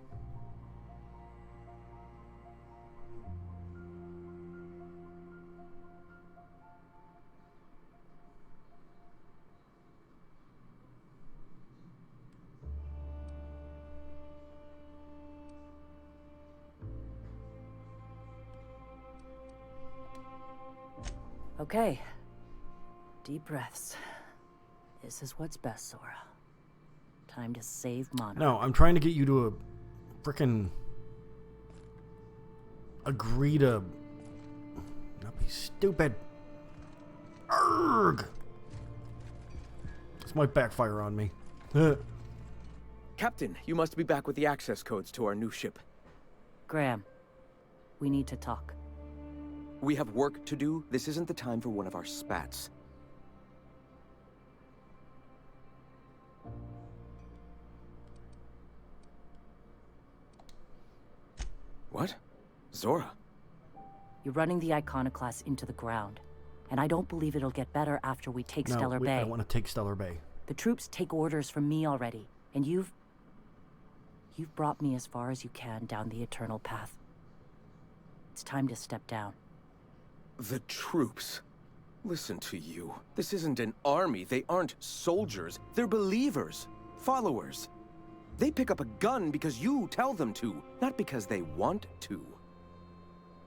Okay. Deep breaths. This is what's best, Sora. Time to save Monarch. No, I'm trying to get you to a frickin' agree to not be stupid. Arrgh! This might backfire on me. Captain, you must be back with the access codes to our new ship. Graham, we need to talk. We have work to do. This isn't the time for one of our spats. What? Zora? You're running the Iconoclast into the ground. And I don't believe it'll get better after we take Stellar Bay. I want to take Stellar Bay. The troops take orders from me already. And you've brought me as far as you can down the eternal path. It's time to step down. The troops? Listen to you. This isn't an army. They aren't soldiers. They're believers. Followers. They pick up a gun because you tell them to, not because they want to.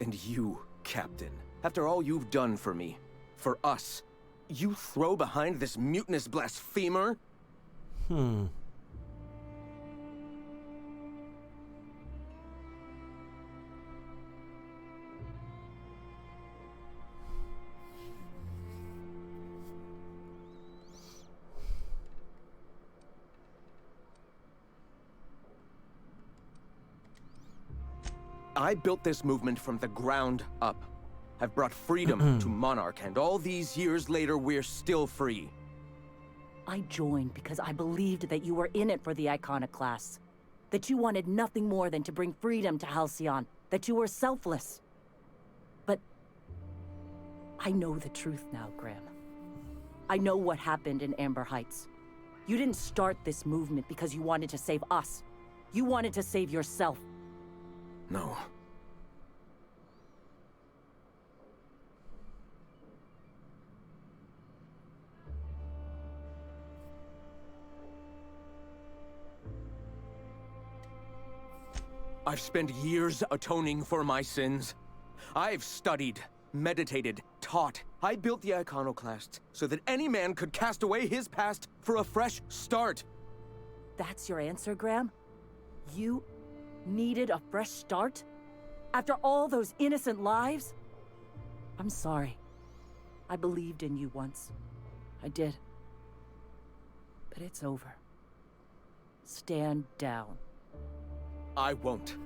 And you, Captain, after all you've done for me, for us, you throw behind this mutinous blasphemer? I built this movement from the ground up. I've brought freedom to Monarch, and all these years later, we're still free. I joined because I believed that you were in it for the Iconoclasts. That you wanted nothing more than to bring freedom to Halcyon. That you were selfless. But I know the truth now, Graham. I know what happened in Amber Heights. You didn't start this movement because you wanted to save us. You wanted to save yourself. No. I've spent years atoning for my sins. I've studied, meditated, taught. I built the Iconoclasts so that any man could cast away his past for a fresh start. That's your answer, Graham? You needed a fresh start? After all those innocent lives? I'm sorry. I believed in you once. I did. But it's over. Stand down. I won't.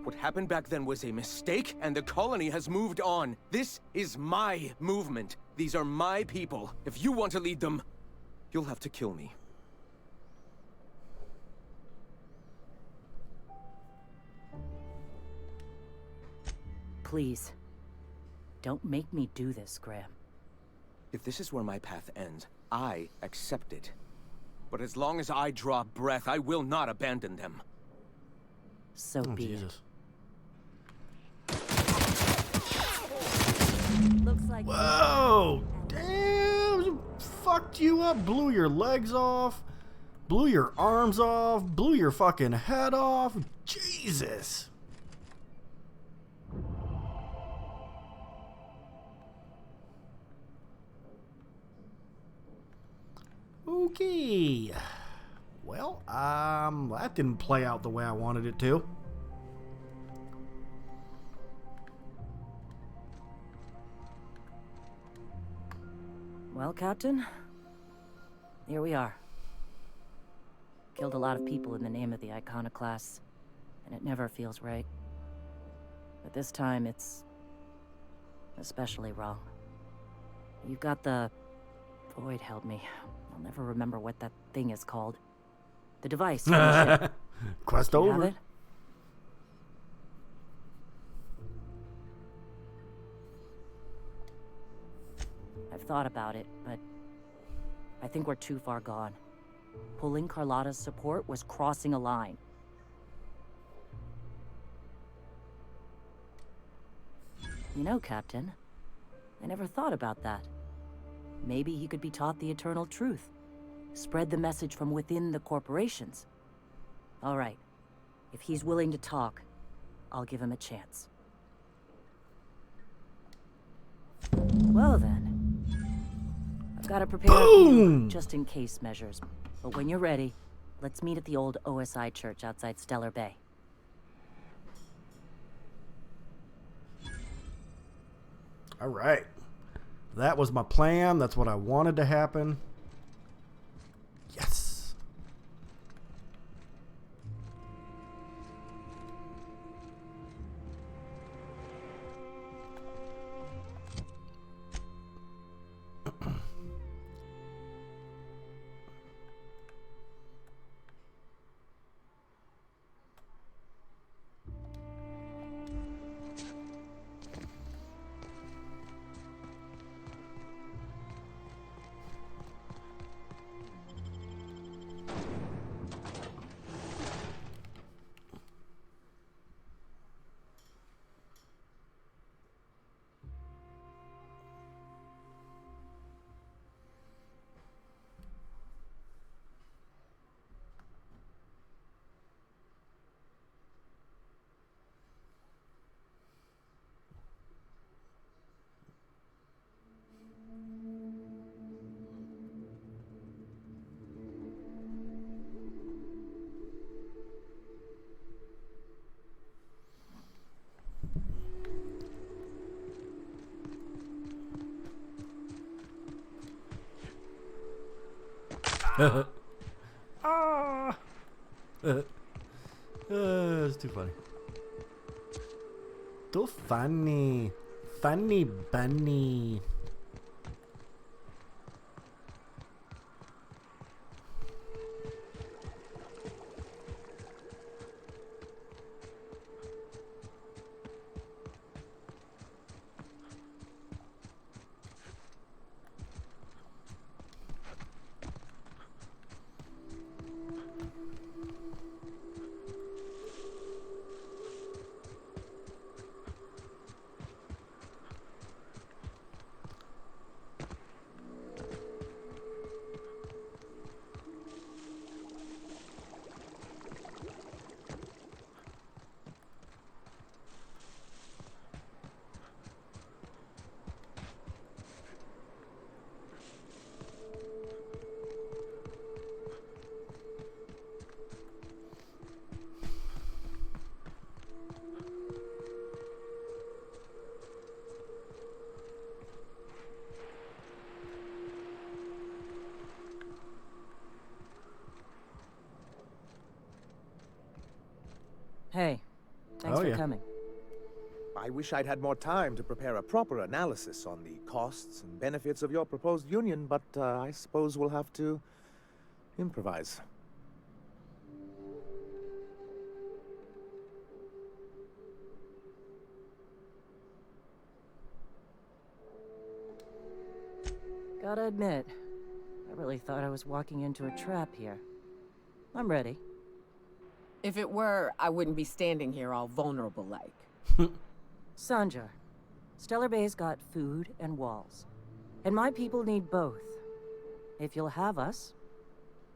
What happened back then was a mistake, and the colony has moved on. This is my movement. These are my people. If you want to lead them, you'll have to kill me. Please. Don't make me do this, Graham. If this is where my path ends, I accept it. But as long as I draw breath, I will not abandon them. So be Jesus. it. Looks like Whoa! Damn! Fucked you up, blew your legs off, blew your arms off, blew your fucking head off. Jesus! Okay. Well, that didn't play out the way I wanted it to. Well, Captain, here we are. Killed a lot of people in the name of the Iconoclasts, and it never feels right. But this time, it's especially wrong. You've got the... Void held me. I'll never remember what that thing is called. The device. On the ship. Quest You over. have it? I've thought about it, but I think we're too far gone. Pulling Carlotta's support was crossing a line. You know, Captain, I never thought about that. Maybe he could be taught the eternal truth. Spread the message from within the corporations. All right. If he's willing to talk, I'll give him a chance. Well then. I've got to prepare a few just-in-case measures. But when you're ready, let's meet at the old OSI church outside Stellar Bay. All right. That was my plan. That's what I wanted to happen. Yes. It's too funny. Too funny. Funny bunny. Hey, thanks for coming. I wish I'd had more time to prepare a proper analysis on the costs and benefits of your proposed union, but I suppose we'll have to improvise. Gotta admit, I really thought I was walking into a trap here. I'm ready. If it were, I wouldn't be standing here all vulnerable like. Sanjar, Stellar Bay's got food and walls. And my people need both. If you'll have us,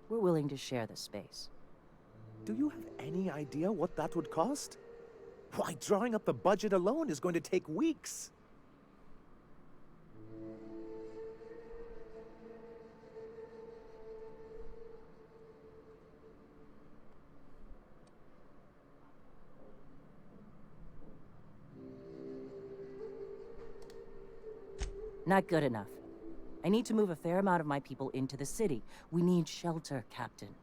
we're willing to share the space. Do you have any idea what that would cost? Why, drawing up the budget alone is going to take weeks. Not good enough. I need to move a fair amount of my people into the city. We need shelter, Captain.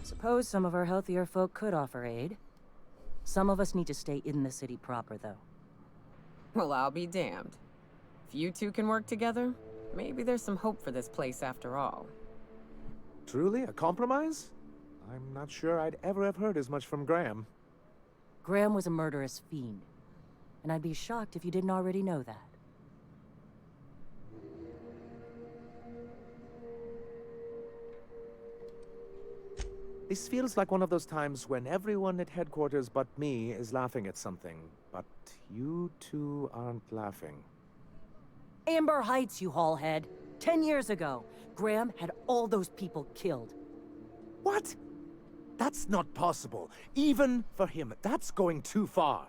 Suppose some of our healthier folk could offer aid. Some of us need to stay in the city proper, though. Well, I'll be damned. If you two can work together, maybe there's some hope for this place after all. Truly, a compromise? I'm not sure I'd ever have heard as much from Graham. Graham was a murderous fiend, and I'd be shocked if you didn't already know that. This feels like one of those times when everyone at headquarters but me is laughing at something, but you two aren't laughing. Amber Heights, you haulhead. 10 years ago, Graham had all those people killed. What? That's not possible. Even for him, that's going too far.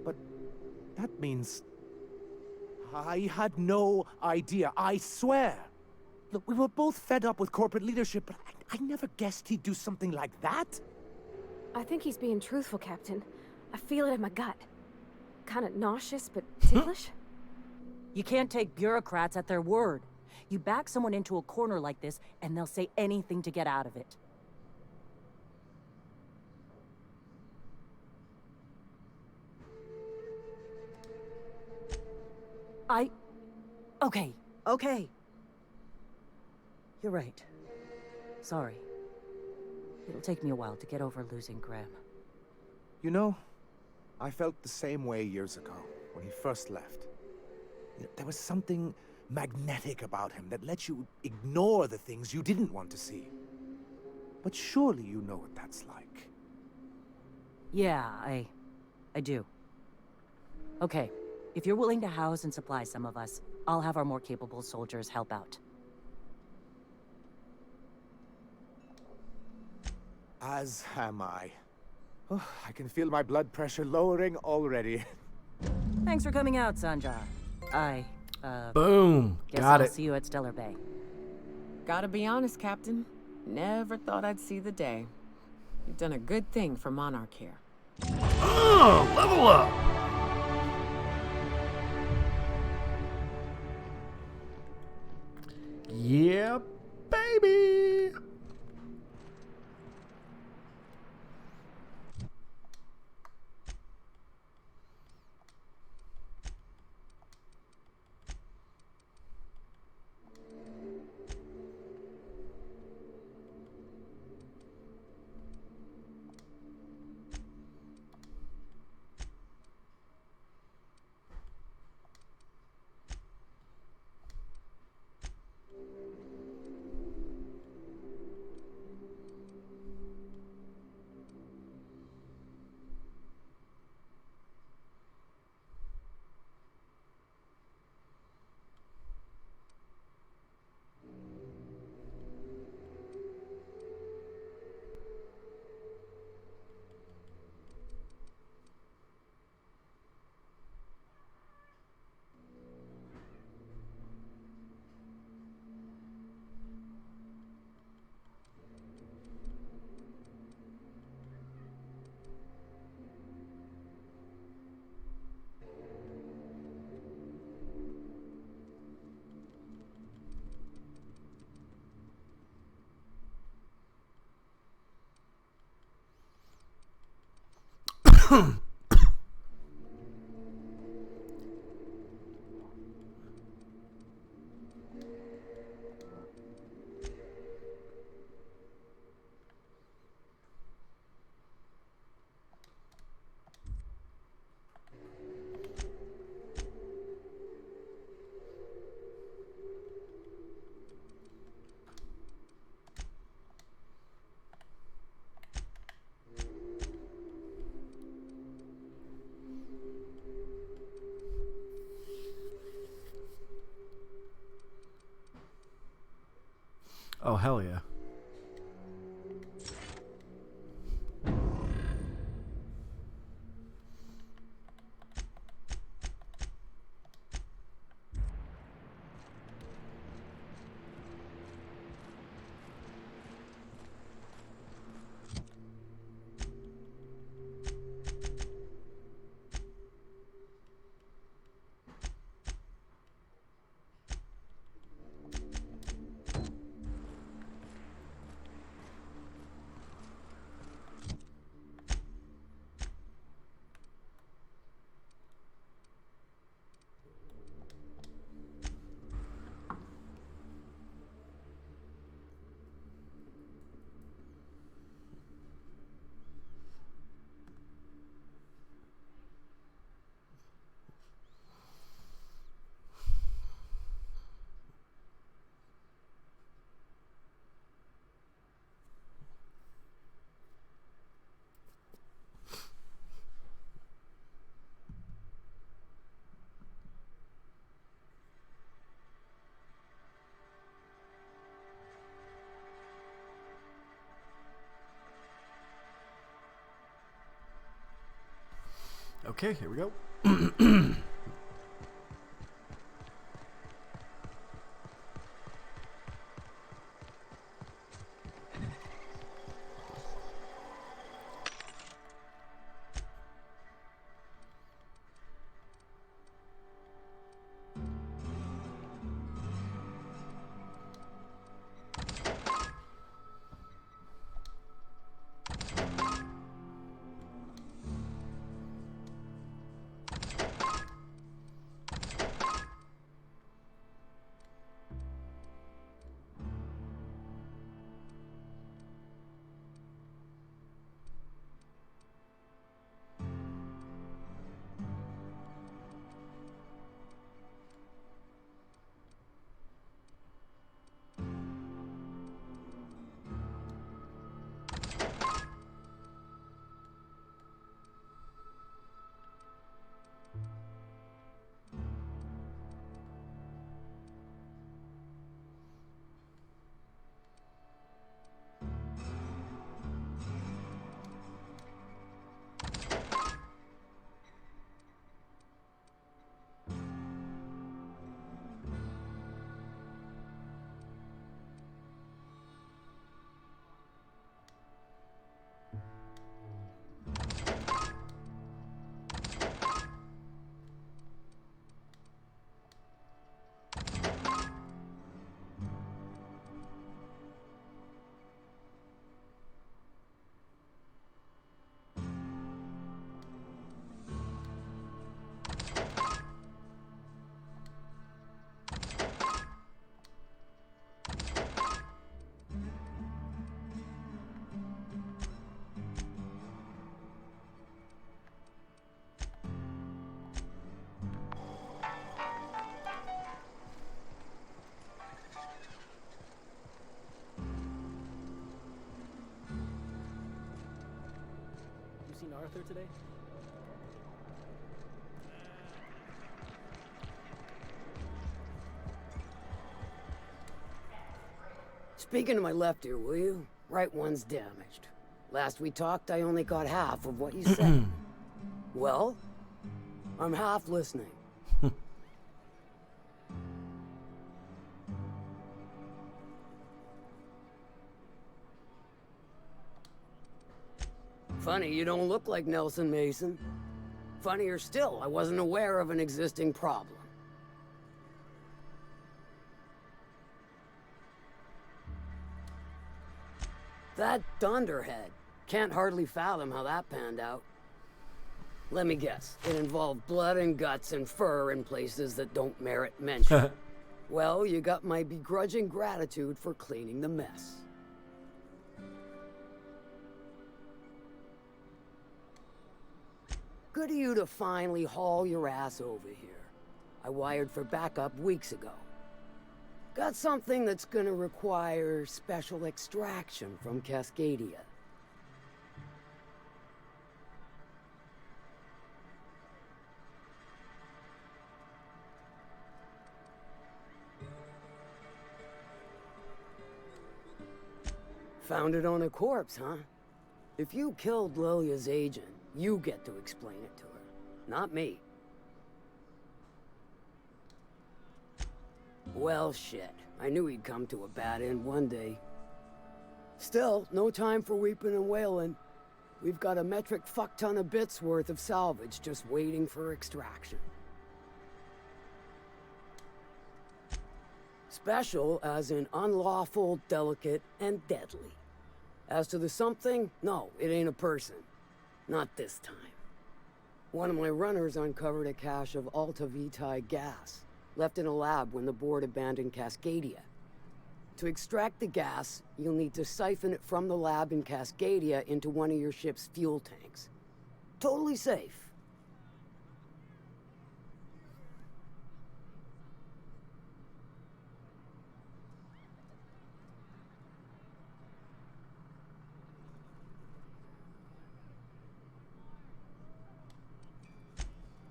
But that means I had no idea, I swear. Look, we were both fed up with corporate leadership, but I never guessed he'd do something like that. I think he's being truthful, Captain. I feel it in my gut. Kind of nauseous, but ticklish. You can't take bureaucrats at their word. You back someone into a corner like this, and they'll say anything to get out of it. Okay. You're right. Sorry. It'll take me a while to get over losing Graham. You know, I felt the same way years ago, when he first left. There was something magnetic about him that let you ignore the things you didn't want to see. But surely you know what that's like. Yeah, I do. Okay, if you're willing to house and supply some of us, I'll have our more capable soldiers help out. As am I. Oh, I can feel my blood pressure lowering already. Thanks for coming out, Sanjar. Boom. Guess Got I'll it. see you at Stellar Bay. Gotta be honest, Captain. Never thought I'd see the day. You've done a good thing for Monarch here. Level up. Yeah, baby. Oh, hell yeah. Okay, here we go. seen Arthur today? Speaking to my left ear, will you? Right one's damaged. Last we talked, I only got half of what you said. Well, I'm half listening. Funny, you don't look like Nelson Mason. Funnier still, I wasn't aware of an existing problem. That Thunderhead. Can't hardly fathom how that panned out. Let me guess, it involved blood and guts and fur in places that don't merit mention. Well, you got my begrudging gratitude for cleaning the mess. Good of you to finally haul your ass over here. I wired for backup weeks ago. Got something that's gonna require special extraction from Cascadia. Found it on a corpse, huh? If you killed Lilia's agent, you get to explain it to her, not me. Well, shit. I knew he'd come to a bad end one day. Still, no time for weeping and wailing. We've got a metric fuck-ton of bits worth of salvage just waiting for extraction. Special as in unlawful, delicate, and deadly. As to the something, no, it ain't a person. Not this time. One of my runners uncovered a cache of Alta Vitae gas, left in a lab when the board abandoned Cascadia. To extract the gas, you'll need to siphon it from the lab in Cascadia into one of your ship's fuel tanks. Totally safe.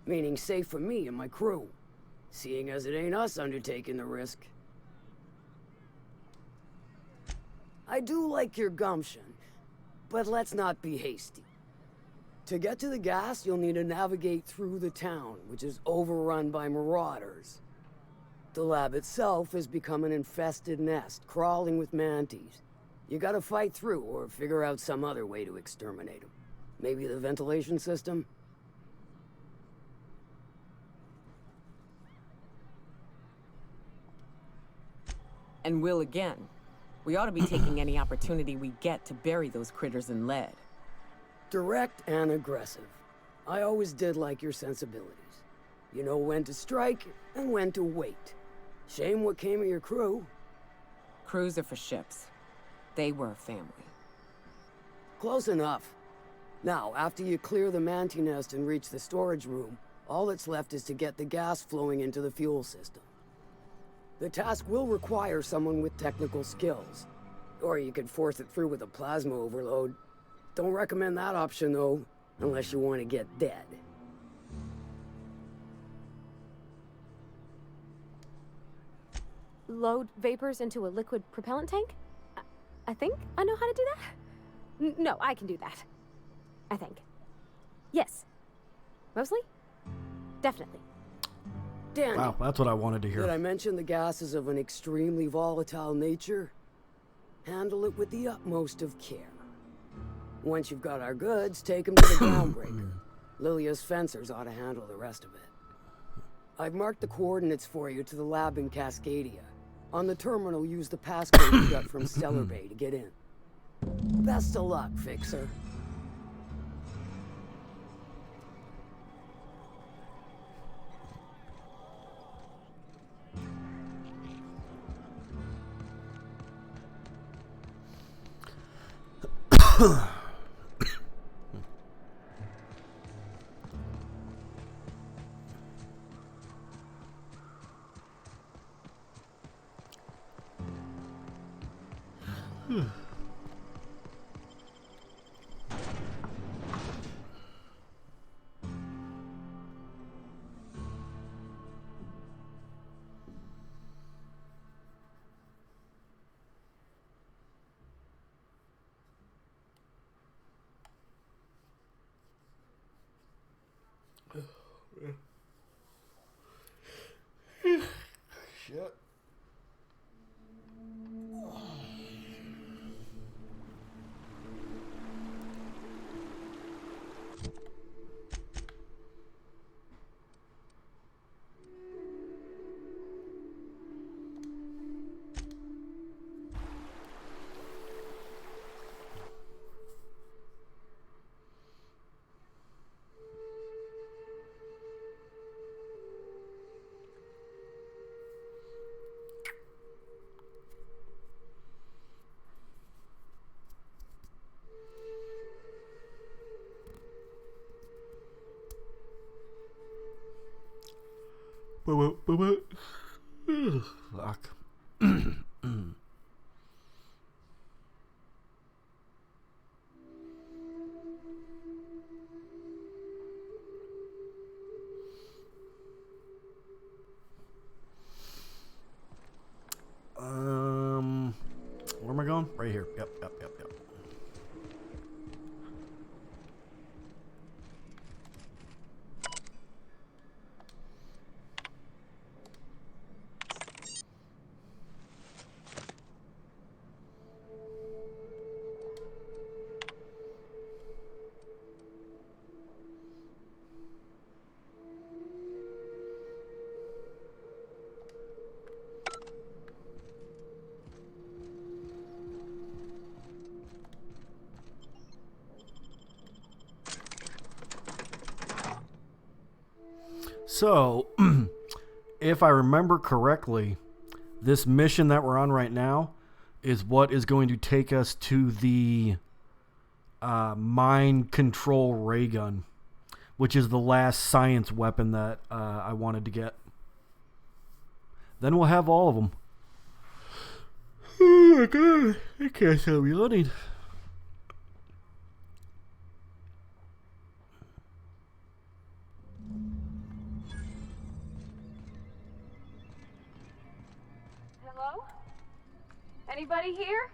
Meaning safe for me and my crew, seeing as it ain't us undertaking the risk. I do like your gumption, but let's not be hasty. To get to the gas, you'll need to navigate through the town, which is overrun by marauders. The lab itself has become an infested nest, crawling with mantis. You gotta fight through or figure out some other way to exterminate them. Maybe the ventilation system? And will again. We ought to be taking any opportunity we get to bury those critters in lead. Direct and aggressive. I always did like your sensibilities. You know when to strike and when to wait. Shame what came of your crew. Crews are for ships. They were a family. Close enough. Now, after you clear the manti nest and reach the storage room, all that's left is to get the gas flowing into the fuel system. The task will require someone with technical skills. Or you could force it through with a plasma overload. Don't recommend that option, though, unless you want to get dead. Load vapors into a liquid propellant tank? I think I know how to do that. No, I can do that. I think. Yes. Mostly? Definitely. Danny, Wow, that's what I wanted to hear. did I mention the gas is of an extremely volatile nature? Handle it with the utmost of care. Once you've got our goods, take them to the groundbreaker. Lilia's fencers ought to handle the rest of it. I've marked the coordinates for you to the lab in Cascadia. On the terminal, use the passcode you got from Stellar Bay to get in. Best of luck, Fixer. Shit. Fuck. Where am I going? Right here. Yep. So, if I remember correctly, this mission that we're on right now is what is going to take us to the mind control ray gun, which is the last science weapon that I wanted to get. Then we'll have all of them. Oh my god, I can't stop reloading. Hello? Anybody here?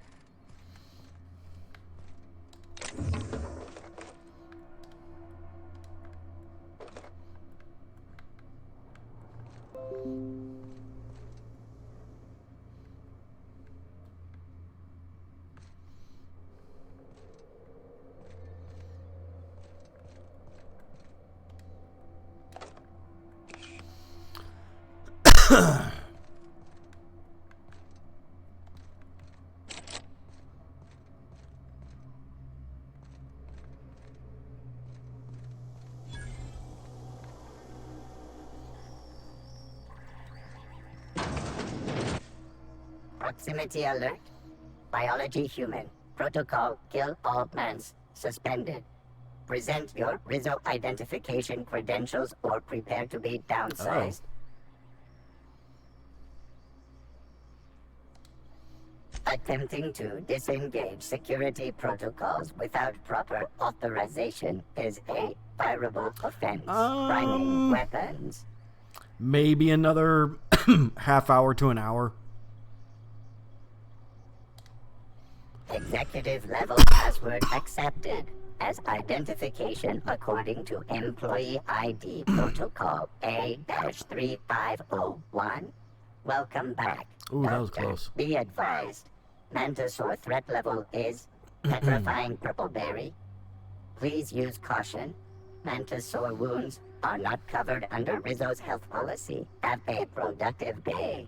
Proximity alert. Biology human. Protocol kill all plants. Suspended. Present your Rizzo identification credentials or prepare to be downsized. Attempting to disengage security protocols without proper authorization is a fireable offense. Priming weapons. Maybe another half hour to an hour. Executive level password accepted as identification according to Employee ID Protocol A-3501. Welcome back. Ooh, that was close. Be advised, Mantisaur threat level is petrifying purple berry. Please use caution. Mantisaur wounds are not covered under Rizzo's health policy. Have a productive day.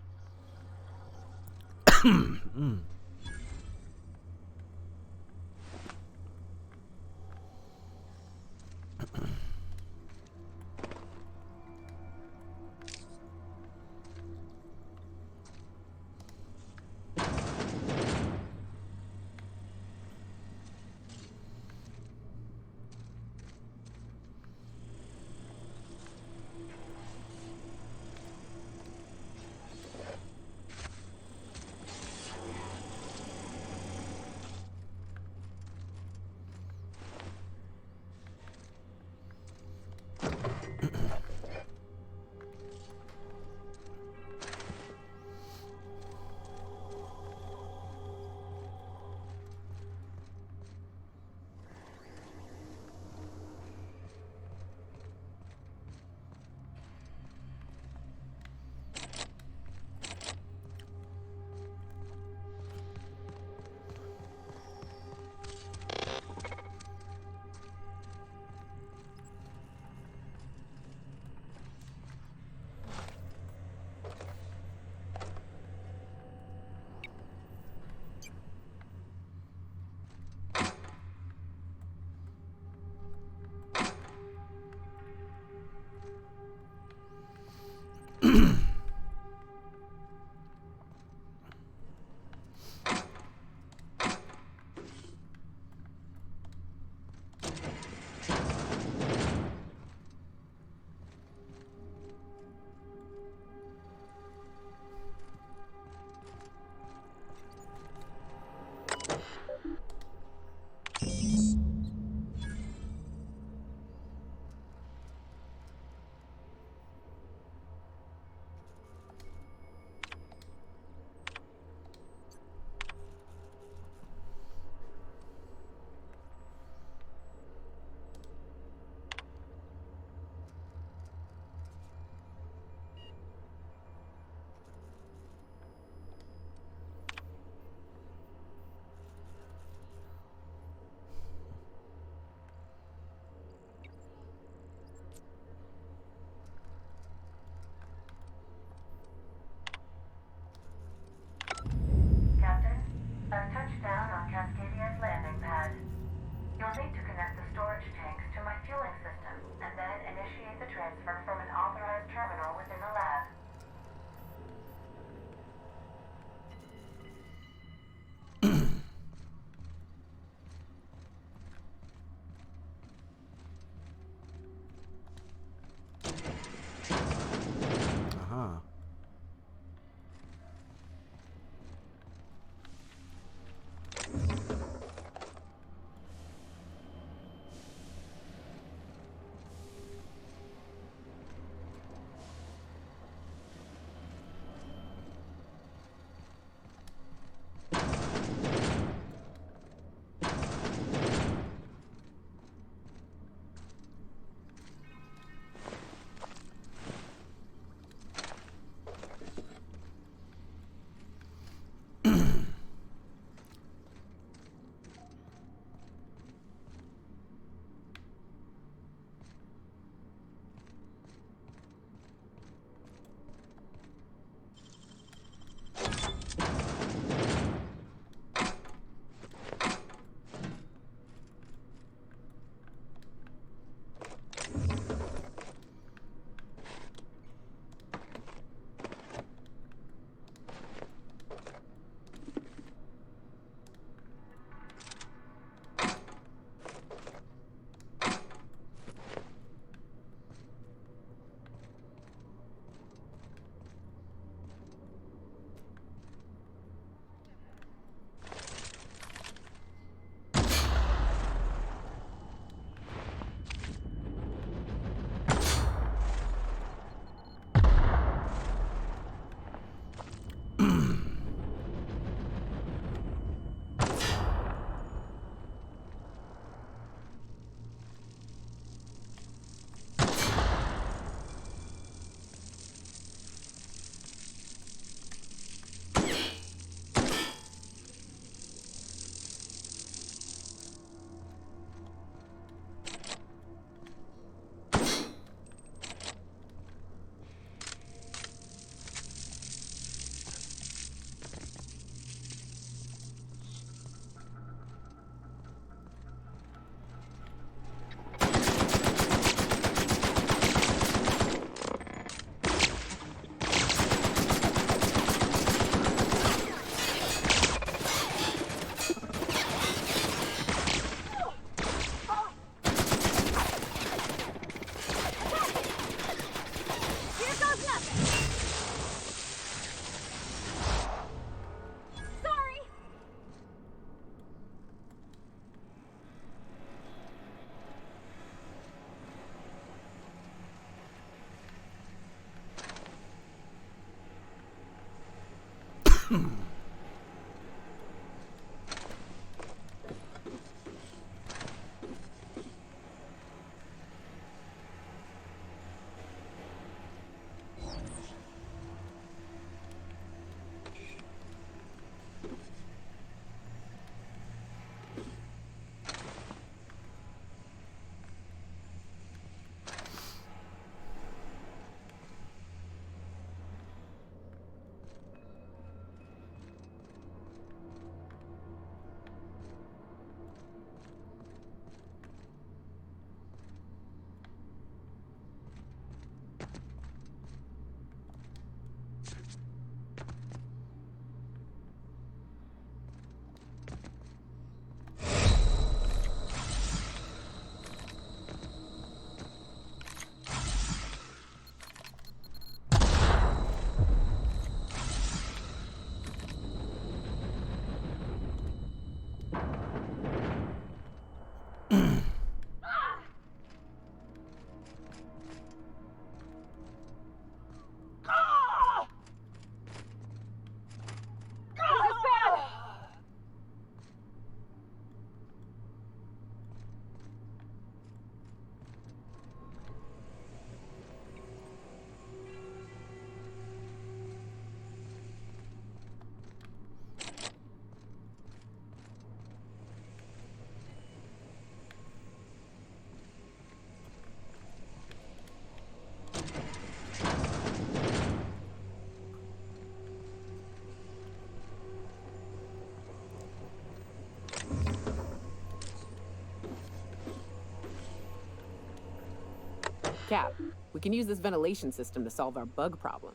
Cap, we can use this ventilation system to solve our bug problem.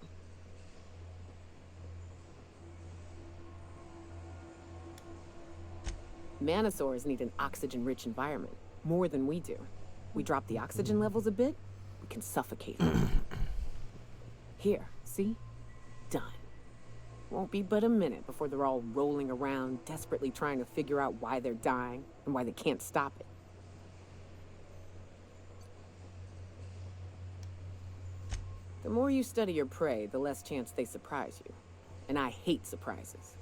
Manosaurs need an oxygen-rich environment, more than we do. We drop the oxygen levels a bit, we can suffocate them. Here, see? Done. Won't be but a minute before they're all rolling around, desperately trying to figure out why they're dying and why they can't stop it. The more you study your prey, the less chance they surprise you. And I hate surprises.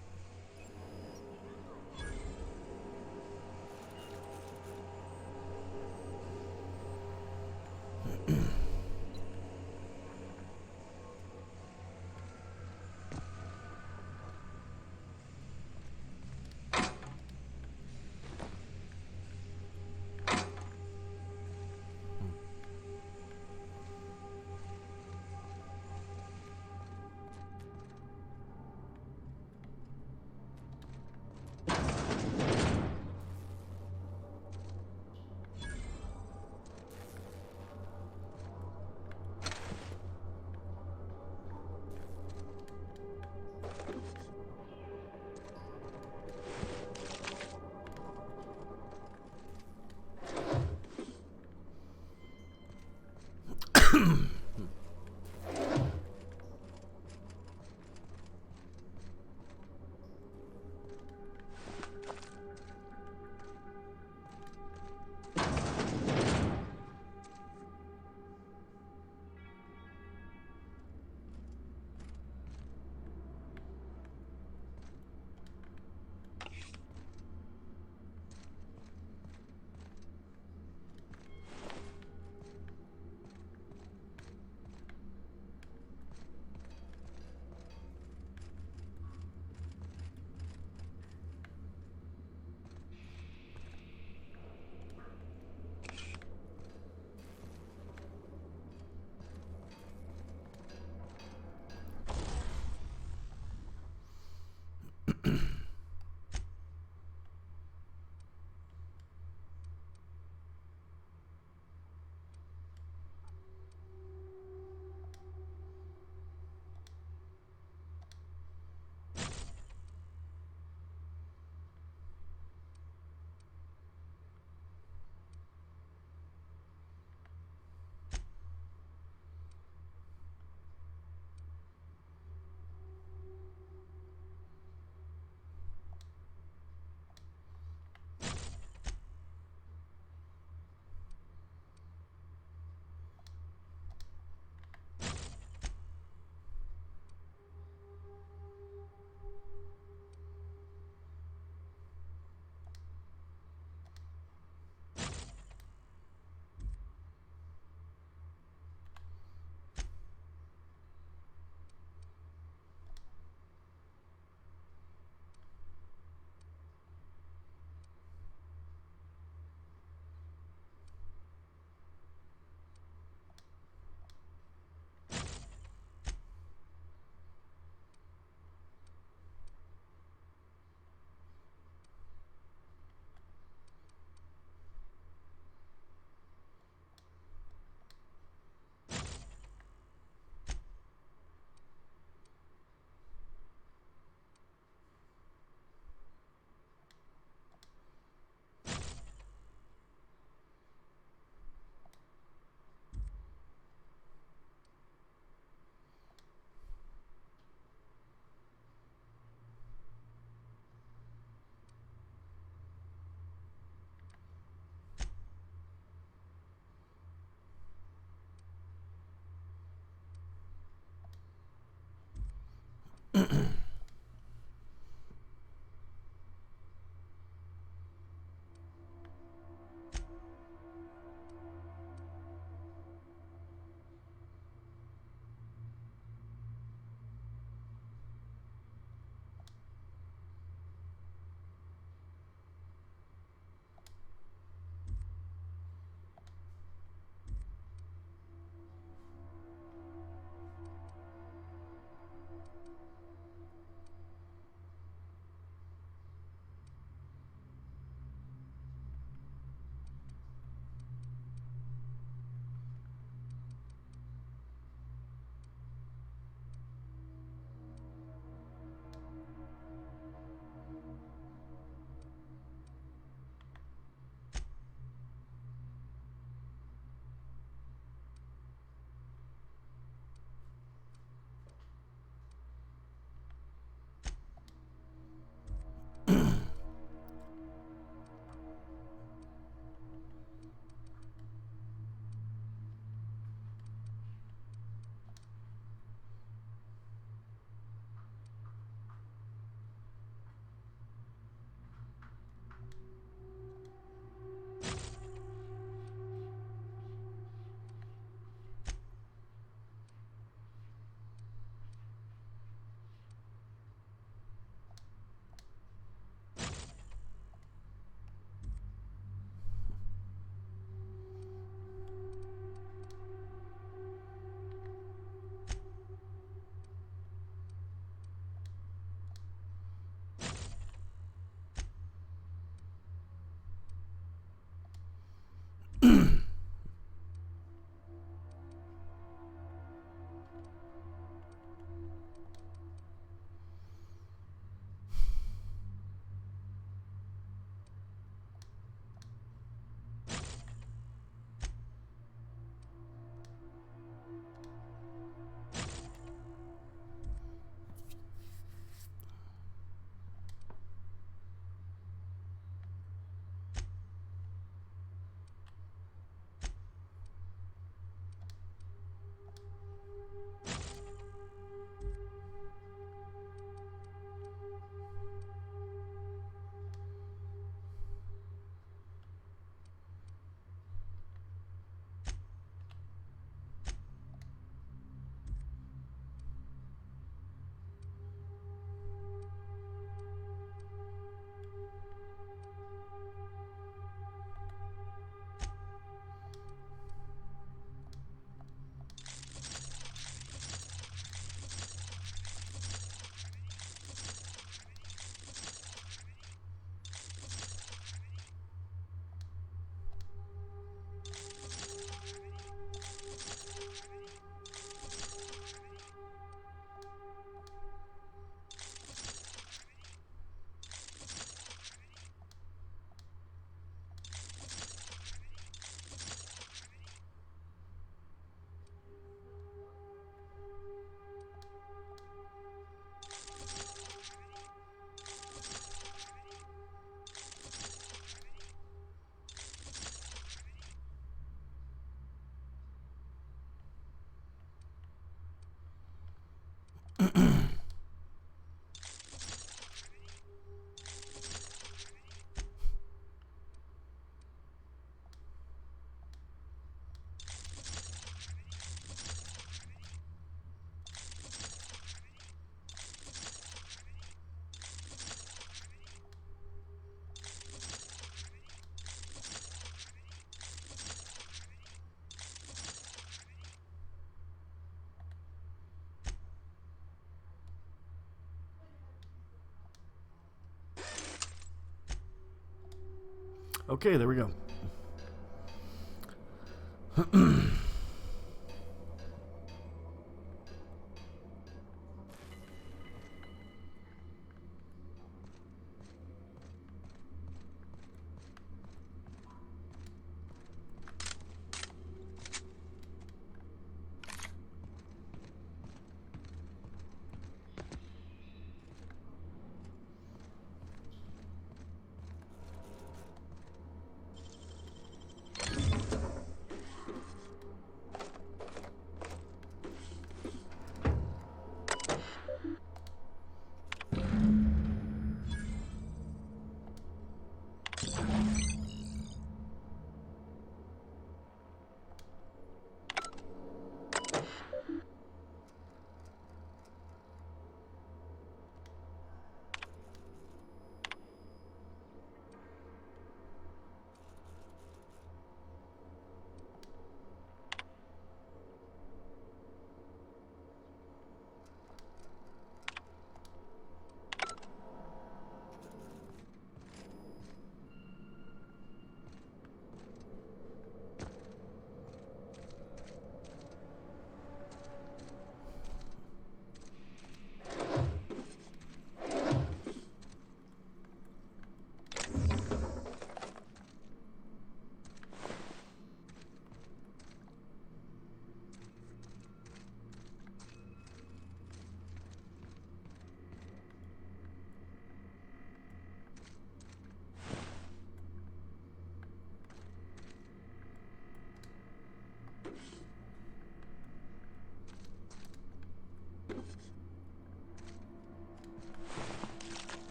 Okay, there we go.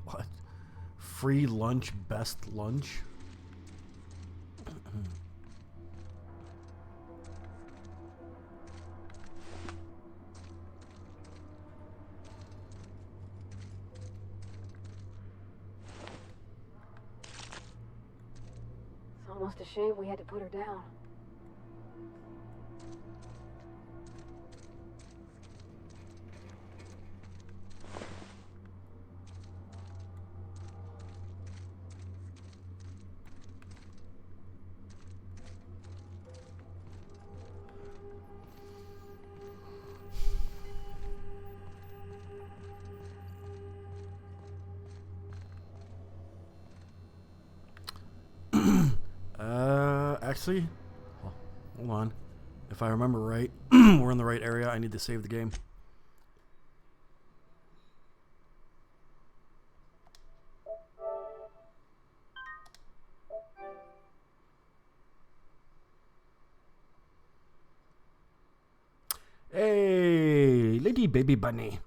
What? Free lunch, best lunch? It's almost a shame we had to put her down. actually, hold on. If I remember right, we're in the right area. I need to save the game. Hey, lady baby bunny.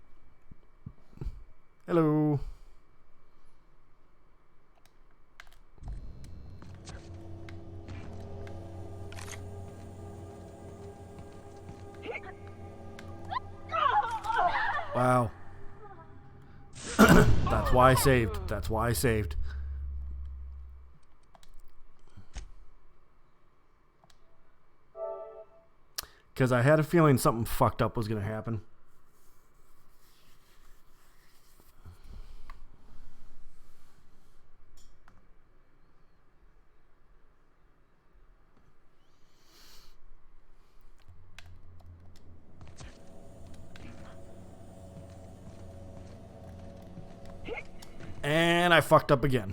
Hello. Wow. That's why I saved. That's why I saved. Because I had a feeling something fucked up was going to happen. And I fucked up again.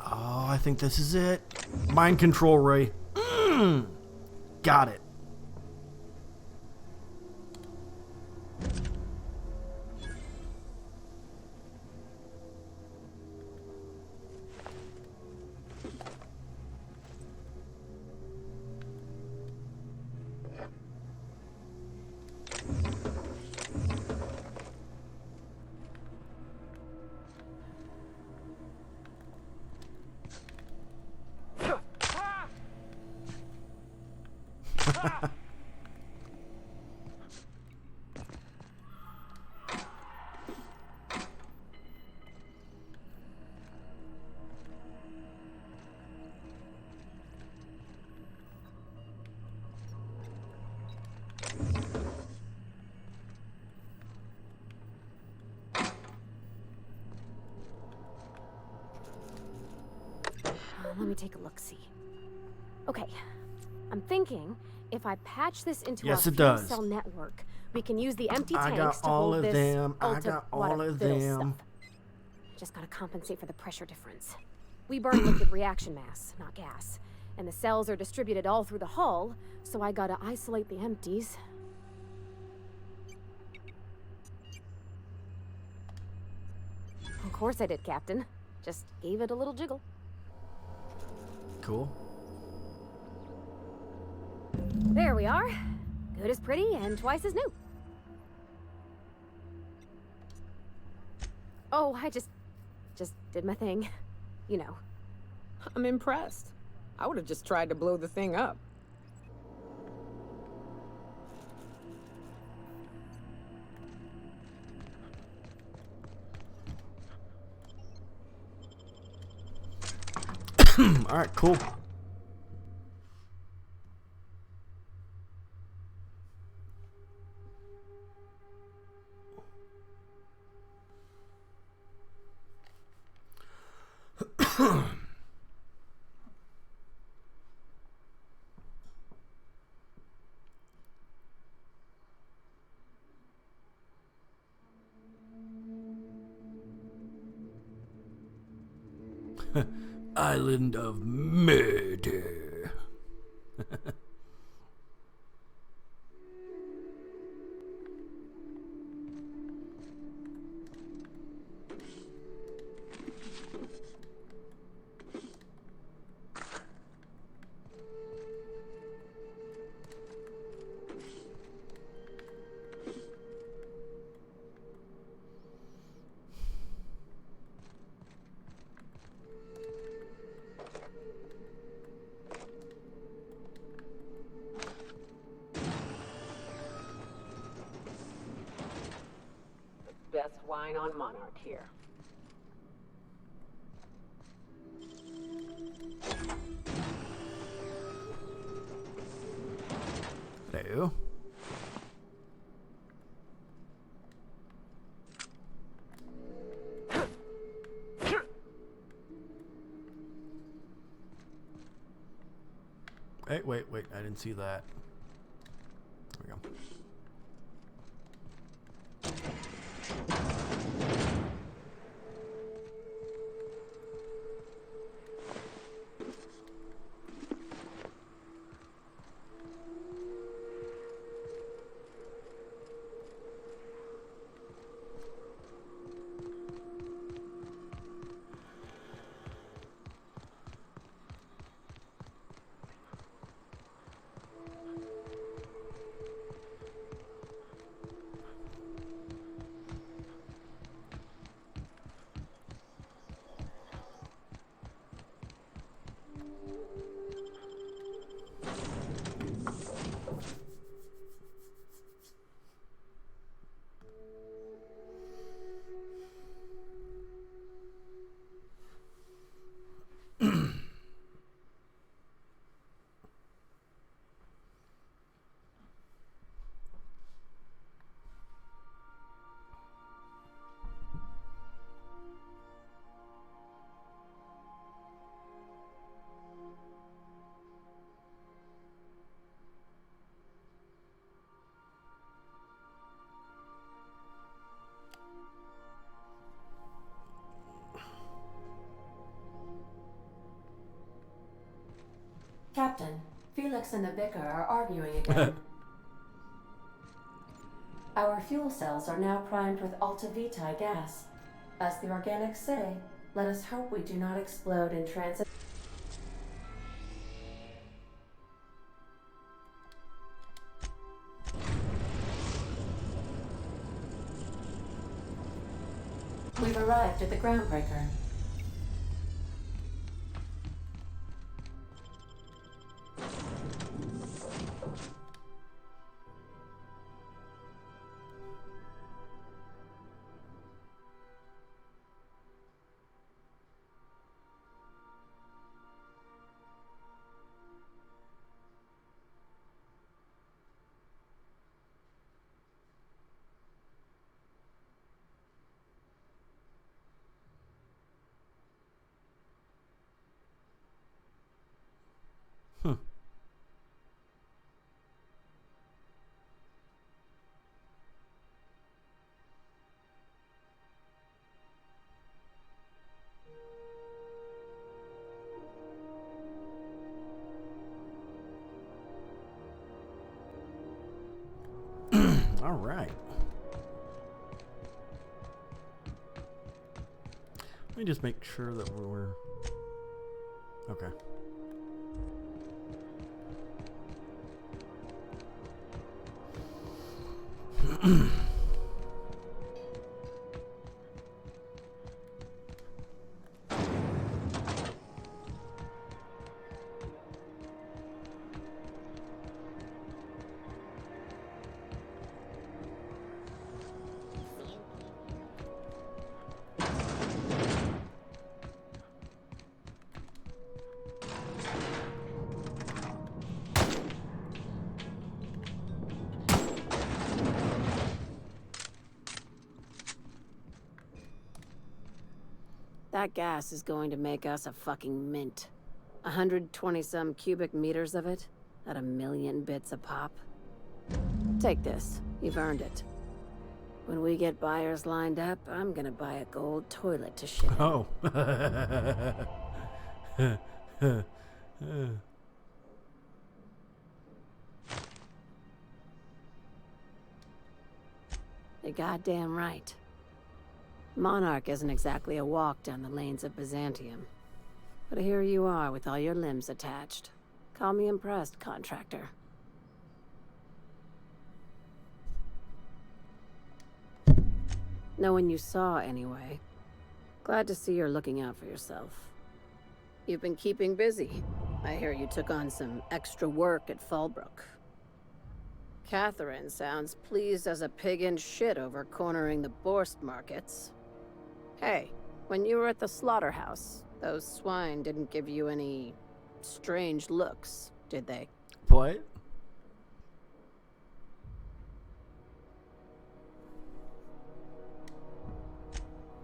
Oh, I think this is it. Mind control ray. Got it. Let me take a look-see. Okay, I'm thinking if I patch this into our fuel cell network, we can use the empty tanks to hold this I got all of them. Just gotta compensate for the pressure difference. We burn liquid reaction mass, not gas, and the cells are distributed all through the hull, so I gotta isolate the empties. Of course I did, Captain. Just gave it a little jiggle. Cool. There we are. Good as pretty and twice as new. Oh, I just did my thing. You know. I'm impressed. I would have just tried to blow the thing up. All right, cool. Island of Murder. shine on Monarch here. Hello. Hey, wait, I didn't see that. There we go. Captain, Felix and the Vicar are arguing again. Our fuel cells are now primed with Alta Vitae gas. As the organics say, let us hope we do not explode in transit. We've arrived at the groundbreaker. All right. Let me just make sure that we're okay. That gas is going to make us a fucking mint. 120-some cubic meters of it, at 1,000,000 bits a pop. Take this. You've earned it. When we get buyers lined up, I'm gonna buy a gold toilet to shit in. Oh. You're goddamn right. Monarch isn't exactly a walk down the lanes of Byzantium. But here you are with all your limbs attached. Call me impressed, contractor. No one you saw, anyway. Glad to see you're looking out for yourself. You've been keeping busy. I hear you took on some extra work at Fallbrook. Catherine sounds pleased as a pig in shit over cornering the Borst markets. Hey, when you were at the slaughterhouse, those swine didn't give you any strange looks, did they? What?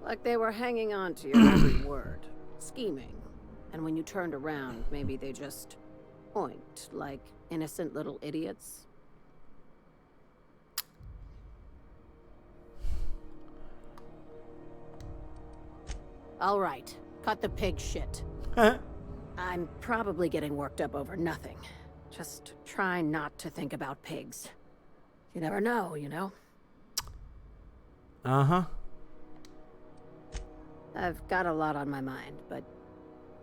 Like they were hanging on to your every word, scheming. And when you turned around, maybe they just oinked like innocent little idiots. All right, cut the pig shit. I'm probably getting worked up over nothing. Just try not to think about pigs. You never know, you know? Uh-huh. I've got a lot on my mind, but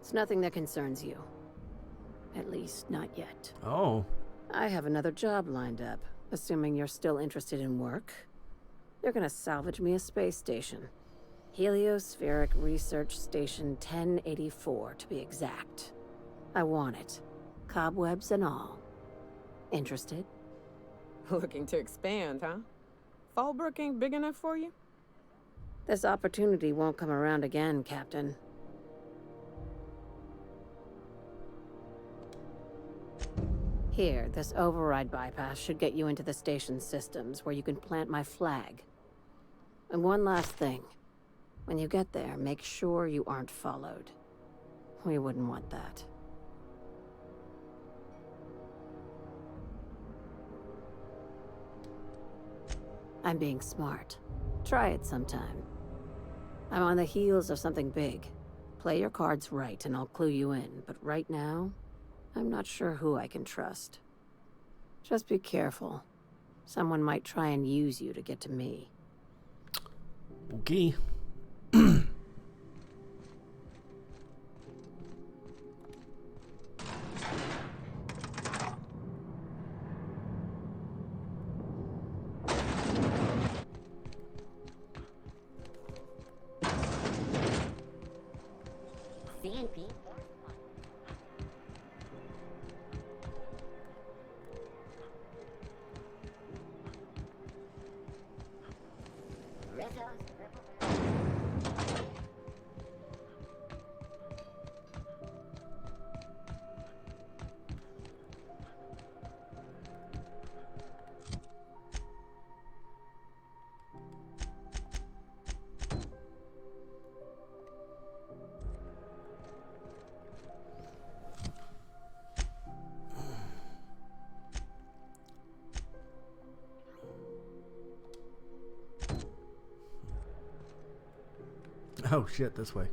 it's nothing that concerns you. At least, not yet. Oh. I have another job lined up, assuming you're still interested in work. They're gonna salvage me a space station. Heliospheric Research Station 1084, to be exact. I want it. Cobwebs and all. Interested? Looking to expand, huh? Fallbrook ain't big enough for you? This opportunity won't come around again, Captain. Here, this override bypass should get you into the station's systems where you can plant my flag. And one last thing. When you get there, make sure you aren't followed. We wouldn't want that. I'm being smart. Try it sometime. I'm on the heels of something big. Play your cards right and I'll clue you in, but right now, I'm not sure who I can trust. Just be careful. Someone might try and use you to get to me. Okay. CNP. Oh shit, this way.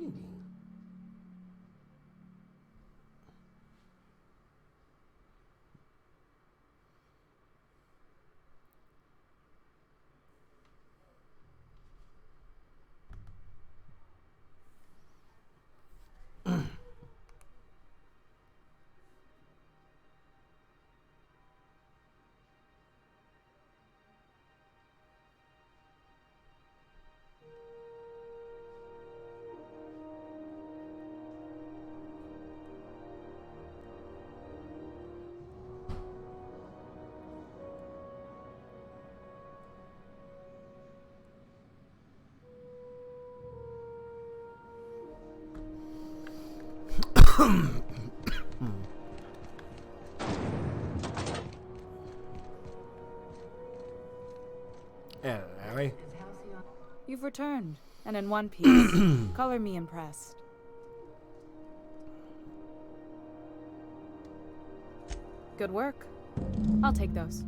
reading? Yeah, Harry. You've returned, and in one piece. Color me impressed. Good work. I'll take those.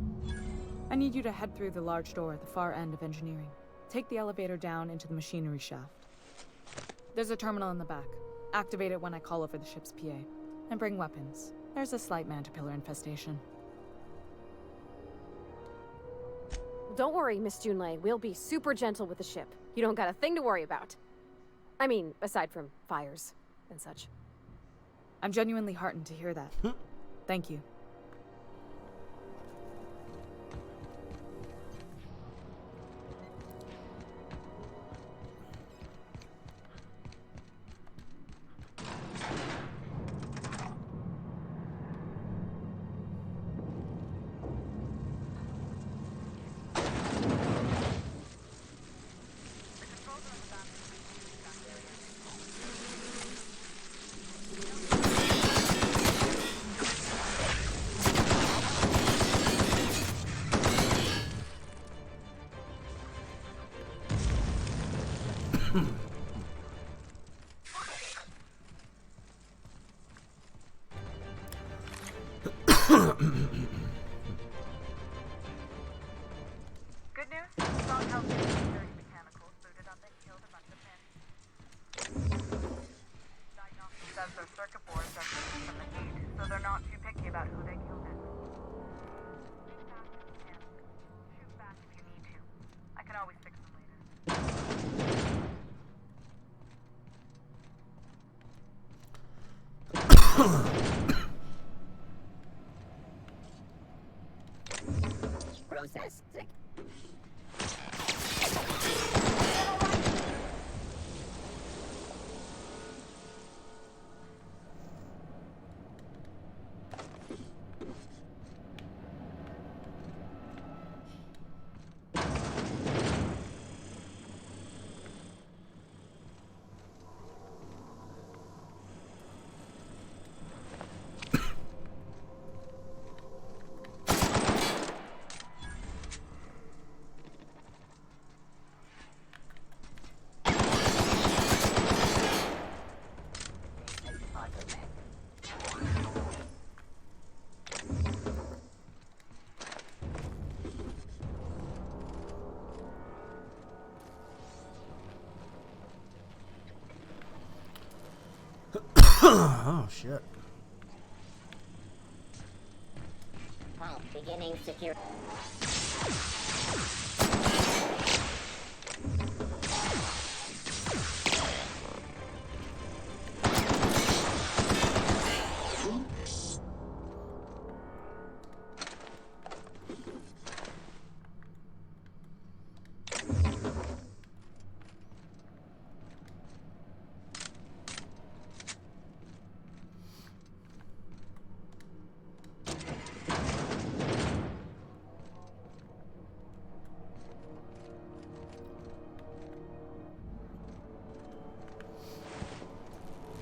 I need you to head through the large door at the far end of engineering. Take the elevator down into the machinery shaft. There's a terminal in the back. Activate it when I call over the ship's PA. And bring weapons. There's a slight mantipillar infestation. Don't worry, Miss Junlei. We'll be super gentle with the ship. You don't got a thing to worry about. I mean, aside from fires and such. I'm genuinely heartened to hear that. Thank you. Good news? Strong health security mechanicals booted up and killed a bunch of men. Diagnostics says their circuit boards are free from the heat, so they're not too picky about who they kill next. Shoot back if you need to. I can always fix them later. Process. Oh, shit. Well, beginning secure.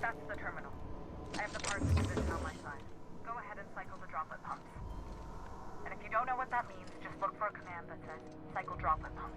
That's the terminal. I have the parts position on my side. Go ahead and cycle the droplet pumps. And if you don't know what that means, just look for a command that says cycle droplet pumps.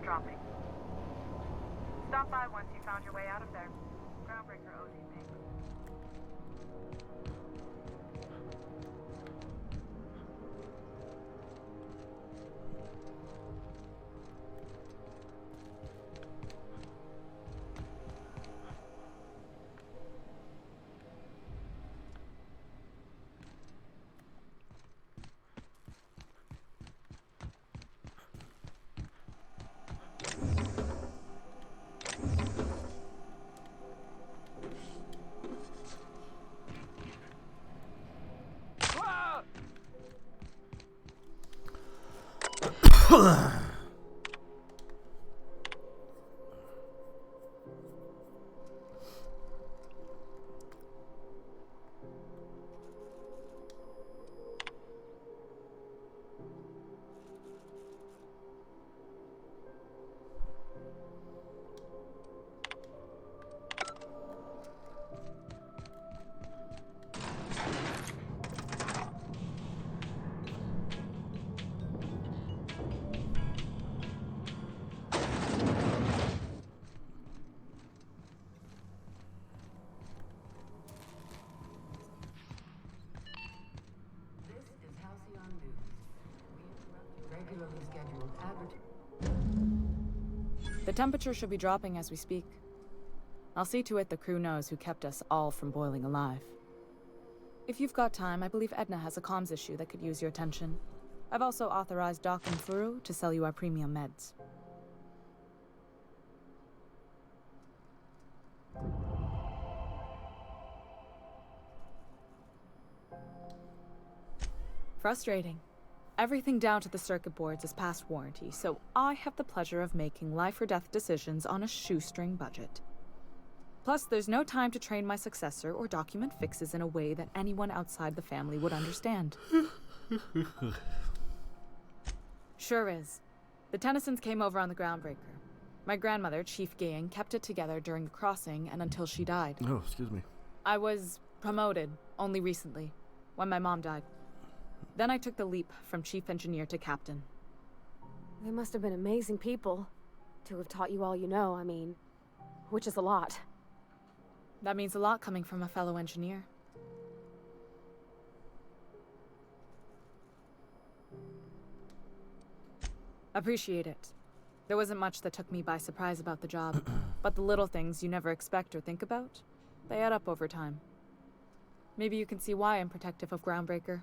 dropping. Stop by once you found your way out of there. Groundbreaker owes you thanks. The temperature should be dropping as we speak. I'll see to it the crew knows who kept us all from boiling alive. If you've got time, I believe Edna has a comms issue that could use your attention. I've also authorized Doc and Furu to sell you our premium meds. Frustrating. Everything down to the circuit boards is past warranty, so I have the pleasure of making life or death decisions on a shoestring budget. Plus, there's no time to train my successor or document fixes in a way that anyone outside the family would understand. Sure is. The Tennysons came over on the Groundbreaker. My grandmother, Chief Gaying, kept it together during the crossing and until she died. Oh, excuse me. I was promoted only recently, when my mom died. Then I took the leap from chief engineer to captain. They must have been amazing people to have taught you all you know, I mean, which is a lot. That means a lot coming from a fellow engineer. Appreciate it. There wasn't much that took me by surprise about the job, but the little things you never expect or think about, they add up over time. Maybe you can see why I'm protective of Groundbreaker.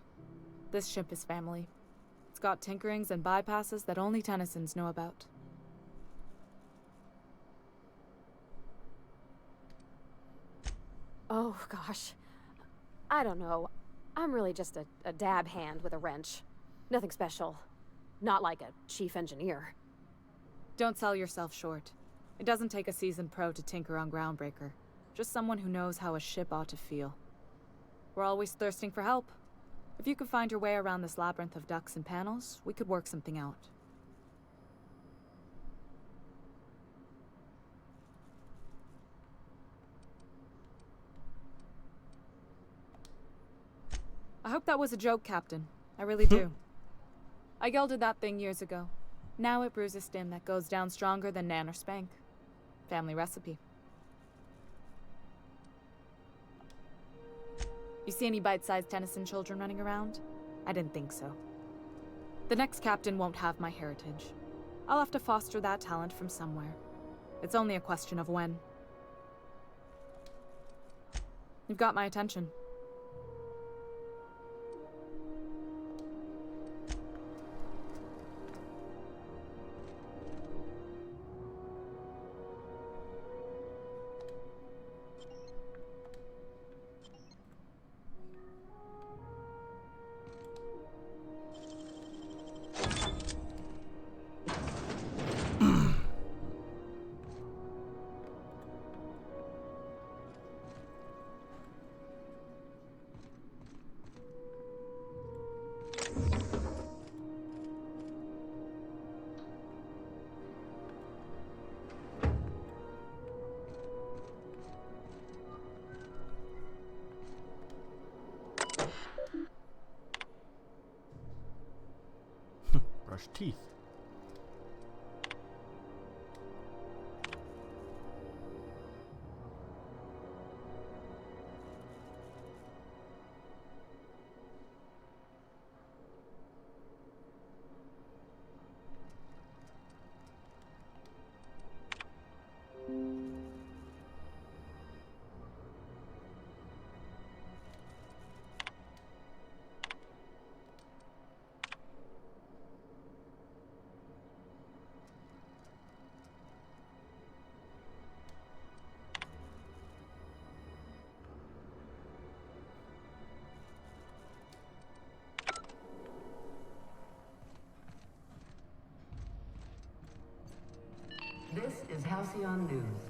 This ship is family. It's got tinkerings and bypasses that only Tennysons know about. Oh, gosh. I don't know. I'm really just a dab hand with a wrench. Nothing special. Not like a chief engineer. Don't sell yourself short. It doesn't take a seasoned pro to tinker on Groundbreaker. Just someone who knows how a ship ought to feel. We're always thirsting for help. If you could find your way around this labyrinth of ducts and panels, we could work something out. I hope that was a joke, Captain. I really do. I gelded that thing years ago. Now it brews a stim that goes down stronger than Nan or Spank. Family recipe. You see any bite-sized Tennyson children running around? I didn't think so. The next captain won't have my heritage. I'll have to foster that talent from somewhere. It's only a question of when. You've got my attention. Brush teeth. Halcyon News.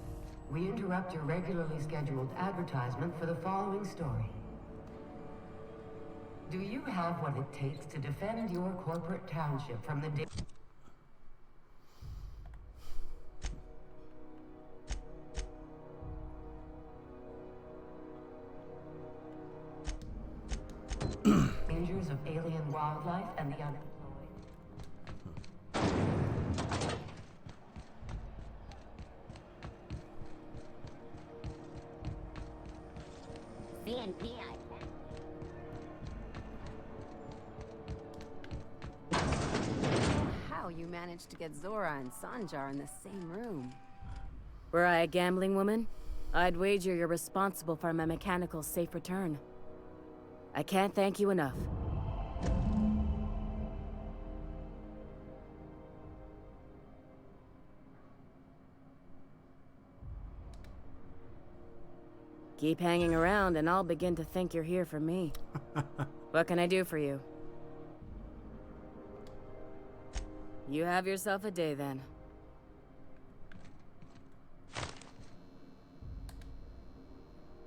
We interrupt your regularly scheduled advertisement for the following story. Do you have what it takes to defend your corporate township from the dangers of alien wildlife and the unemployed? CNP. How you managed to get Zora and Sanjar in the same room? Were I a gambling woman, I'd wager you're responsible for my mechanical safe return. I can't thank you enough. Keep hanging around and I'll begin to think you're here for me. What can I do for you? You have yourself a day then.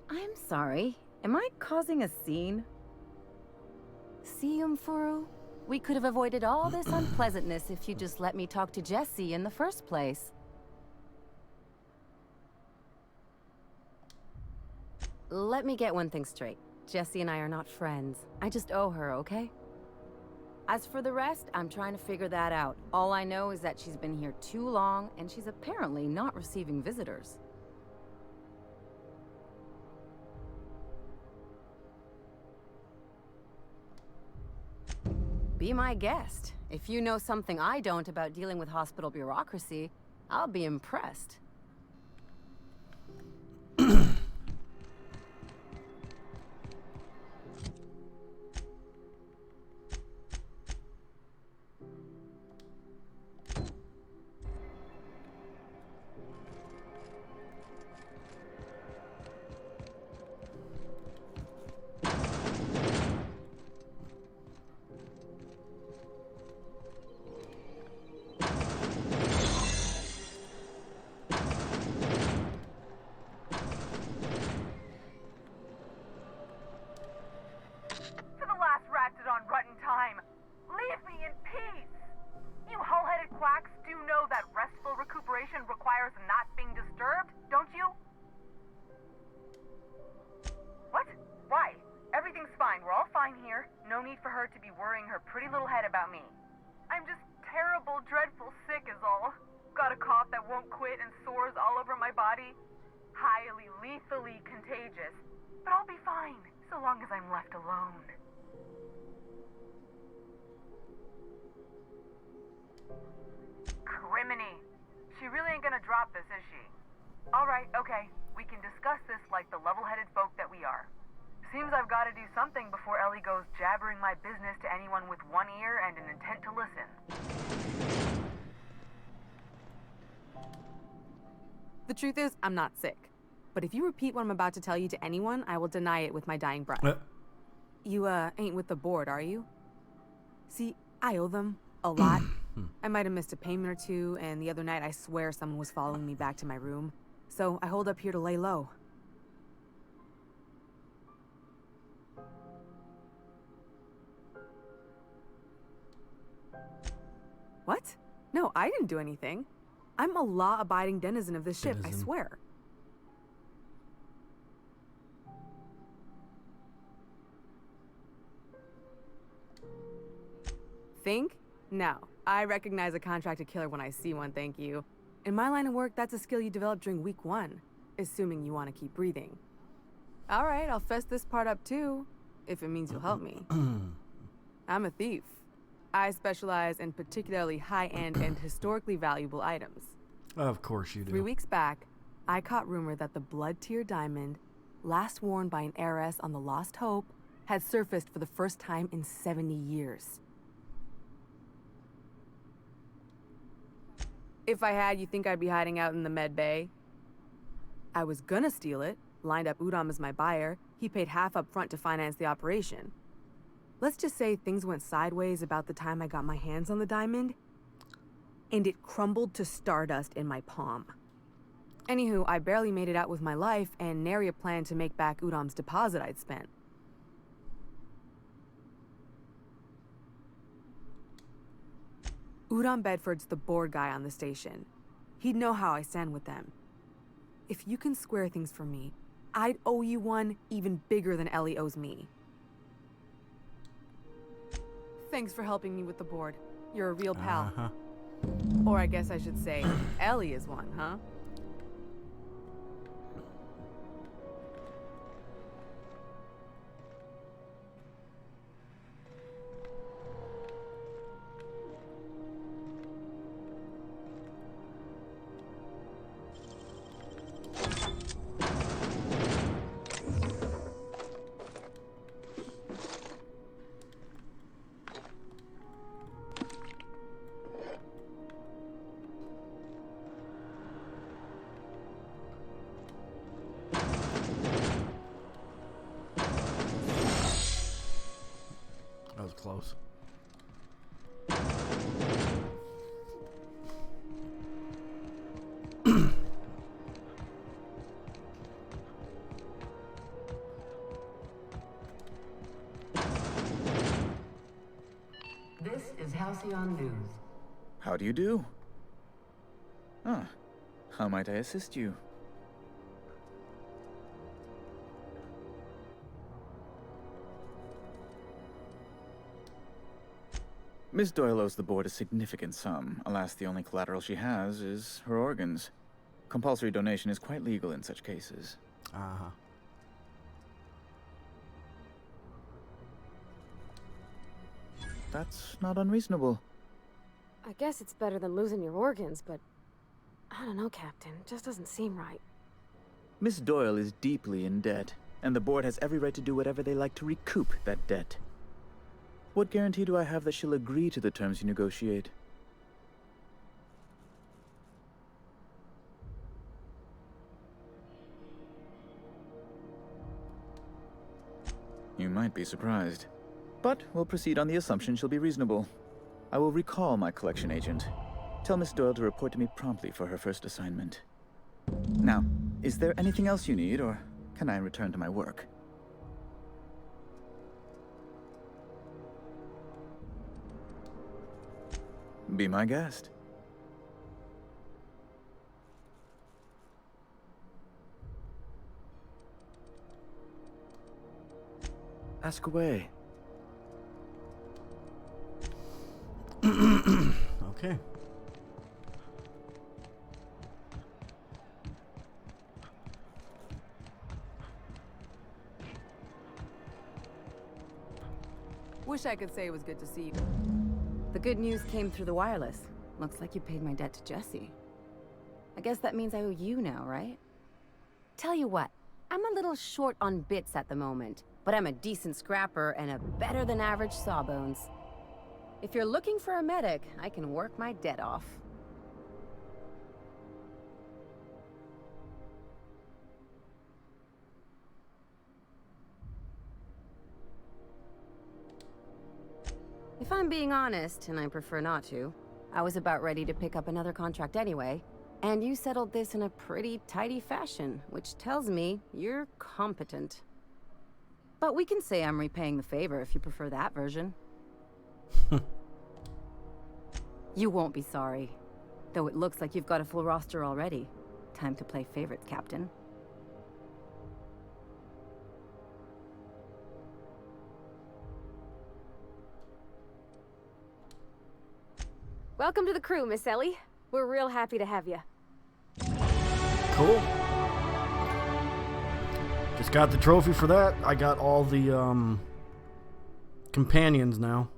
I'm sorry. Am I causing a scene? See, Umfuru? We could have avoided all this unpleasantness if you just let me talk to Jesse in the first place. Let me get one thing straight. Jesse and I are not friends. I just owe her, okay? As for the rest, I'm trying to figure that out. All I know is that she's been here too long, and she's apparently not receiving visitors. Be my guest. If you know something I don't about dealing with hospital bureaucracy, I'll be impressed. Seems I've got to do something before Ellie goes jabbering my business to anyone with one ear and an intent to listen. The truth is, I'm not sick. But if you repeat what I'm about to tell you to anyone, I will deny it with my dying breath. You, ain't with the board, are you? See, I owe them a lot. I might have missed a payment or two, and the other night I swear someone was following me back to my room. So I hold up here to lay low. What? No, I didn't do anything. I'm a law-abiding denizen of this ship, I swear. Think? No. I recognize a contracted killer when I see one, thank you. In my line of work, that's a skill you develop during week 1, assuming you want to keep breathing. All right, I'll fess this part up too, if it means you'll help me. I'm a thief. I specialize in particularly high-end and historically valuable items. Of course you do. 3 weeks back, I caught rumor that the blood-tier diamond, last worn by an heiress on the Lost Hope, had surfaced for the first time in 70 years. If I had, you think I'd be hiding out in the med bay? I was gonna steal it, lined up Udam as my buyer. He paid half up front to finance the operation. Let's just say things went sideways about the time I got my hands on the diamond, and it crumbled to stardust in my palm. Anywho, I barely made it out with my life, and nary a plan to make back Udam's deposit I'd spent. Udam Bedford's the board guy on the station. He'd know how I stand with them. If you can square things for me, I'd owe you one even bigger than Ellie owes me. Thanks for helping me with the board. You're a real pal. Uh-huh. Or I guess I should say, Ellie is one, huh? That was close. This is Halcyon News. How do you do? Ah, how might I assist you? Miss Doyle owes the board a significant sum. Alas, the only collateral she has is her organs. Compulsory donation is quite legal in such cases. Uh-huh. That's not unreasonable. I guess it's better than losing your organs, but I don't know, Captain. It just doesn't seem right. Miss Doyle is deeply in debt, and the board has every right to do whatever they like to recoup that debt. What guarantee do I have that she'll agree to the terms you negotiate? You might be surprised. But we'll proceed on the assumption she'll be reasonable. I will recall my collection agent. Tell Miss Doyle to report to me promptly for her first assignment. Now, is there anything else you need, or can I return to my work? Be my guest. Ask away. Okay. Wish I could say it was good to see you. The good news came through the wireless. Looks like you paid my debt to Jesse. I guess that means I owe you now, right? Tell you what, I'm a little short on bits at the moment, but I'm a decent scrapper and a better-than-average sawbones. If you're looking for a medic, I can work my debt off. If I'm being honest, and I prefer not to, I was about ready to pick up another contract anyway, and you settled this in a pretty tidy fashion, which tells me you're competent. But we can say I'm repaying the favor if you prefer that version. You won't be sorry. Though it looks like you've got a full roster already. Time to play favorites, Captain. Welcome to the crew, Miss Ellie. We're real happy to have you. Cool. Just got the trophy for that. I got all the companions now.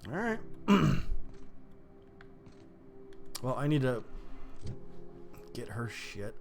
Alright. Well, I need to get her shit.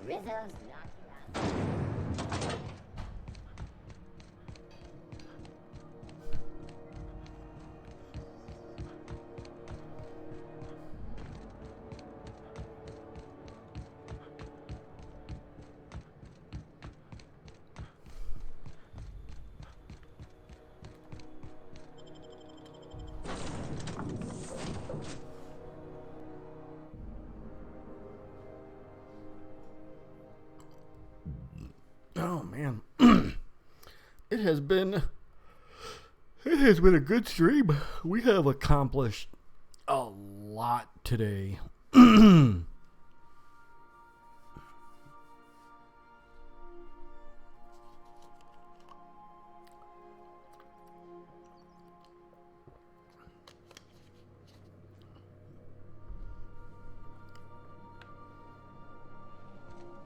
Rizzo's Oh man, it has been a good stream. We have accomplished a lot today.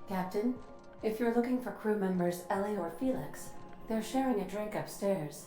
Captain, if you're looking for crew members Ellie or Felix, they're sharing a drink upstairs.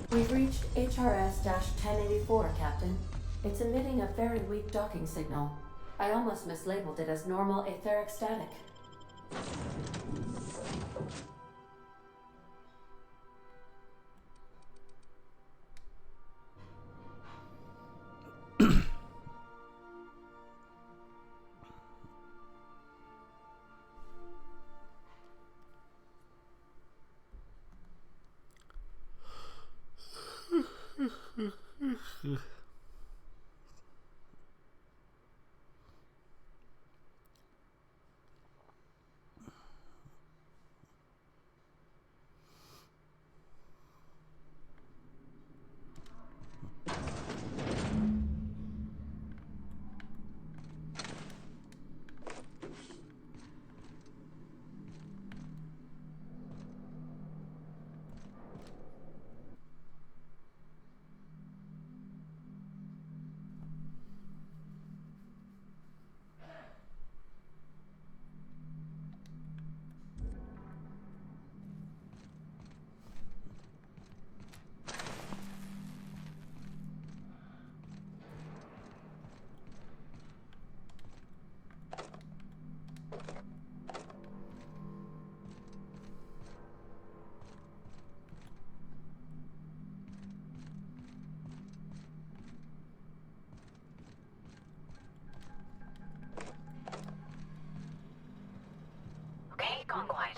We've reached HRS-1084, Captain. It's emitting a very weak docking signal. I almost mislabeled it as normal etheric static. Okay, gone quiet.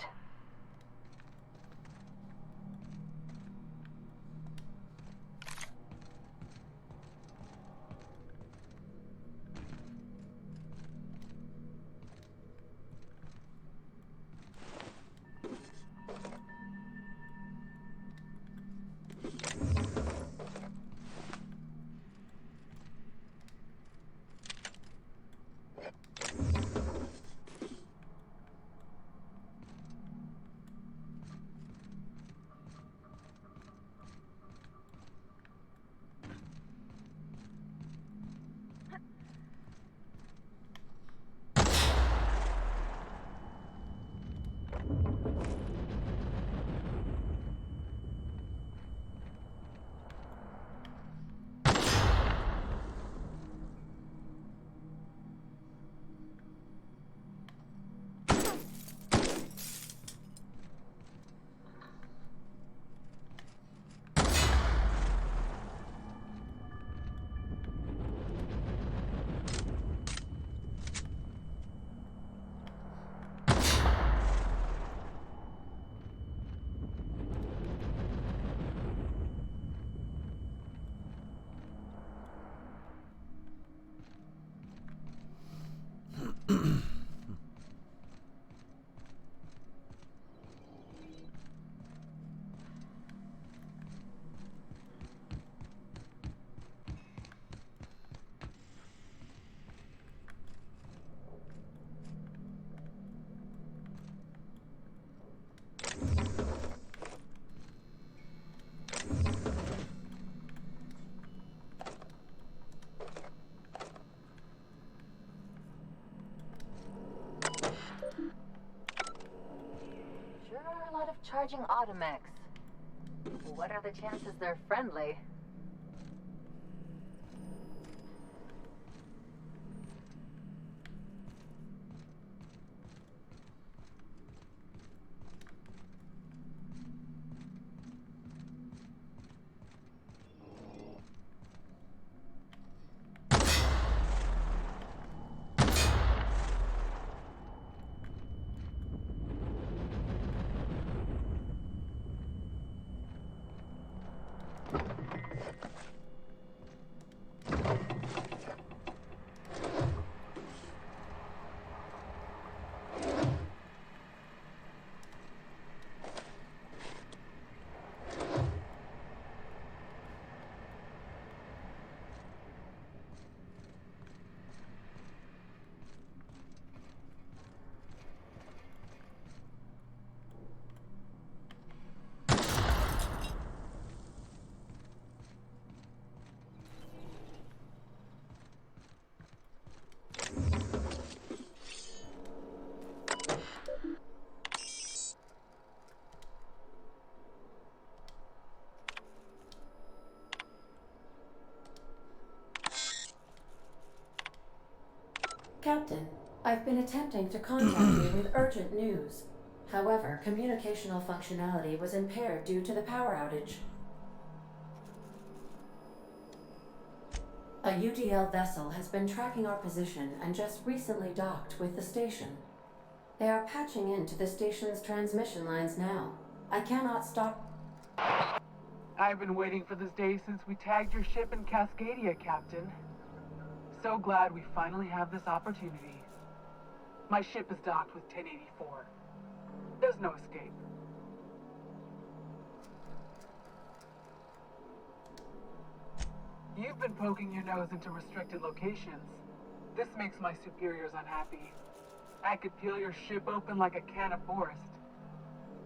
Sure are a lot of charging automechs. What are the chances they're friendly? Captain, I've been attempting to contact you with urgent news. However, communicational functionality was impaired due to the power outage. A UDL vessel has been tracking our position and just recently docked with the station. They are patching into the station's transmission lines now. I cannot stop. I've been waiting for this day since we tagged your ship in Cascadia, Captain. So glad we finally have this opportunity. My ship is docked with 1084. There's no escape. You've been poking your nose into restricted locations. This makes my superiors unhappy. I could peel your ship open like a can of forest.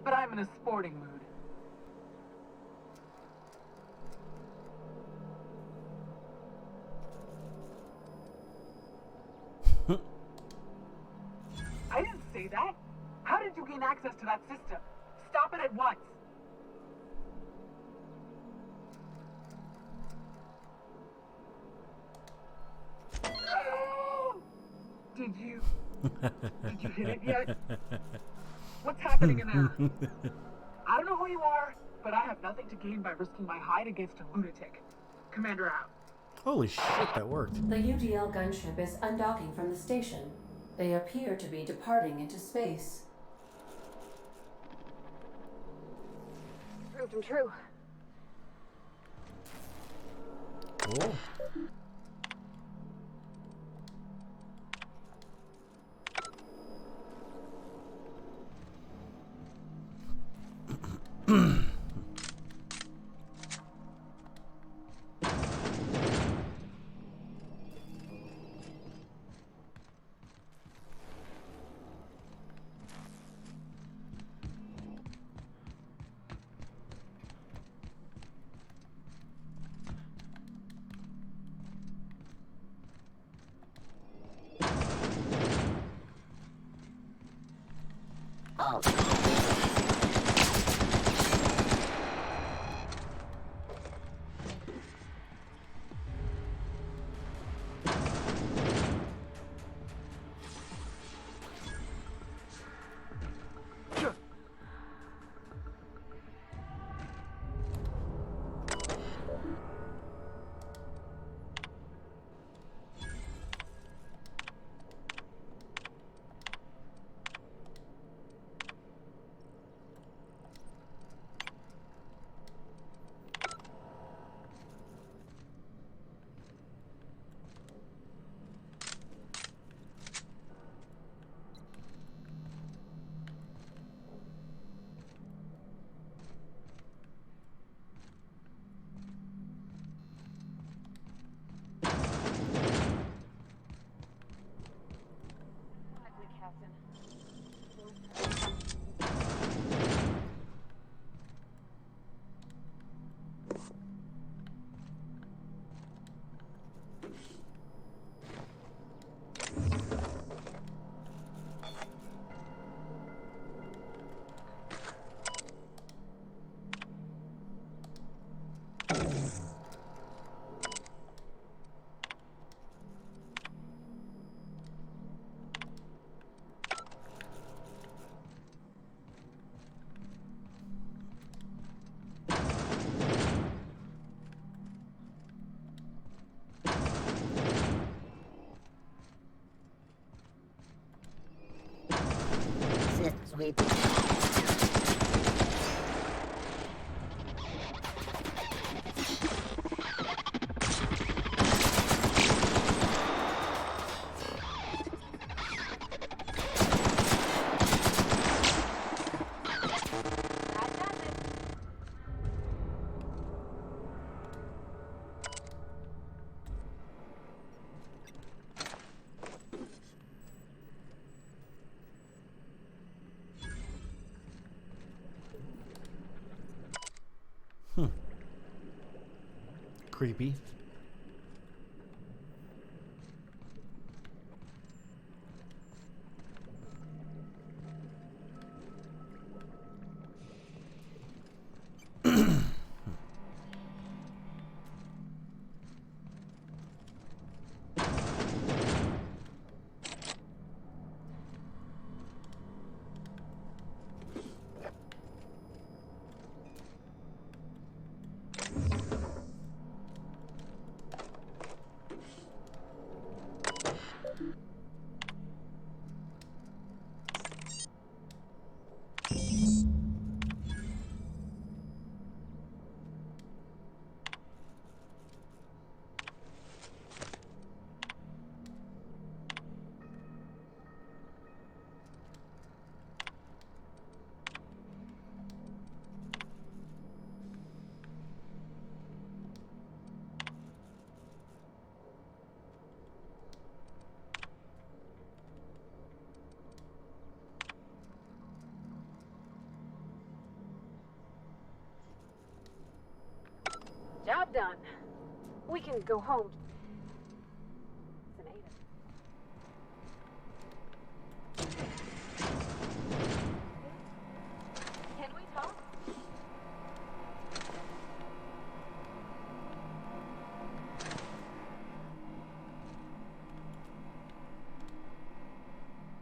But I'm in a sporting mood. I didn't say that. How did you gain access to that system? Stop it at once. Did you hit it yet? What's happening in there? I don't know who you are, but I have nothing to gain by risking my hide against a lunatic. Commander out. Holy shit, that worked. The UDL gunship is undocking from the station. They appear to be departing into space. Proved him true. Cool. Sweep. Creepy. done. We can go home. Can we talk?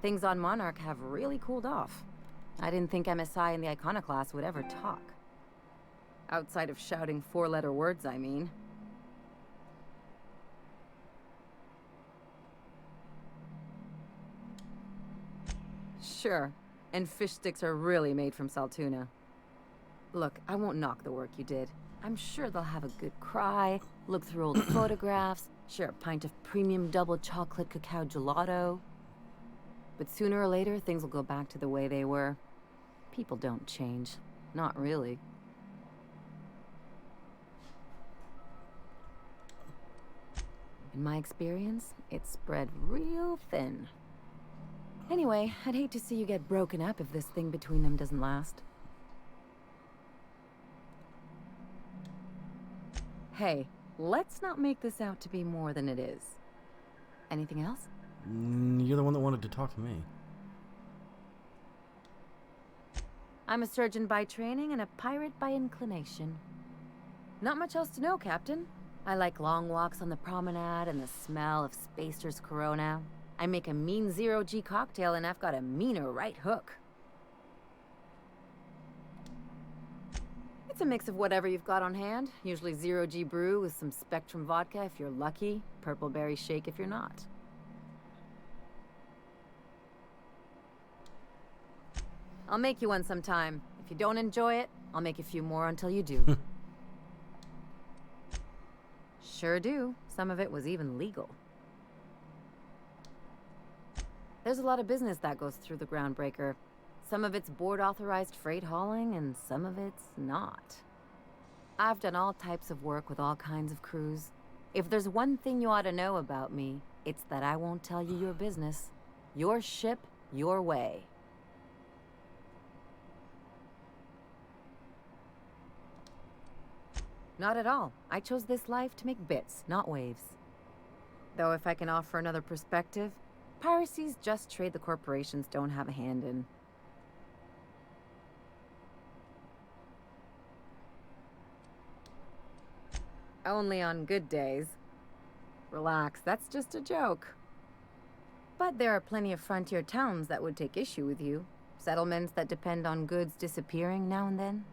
Things on Monarch have really cooled off. I didn't think MSI and the Iconoclast would ever talk. Outside of shouting four-letter words, I mean. Sure, and fish sticks are really made from Saltuna. Look, I won't knock the work you did. I'm sure they'll have a good cry, look through old photographs, share a pint of premium double chocolate cacao gelato. But sooner or later, things will go back to the way they were. People don't change. Not really. In my experience, it's spread real thin. Anyway, I'd hate to see you get broken up if this thing between them doesn't last. Hey, let's not make this out to be more than it is. Anything else? You're the one that wanted to talk to me. I'm a surgeon by training and a pirate by inclination. Not much else to know, Captain. I like long walks on the promenade and the smell of Spacer's Corona. I make a mean zero-G cocktail and I've got a meaner right hook. It's a mix of whatever you've got on hand. Usually zero-G brew with some Spectrum vodka if you're lucky, purple berry shake if you're not. I'll make you one sometime. If you don't enjoy it, I'll make a few more until you do. Sure do. Some of it was even legal. There's a lot of business that goes through the Groundbreaker. Some of it's board-authorized freight hauling, and some of it's not. I've done all types of work with all kinds of crews. If there's one thing you ought to know about me, it's that I won't tell you your business. Your ship, your way. Not at all. I chose this life to make bits, not waves. Though if I can offer another perspective, piracy's just trade the corporations don't have a hand in. Only on good days. Relax, that's just a joke. But there are plenty of frontier towns that would take issue with you. Settlements that depend on goods disappearing now and then.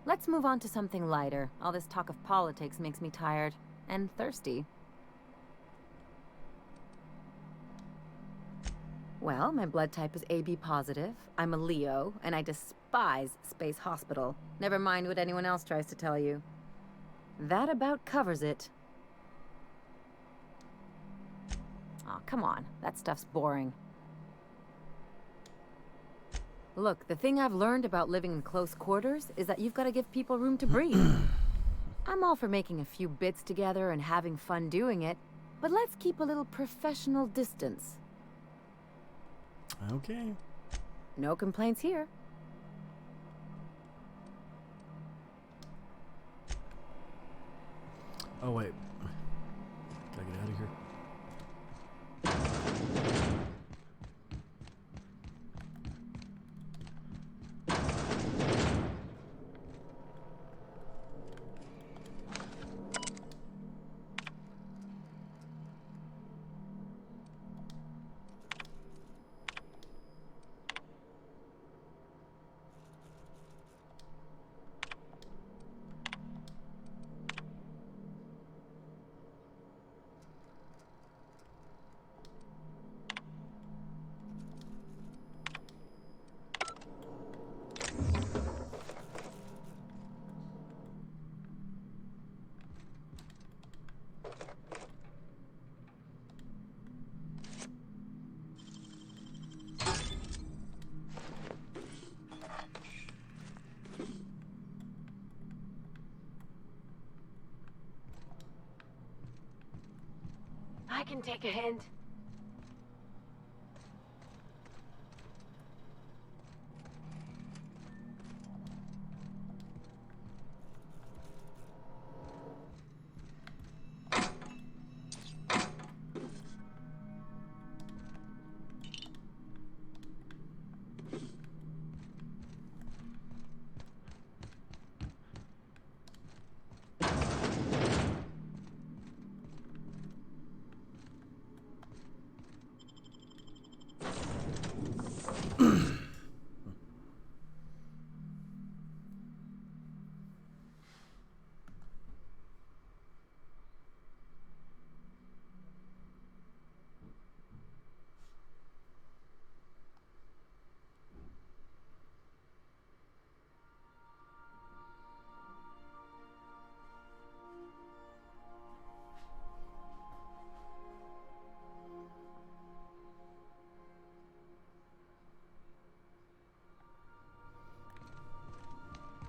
Let's move on to something lighter. All this talk of politics makes me tired and thirsty. Well, my blood type is AB positive. I'm a Leo, and I despise Space Hospital. Never mind what anyone else tries to tell you. That about covers it. Aw, come on. That stuff's boring. Look, the thing I've learned about living in close quarters is that you've got to give people room to breathe. I'm all for making a few bits together and having fun doing it, but let's keep a little professional distance. Okay. No complaints here. Oh, wait. Gotta get out of here. I can take a hint.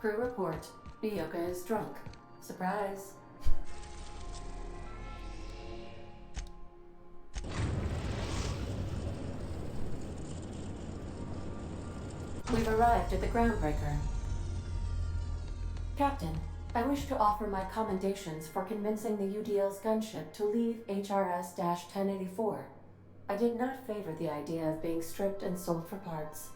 Crew report. Bioka is drunk. Surprise. We've arrived at the groundbreaker. Captain, I wish to offer my commendations for convincing the UDL's gunship to leave HRS-1084. I did not favor the idea of being stripped and sold for parts.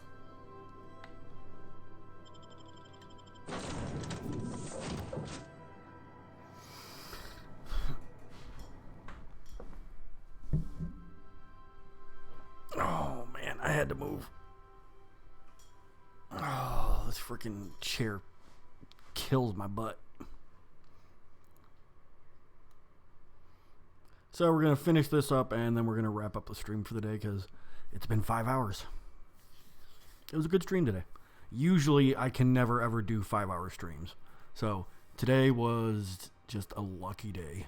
Oh man, I had to move. Oh, this freaking chair kills my butt. So we're going to finish this up and then we're going to wrap up the stream for the day because it's been 5 hours. It was a good stream today. Usually I can never ever do 5-hour streams. So today was just a lucky day.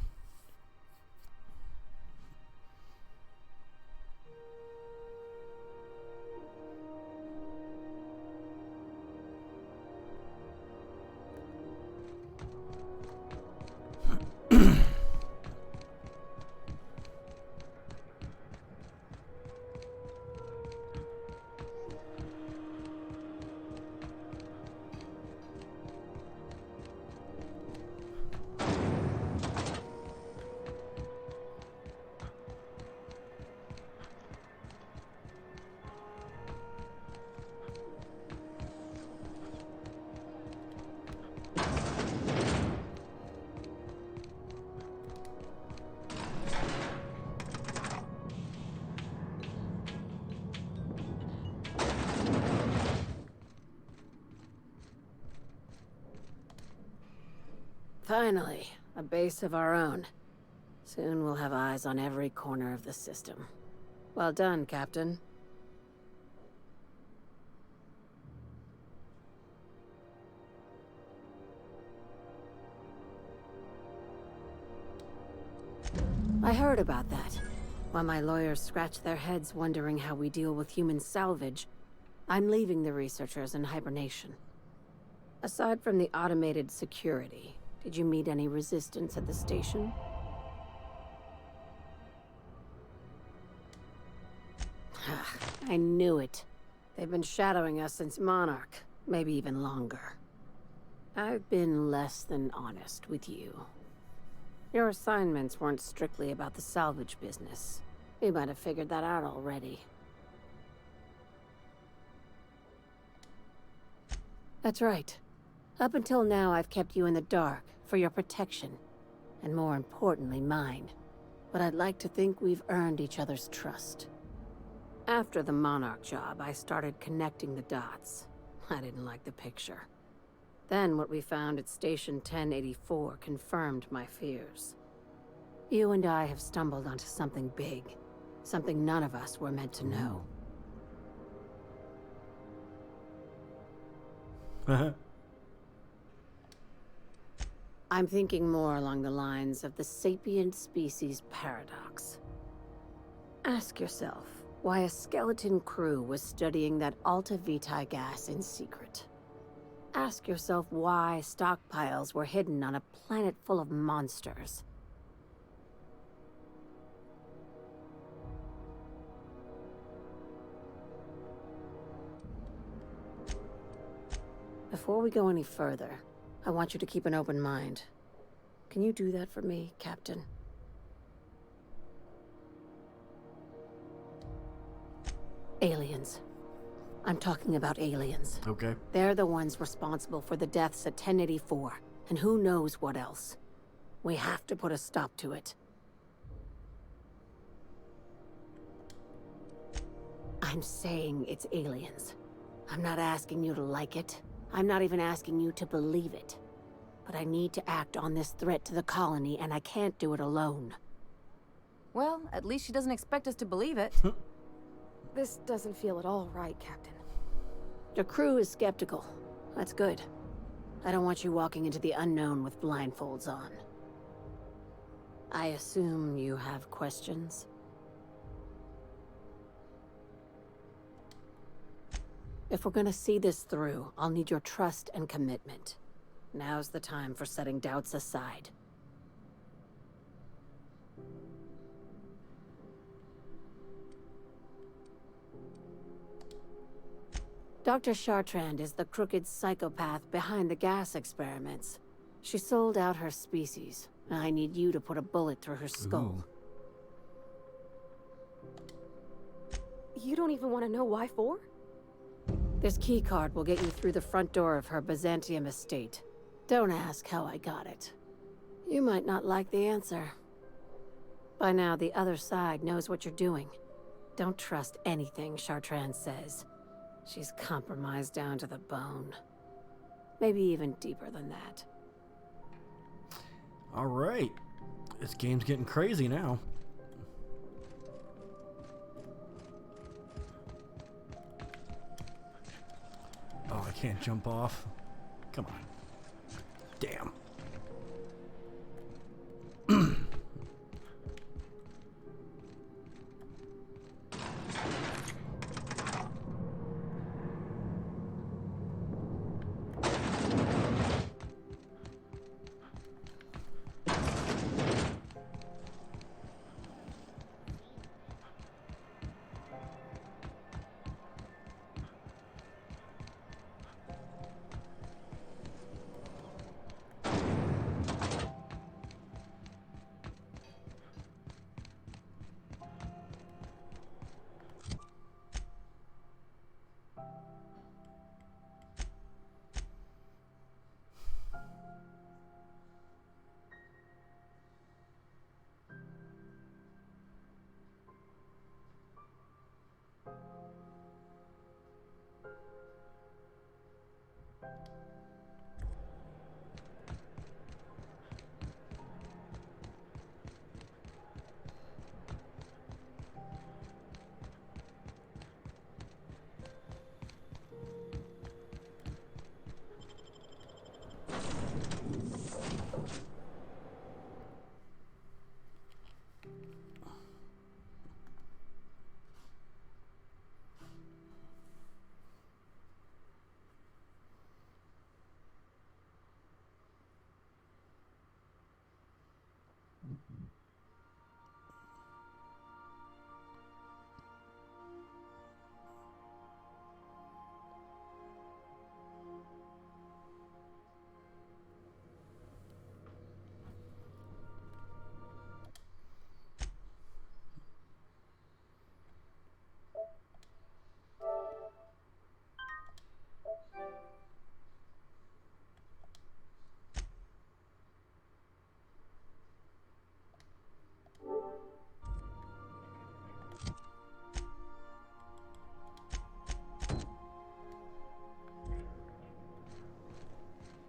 Finally, a base of our own. Soon we'll have eyes on every corner of the system. Well done, Captain. I heard about that. While my lawyers scratch their heads wondering how we deal with human salvage, I'm leaving the researchers in hibernation. Aside from the automated security, did you meet any resistance at the station? I knew it. They've been shadowing us since Monarch, maybe even longer. I've been less than honest with you. Your assignments weren't strictly about the salvage business. You might have figured that out already. That's right. Up until now, I've kept you in the dark for your protection, and more importantly, mine. But I'd like to think we've earned each other's trust. After the Monarch job, I started connecting the dots. I didn't like the picture. Then what we found at Station 1084 confirmed my fears. You and I have stumbled onto something big, something none of us were meant to know. I'm thinking more along the lines of the sapient species paradox. Ask yourself why a skeleton crew was studying that Alta Vitae gas in secret. Ask yourself why stockpiles were hidden on a planet full of monsters. Before we go any further, I want you to keep an open mind. Can you do that for me, Captain? Aliens. I'm talking about aliens. Okay. They're the ones responsible for the deaths at 1084, and who knows what else. We have to put a stop to it. I'm saying it's aliens. I'm not asking you to like it. I'm not even asking you to believe it. But I need to act on this threat to the colony, and I can't do it alone. Well, at least she doesn't expect us to believe it. This doesn't feel at all right, Captain. Your crew is skeptical. That's good. I don't want you walking into the unknown with blindfolds on. I assume you have questions? If we're gonna see this through, I'll need your trust and commitment. Now's the time for setting doubts aside. Dr. Chartrand is the crooked psychopath behind the gas experiments. She sold out her species. I need you to put a bullet through her skull. You don't even want to know why for? This keycard will get you through the front door of her Byzantium estate. Don't ask how I got it. You might not like the answer. By now, the other side knows what you're doing. Don't trust anything Chartrand says. She's compromised down to the bone. Maybe even deeper than that. All right. This game's getting crazy now. Oh, I can't jump off. Come on. Damn.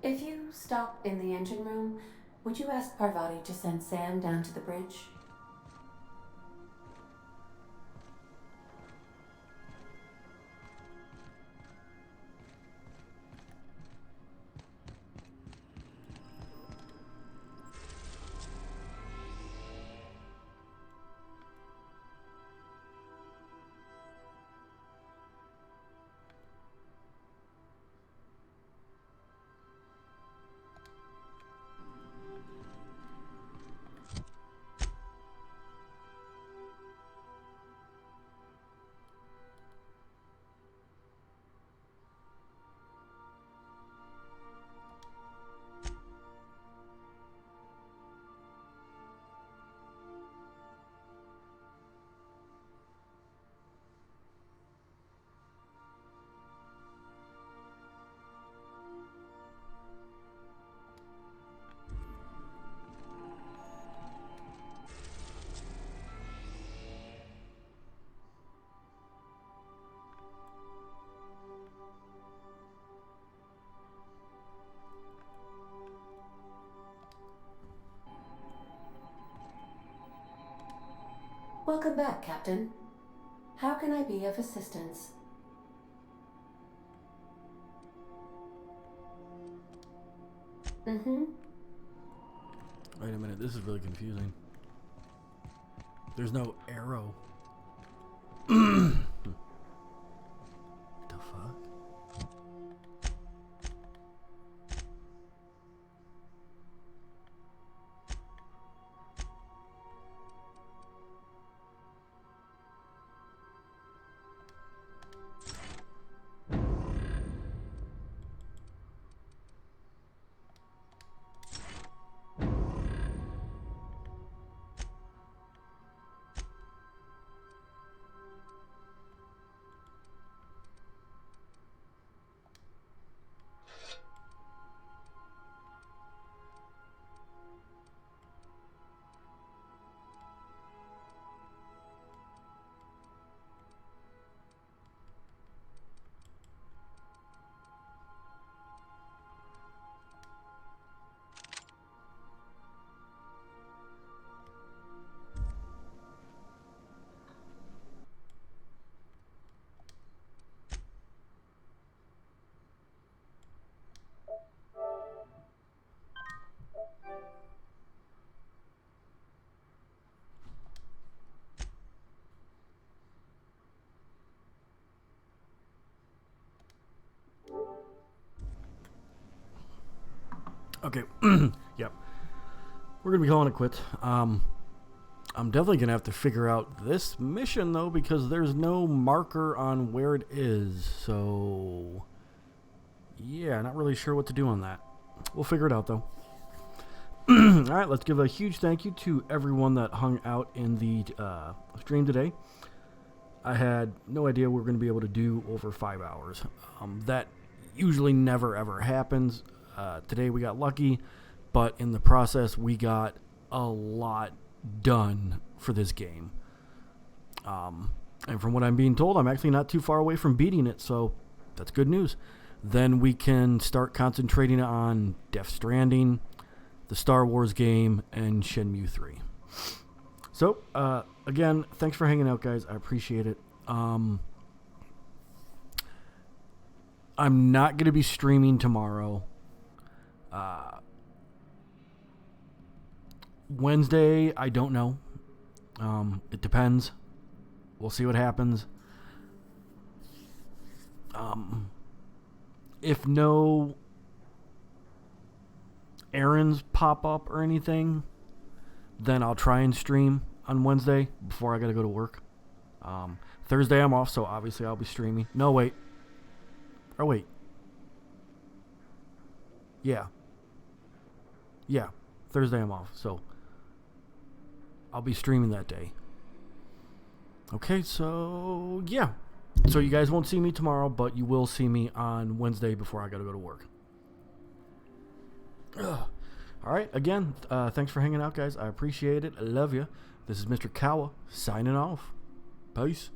If you stop in the engine room, would you ask Parvati to send Sam down to the bridge? Welcome back, Captain. How can I be of assistance? Mm-hmm. Wait a minute, this is really confusing. There's no arrow. What the fuck? Okay. Yep. We're going to be calling it quits. I'm definitely going to have to figure out this mission, though, because there's no marker on where it is. So, yeah, not really sure what to do on that. We'll figure it out, though. All right, let's give a huge thank you to everyone that hung out in the stream today. I had no idea we were going to be able to do over 5 hours. That usually never, ever happens. Today we got lucky, but in the process we got a lot done for this game. And from what I'm being told, I'm actually not too far away from beating it, so that's good news. Then we can start concentrating on Death Stranding, the Star Wars game, and Shenmue 3. So, again, thanks for hanging out, guys. I appreciate it. I'm not going to be streaming tomorrow. Wednesday, I don't know. It depends. We'll see what happens. If no errands pop up or anything, then I'll try and stream on Wednesday before I gotta go to work. Thursday I'm off, so obviously I'll be streaming. No, wait. Oh, wait. Yeah. Thursday I'm off, so I'll be streaming that day. Okay, so yeah. So you guys won't see me tomorrow, but you will see me on Wednesday before I gotta go to work. Ugh. All right, again, thanks for hanging out, guys. I appreciate it. I love you. This is Mr. Kawa signing off. Peace.